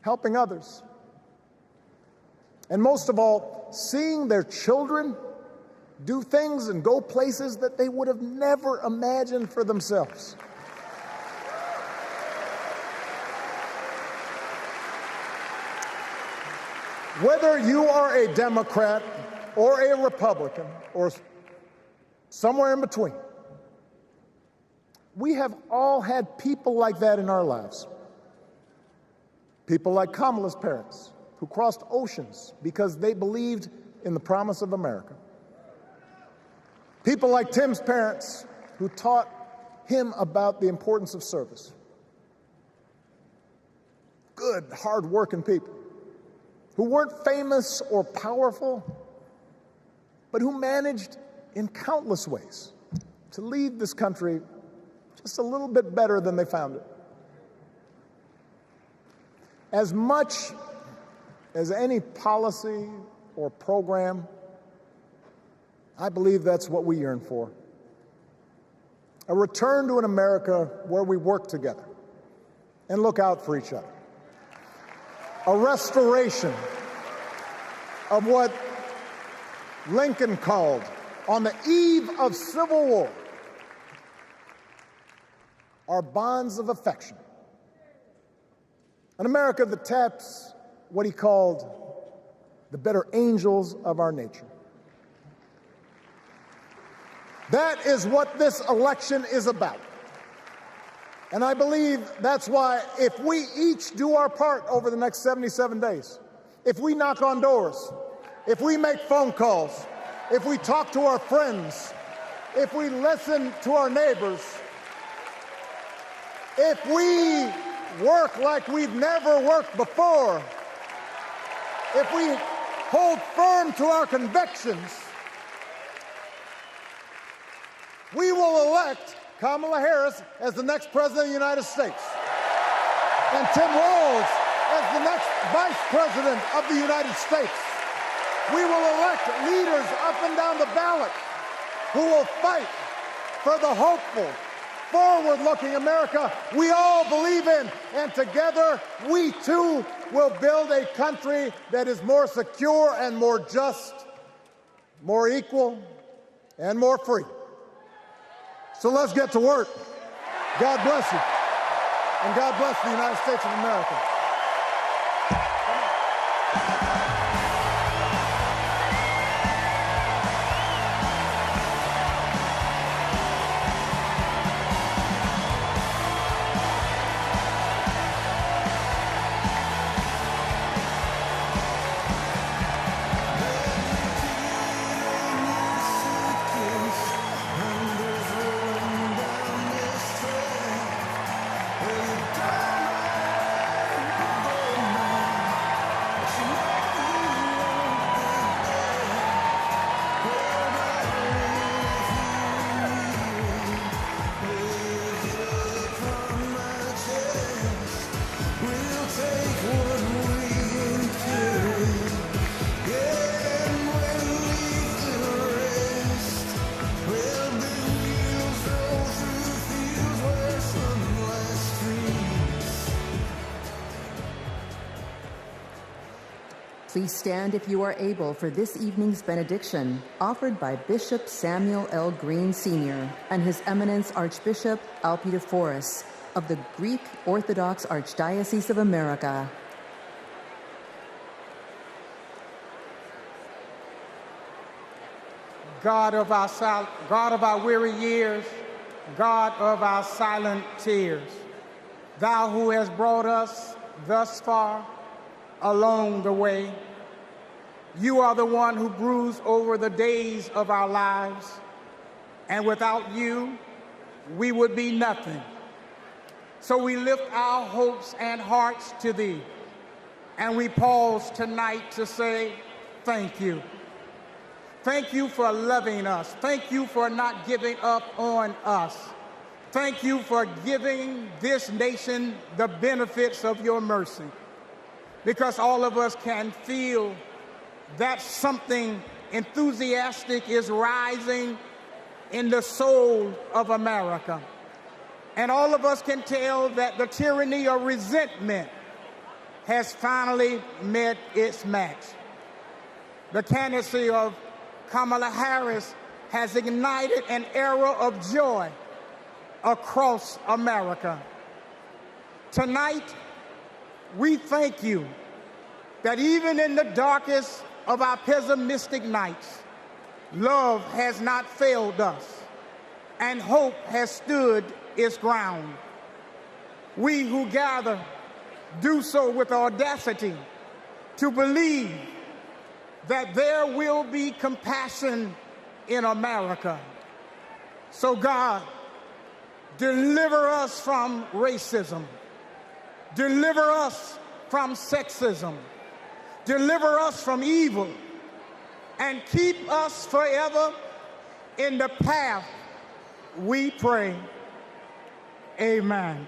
Helping others. And most of all, seeing their children do things and go places that they would have never imagined for themselves. Whether you are a Democrat or a Republican or somewhere in between, we have all had people like that in our lives. People like Kamala's parents, who crossed oceans because they believed in the promise of America. People like Tim's parents, who taught him about the importance of service. Good, hard-working people who weren't famous or powerful, but who managed in countless ways to lead this country just a little bit better than they found it. As much as any policy or program, I believe that's what we yearn for. A return to an America where we work together and look out for each other. A restoration of what Lincoln called, on the eve of Civil War, our bonds of affection. An America that taps what he called the better angels of our nature. That is what this election is about. And I believe that's why, if we each do our part over the next 77 days, if we knock on doors, if we make phone calls, if we talk to our friends, if we listen to our neighbors, if we work like we've never worked before, if we hold firm to our convictions, we will elect Kamala Harris as the next President of the United States, and Tim Walz as the next Vice President of the United States. We will elect leaders up and down the ballot who will fight for the hopeful, forward-looking America we all believe in, and together we too will build a country that is more secure and more just, more equal, and more free. So let's get to work. God bless you. And God bless the United States of America. Please stand if you are able for this evening's benediction, offered by Bishop Samuel L. Green Sr. and His Eminence Archbishop Alpidophoros of the Greek Orthodox Archdiocese of America. God of our weary years, God of our silent tears, thou who has brought us thus far along the way, you are the one who broods over the days of our lives, and without you, we would be nothing. So we lift our hopes and hearts to thee, and we pause tonight to say thank you. Thank you for loving us. Thank you for not giving up on us. Thank you for giving this nation the benefits of your mercy, because all of us can feel that something enthusiastic is rising in the soul of America. And all of us can tell that the tyranny of resentment has finally met its match. The candidacy of Kamala Harris has ignited an era of joy across America. Tonight, we thank you that even in the darkest of our pessimistic nights, love has not failed us, and hope has stood its ground. We who gather do so with audacity to believe that there will be compassion in America. So God, deliver us from racism, deliver us from sexism, deliver us from evil, and keep us forever in the path we pray. Amen.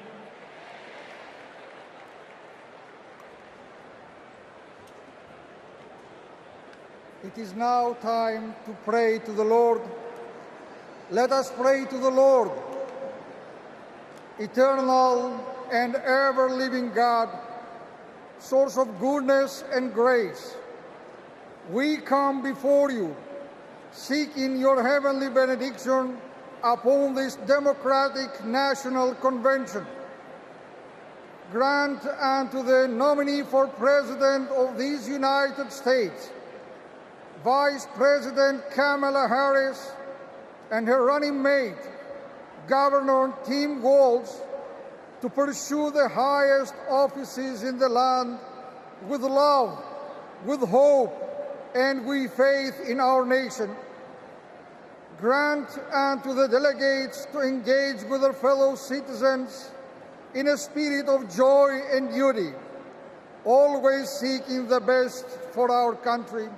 It is now time to pray to the Lord. Let us pray to the Lord. Eternal and ever-living God, source of goodness and grace, we come before you, seeking your heavenly benediction upon this democratic national convention. Grant unto the nominee for President of these United States, Vice President Kamala Harris, and her running mate, Governor Tim Walz, to pursue the highest offices in the land with love, with hope, and with faith in our nation. Grant unto the delegates to engage with their fellow citizens in a spirit of joy and duty, always seeking the best for our country.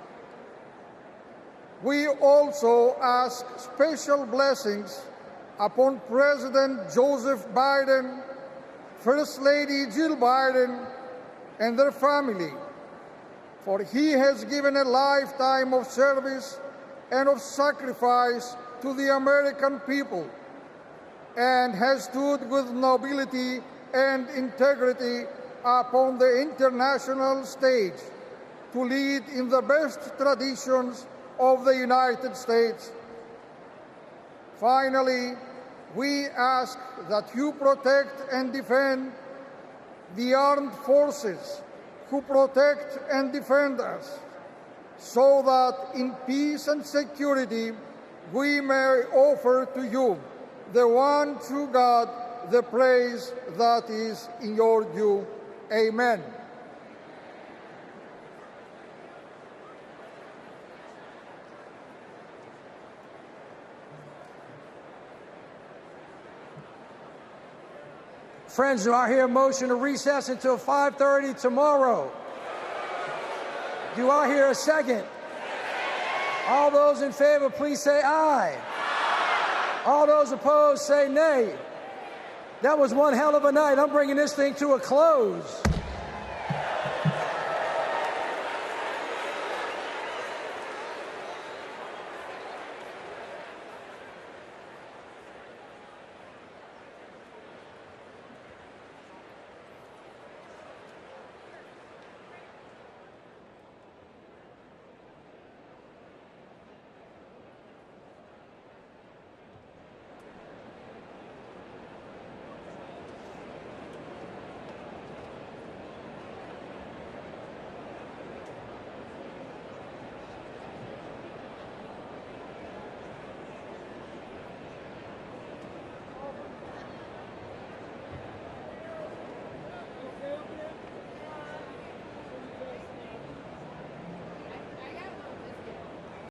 We also ask special blessings upon President Joseph Biden, First Lady Jill Biden, and their family, for he has given a lifetime of service and of sacrifice to the American people, and has stood with nobility and integrity upon the international stage to lead in the best traditions of the United States. Finally, we ask that you protect and defend the armed forces who protect and defend us, so that in peace and security we may offer to you, the one true God, the praise that is in your due. Amen. Friends, do I hear a motion to recess until 5:30 tomorrow? Do I hear a second? All those in favor, please say aye. All those opposed, say nay. That was one hell of a night. I'm bringing this thing to a close.